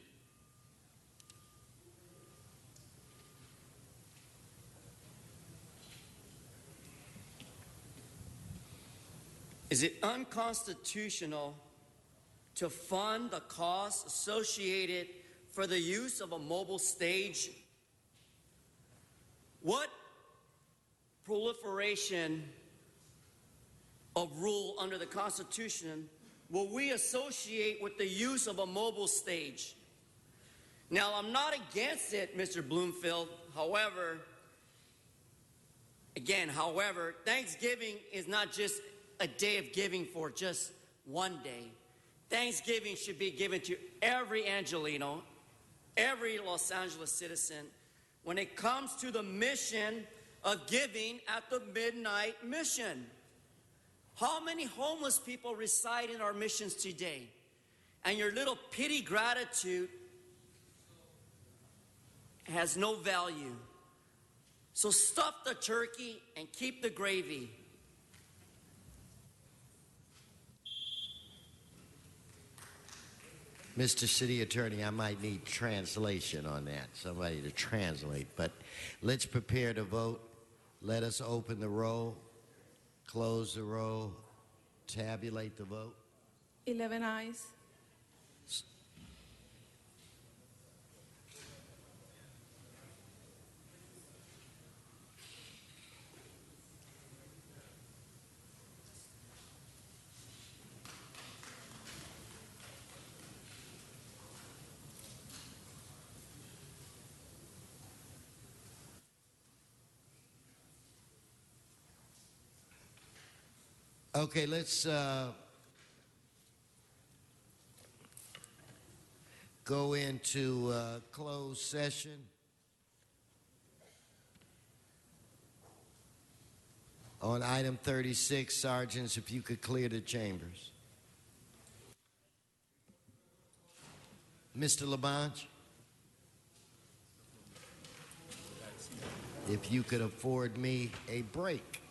Is it unconstitutional to fund the costs associated for the use of a mobile stage? What proliferation of rule under the Constitution will we associate with the use of a mobile stage? Now, I'm not against it, Mr. Bloomfield. However, Thanksgiving is not just a day of giving for just one day. Thanksgiving should be given to every Angelino, every Los Angeles citizen, when it comes to the mission of giving at the Midnight Mission. How many homeless people reside in our missions today? And your little pity gratitude has no value. So stuff the turkey and keep the gravy. Mr. City Attorney, I might need translation on that, somebody to translate. But let's prepare to vote. Let us open the roll, close the roll, tabulate the vote. 11 ayes. Okay, let's go into closed session. On item 36, sergeants, if you could clear the chambers. Mr. Labange, if you could afford me a break.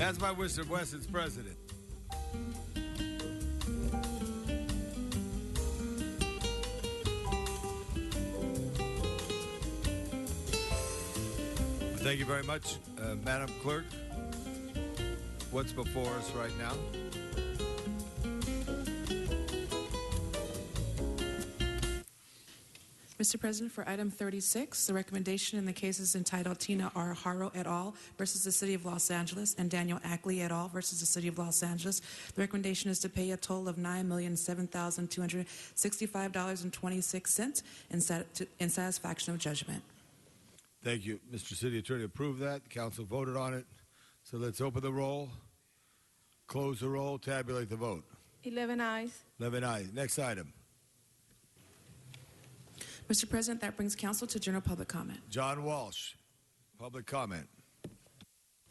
As my Mr. Wesson's president. Thank you very much, Madam Clerk. What's before us right now? Mr. President, for item 36, the recommendation in the case is entitled Tina R. Haro et al. Versus the City of Los Angeles and Daniel Ackley et al. Versus the City of Los Angeles. The recommendation is to pay a total of $9,007,265.26 in satisfaction of judgment. Thank you. Mr. City Attorney approved that. The council voted on it. So let's open the roll, close the roll, tabulate the vote. 11 ayes. 11 ayes. Next item. Mr. President, that brings council to general public comment. John Walsh, public comment.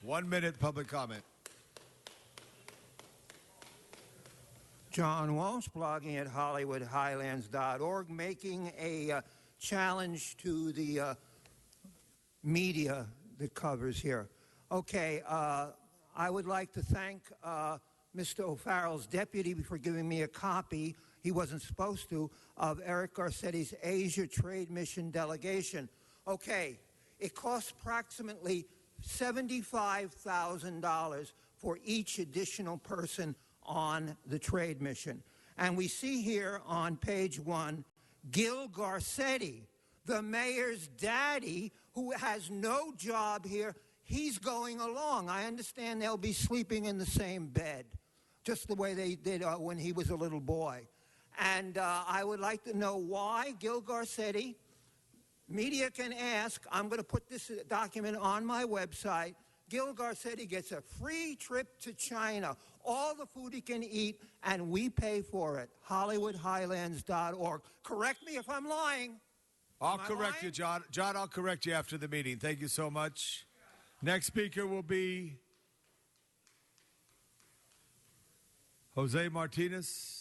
1 minute public comment. John Walsh, blogging at HollywoodHighlands.org, making a challenge to the media that covers here. Okay, I would like to thank Mr. O'Farrell's deputy for giving me a copy, he wasn't supposed to, of Eric Garcetti's Asia Trade Mission delegation. Okay, it costs approximately $75,000 for each additional person on the trade mission. And we see here on page 1, Gil Garcetti, the mayor's daddy, who has no job here. He's going along. I understand they'll be sleeping in the same bed, just the way they did when he was a little boy. And I would like to know why Gil Garcetti, media can ask, I'm going to put this document on my website, Gil Garcetti gets a free trip to China, all the food he can eat, and we pay for it. HollywoodHighlands.org. Correct me if I'm lying. I'll correct you, John. John, I'll correct you after the meeting. Thank you so much. Next speaker will be Jose Martinez.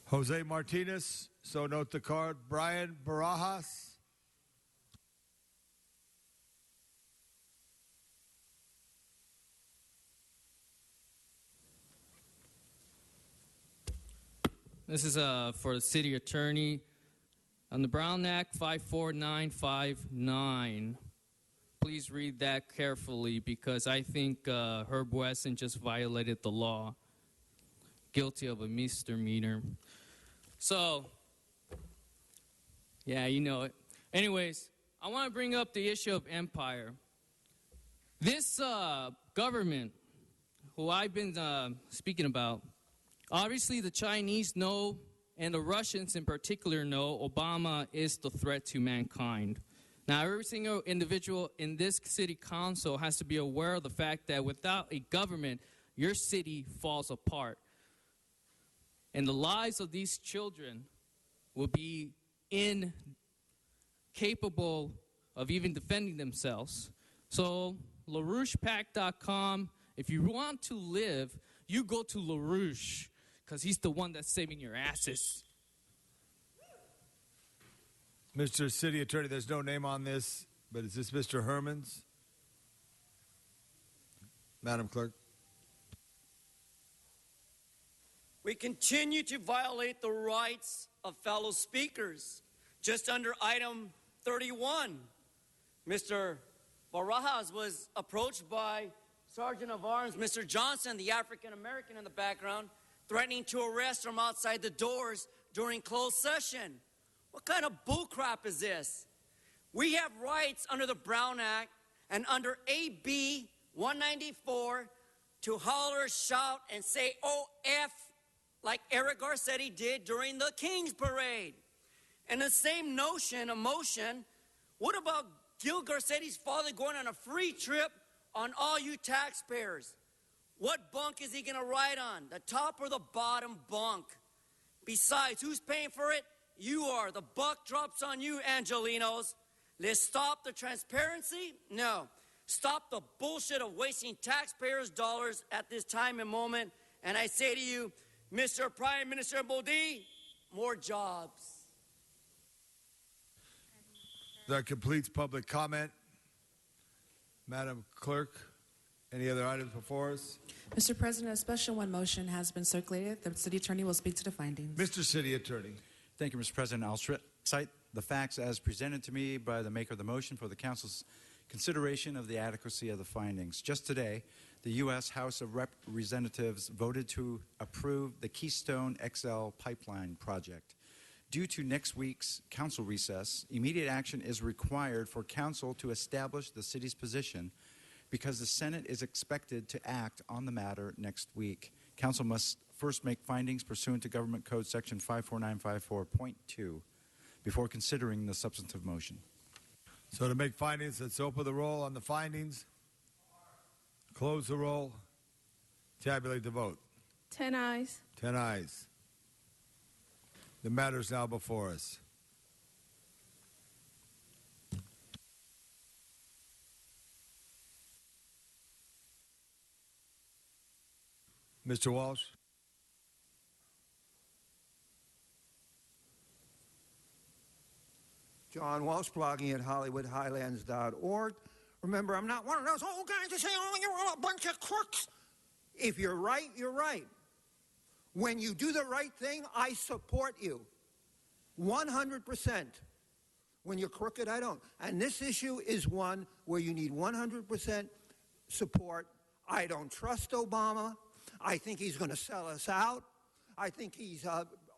Jose Martinez, so note the card. Brian Barajas. This is for the city attorney on the Brown Act 54959. Please read that carefully because I think Herb Wesson just violated the law. Guilty of a misdemeanor. So, yeah, you know it. Anyways, I want to bring up the issue of empire. This government, who I've been speaking about, obviously the Chinese know, and the Russians in particular know, Obama is the threat to mankind. Now, every single individual in this city council has to be aware of the fact that without a government, your city falls apart. And the lives of these children will be incapable of even defending themselves. So, LaRouchePAC.com, if you want to live, you go to LaRouche, because he's the one that's saving your asses. Mr. City Attorney, there's no name on this, but is this Mr. Herman's? Madam Clerk. We continue to violate the rights of fellow speakers. Just under item 31, Mr. Barajas was approached by Sergeant of Arms, Mr. Johnson, the African-American in the background, threatening to arrest from outside the doors during closed session. What kind of bullcrap is this? We have rights under the Brown Act and under AB 194 to holler, shout, and say OF like Eric Garcetti did during the King's Parade. And the same motion, what about Gil Garcetti's father going on a free trip on all you taxpayers? What bunk is he going to ride on, the top or the bottom bunk? Besides, who's paying for it? You are. The buck drops on you, Angelinos. Let's stop the transparency? No. Stop the bullshit of wasting taxpayers' dollars at this time and moment. And I say to you, Mr. Prime Minister Modi, more jobs. That completes public comment. Madam Clerk, any other items before us? Mr. President, a special one motion has been circulated. The city attorney will speak to the findings. Mr. City Attorney. Thank you, Mr. President. I'll cite the facts as presented to me by the maker of the motion for the Council's consideration of the adequacy of the findings. Just today, the U.S. House of Representatives voted to approve the Keystone XL pipeline project. Due to next week's council recess, immediate action is required for council to establish the city's position because the Senate is expected to act on the matter next week. Council must first make findings pursuant to Government Code Section 54954.2 before considering the substantive motion. So to make findings, let's open the roll on the findings. Close the roll. Tabulate the vote. 10 ayes. 10 ayes. The matter is now before us. Mr. Walsh? John Walsh, blogging at HollywoodHighlands.org. Remember, I'm not one of those old guys that say, oh, you're all a bunch of crooks. If you're right, you're right. When you do the right thing, I support you. 100%. When you're crooked, I don't. And this issue is one where you need 100% support. I don't trust Obama. I think he's going to sell us out. I think he's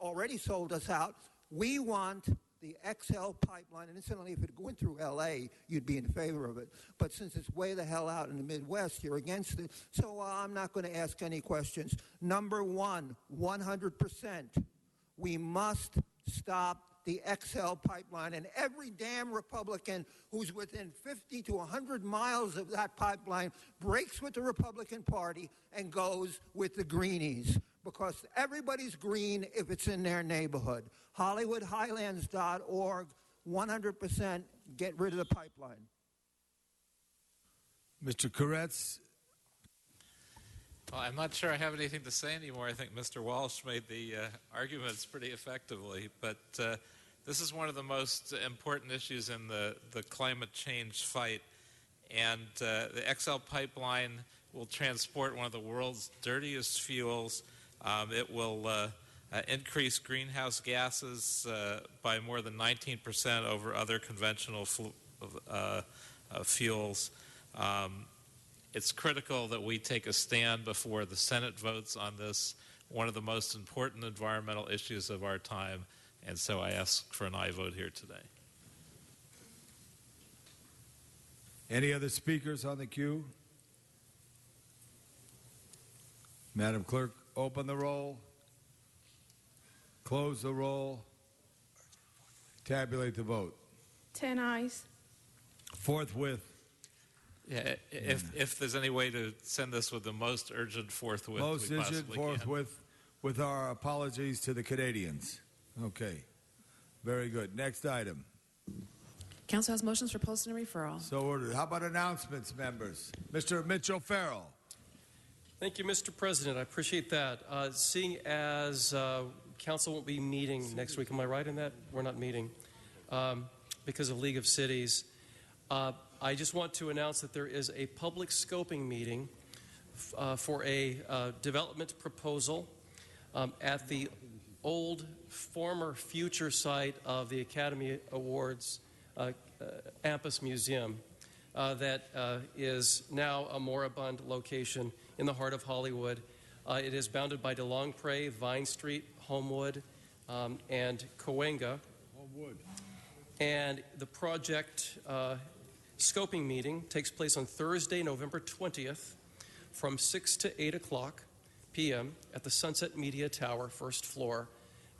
already sold us out. We want the XL pipeline, and incidentally, if it went through L.A., you'd be in favor of it. But since it's way the hell out in the Midwest, you're against it. So I'm not going to ask any questions. Number one, 100%. We must stop the XL pipeline. And every damn Republican who's within 50 to 100 miles of that pipeline breaks with the Republican Party and goes with the Greenies. Because everybody's green if it's in their neighborhood. HollywoodHighlands.org, 100% get rid of the pipeline. Mr. Koretz? Well, I'm not sure I have anything to say anymore. I think Mr. Walsh made the arguments pretty effectively. But this is one of the most important issues in the climate change fight. And the XL pipeline will transport one of the world's dirtiest fuels. It will increase greenhouse gases by more than 19% over other conventional fuels. It's critical that we take a stand before the Senate votes on this, one of the most important environmental issues of our time, and so I ask for an aye vote here today. Any other speakers on the queue? Madam Clerk, open the roll. Close the roll. Tabulate the vote. 10 ayes. Forthwith. Yeah, if there's any way to send this with the most urgent forthwith Most we urgent possibly forthwith, with our apologies to the Canadians. Okay. Very good. Next item. Council has motions for posting and referral. So ordered. How about announcements, members? Mr. Mitchell Farrell. Thank you, Mr. President. I appreciate that. Seeing as Council won't be meeting next week, am I right in that? We're not meeting because of League of Cities. I just want to announce that there is a public scoping meeting for a development proposal at the old former future site of the Academy Awards Ampus Museum that is now a moribund location in the heart of Hollywood. It is bounded by DeLong Pre, Vine Street, Homewood, and Cahuenga. Homewood. And the project scoping meeting takes place on Thursday, November 20th from 6 to 8 o'clock p.m. at the Sunset Media Tower, first floor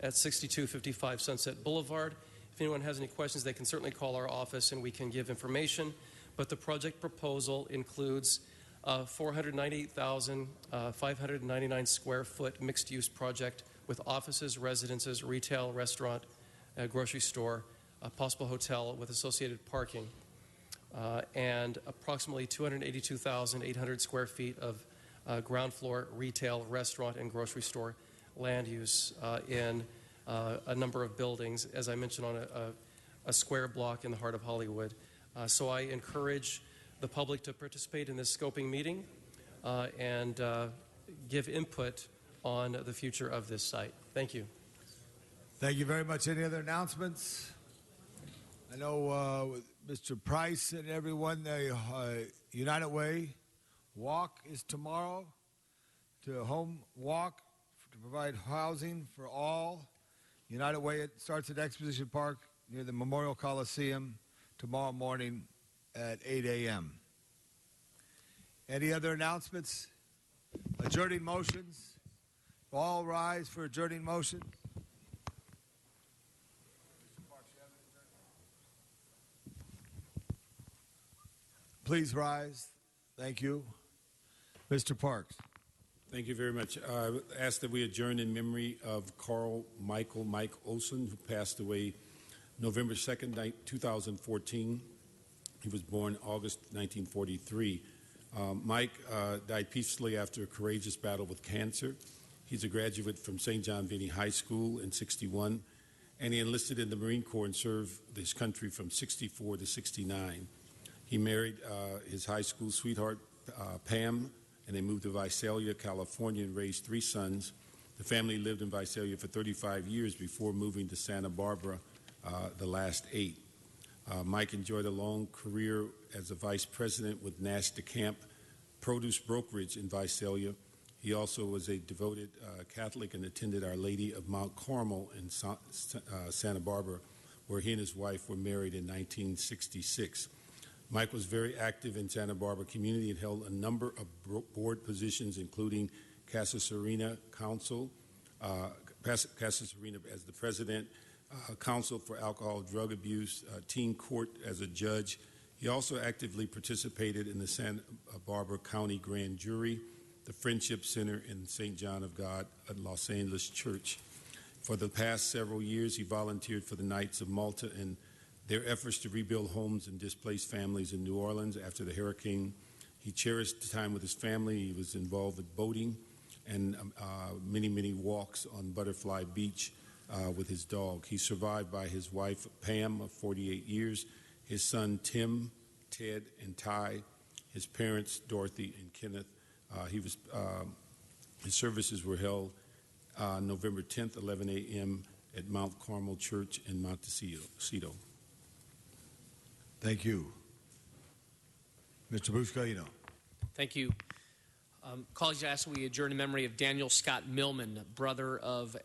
at 6255 Sunset Boulevard. If anyone has any questions, they can certainly call our office and we can give information. But the project proposal includes 498,599 square foot mixed-use project with offices, residences, retail, restaurant, grocery store, a possible hotel with associated parking, and approximately 282,800 square feet of ground floor retail, restaurant, and grocery store land use in a number of buildings, as I mentioned, on a square block in the heart of Hollywood. So I encourage the public to participate in this scoping meeting and give input on the future of this site. Thank you. Thank you very much. Any other announcements? I know Mr. Price and everyone, the United Way walk is tomorrow, to home walk to provide housing for all. United Way, it starts at Exposition Park near the Memorial Coliseum tomorrow morning at 8 a.m. Any other announcements? Adjourning motions? All rise for adjourning motion. Please rise. Thank you. Mr. Parks. Thank you very much. I ask that we adjourn in memory of Carl Mike Olson, who passed away November 2nd, 2014. He was born August 1943. Mike died peacefully after a courageous battle with cancer. He's a graduate from St. John Vianney High School in '61, and he enlisted in the Marine Corps and served his country from '64 to '69. He married his high school sweetheart, Pam, and they moved to Visalia, California, and raised 3 sons. The family lived in Visalia for 35 years before moving to Santa Barbara the last 8. Mike enjoyed a long career as a vice president with Nash DeCamp Produce Brokerage in Visalia. He also was a devoted Catholic and attended Our Lady of Mount Carmel in Santa Barbara, where he and his wife were married in 1966. Mike was very active in Santa Barbara community and held a number of board positions, including Casa Serena Council, Casa Serena as the president, Council for Alcohol Drug Abuse, Teen Court as a judge. He also actively participated in the Santa Barbara County Grand Jury, the Friendship Center in St. John of God at Los Angeles Church. For the past several years, he volunteered for the Knights of Malta and their efforts to rebuild homes and displaced families in New Orleans after the hurricane. He cherished the time with his family. He was involved with boating and many walks on Butterfly Beach with his dog. He's survived by his wife, Pam, of 48 years, his son, Tim, Ted, and Ty, his parents, Dorothy and Kenneth. His services were held November 10th, 11 a.m. at Mount Carmel Church in Montecito. Thank you. Mr. Buscaino. Thank you. Colleagues, I ask that we adjourn in memory of Daniel Scott Millman, brother of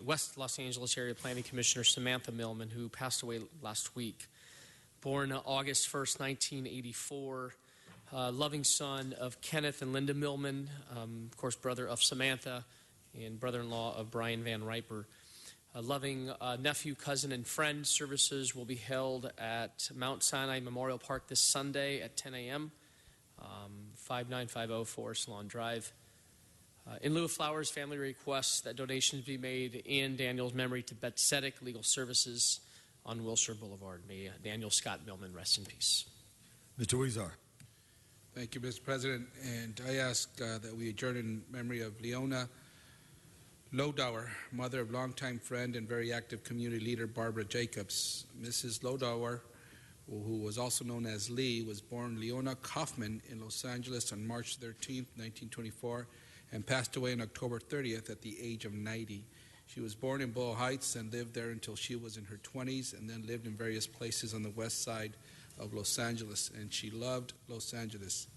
West Los Angeles Area Planning Commissioner Samantha Millman, who passed away last week. Born August 1st, 1984, loving son of Kenneth and Linda Millman, of course, brother of Samantha and brother-in-law of Brian Van Riper. Loving nephew, cousin, and friend services will be held at Mount Sinai Memorial Park this Sunday at 10 a.m., 5950 Forest Lawn Drive. In lieu of flowers, family requests that donations be made in Daniel's memory to Betzetic Legal Services on Wilshire Boulevard. May Daniel Scott Millman rest in peace. Mr. Huizar. Thank you, Mr. President. And I ask that we adjourn in memory of Leona Lodauer, mother of longtime friend and very active community leader Barbara Jacobs. Mrs. Lodauer, who was also known as Lee, was born Leona Kaufman in Los Angeles on March 13, 1924, and passed away on October 30th at the age of 90. She was born in Boyle Heights and lived there until she was in her 20s, and then lived in various places on the west side of Los Angeles, and she loved Los Angeles.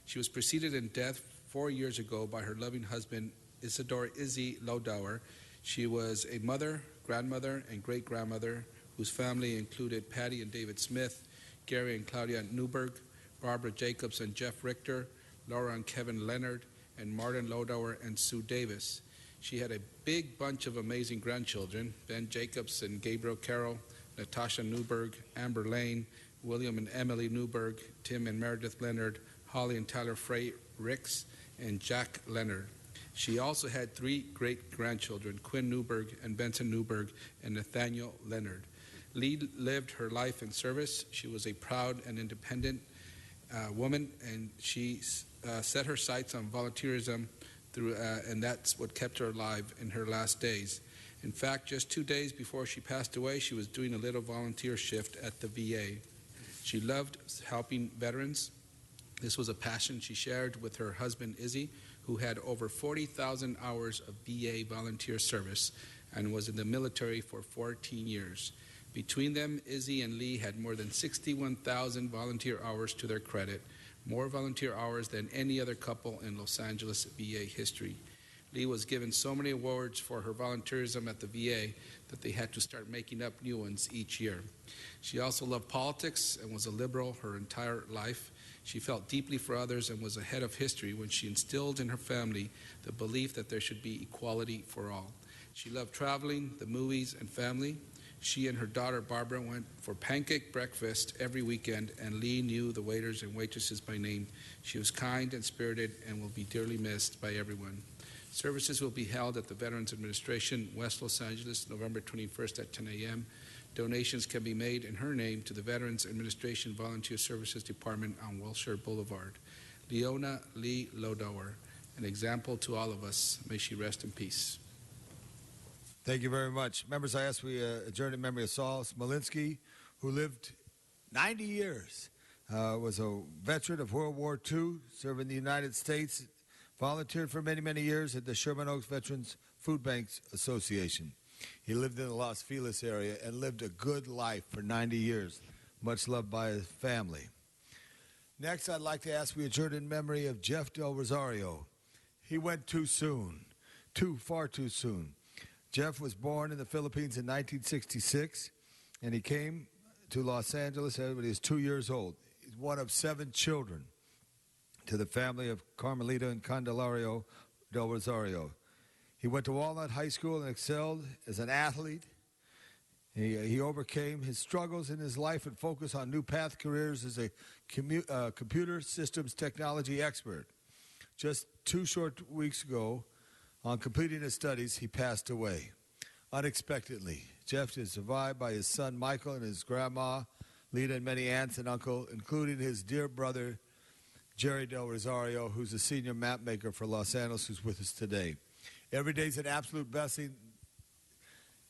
She was preceded in death 4 years ago by her loving husband, Isidore Izzy Lodauer. She was a mother, grandmother, and great-grandmother whose family included Patty and David Smith, Gary and Claudia Newberg, Barbara Jacobs and Jeff Richter, Laura and Kevin Leonard, and Martin Lodauer and Sue Davis. She had a big bunch of amazing grandchildren, Ben Jacobs and Gabriel Carroll, Natasha Newberg, Amber Lane, William and Emily Newberg, Tim and Meredith Leonard, Holly and Tyler Frey Ricks, and Jack Leonard. She also had 3 great-grandchildren, Quinn Newberg and Benson Newberg and Nathaniel Leonard. Lee lived her life in service. She was a proud and independent woman, and she set her sights on volunteerism and that's what kept her alive in her last days. In fact, just 2 days before she passed away, she was doing a little volunteer shift at the VA. She loved helping veterans. This was a passion she shared with her husband, Izzy, who had over 40,000 hours of VA volunteer service and was in the military for 14 years. Between them, Izzy and Lee had more than 61,000 volunteer hours to their credit, more volunteer hours than any other couple in Los Angeles VA history. Lee was given so many awards for her volunteerism at the VA that they had to start making up new ones each year. She also loved politics and was a liberal her entire life. She felt deeply for others and was ahead of history when she instilled in her family the belief that there should be equality for all. She loved traveling, the movies, and family. She and her daughter Barbara went for pancake breakfast every weekend, and Lee knew the waiters and waitresses by name. She was kind and spirited and will be dearly missed by everyone. Services will be held at the Veterans Administration, West Los Angeles, November 21st at 10 a.m. Donations can be made in her name to the Veterans Administration Volunteer Services Department on Wilshire Boulevard. Leona Lee Lodauer, an example to all of us. May she rest in peace. Thank you very much. Members, I ask we adjourn in memory of Saul Smolinski, who lived 90 years, was a veteran of World War II, served in the United States, volunteered for many, many years at the Sherman Oaks Veterans Food Banks Association. He lived in the Los Feliz area and lived a good life for 90 years, much loved by his family. Next, I'd like to ask we adjourn in memory of Jeff Del Rosario. He went too soon, far too soon. Jeff was born in the Philippines in 1966, and he came to Los Angeles when he was 2 years old. He's one of 7 children to the family of Carmelita and Candelario Del Rosario. He went to Walnut High School and excelled as an athlete. He overcame his struggles in his life and focused on new path careers as a computer systems technology expert. Just 2 short weeks ago, on completing his studies, he passed away unexpectedly. Jeff is survived by his son Michael and his grandma Lita and many aunts and uncle, including his dear brother Jerry Del Rosario, who's a senior map maker for Los Angeles, who's with us today. Every day's an absolute blessing.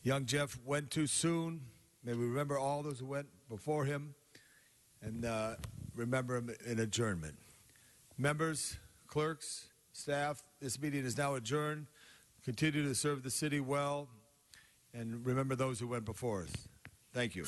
Young Jeff went too soon. May we remember all those who went before him and remember him in adjournment. Members, clerks, staff, this meeting is now adjourned. Continue to serve the city well and remember those who went before us. Thank you.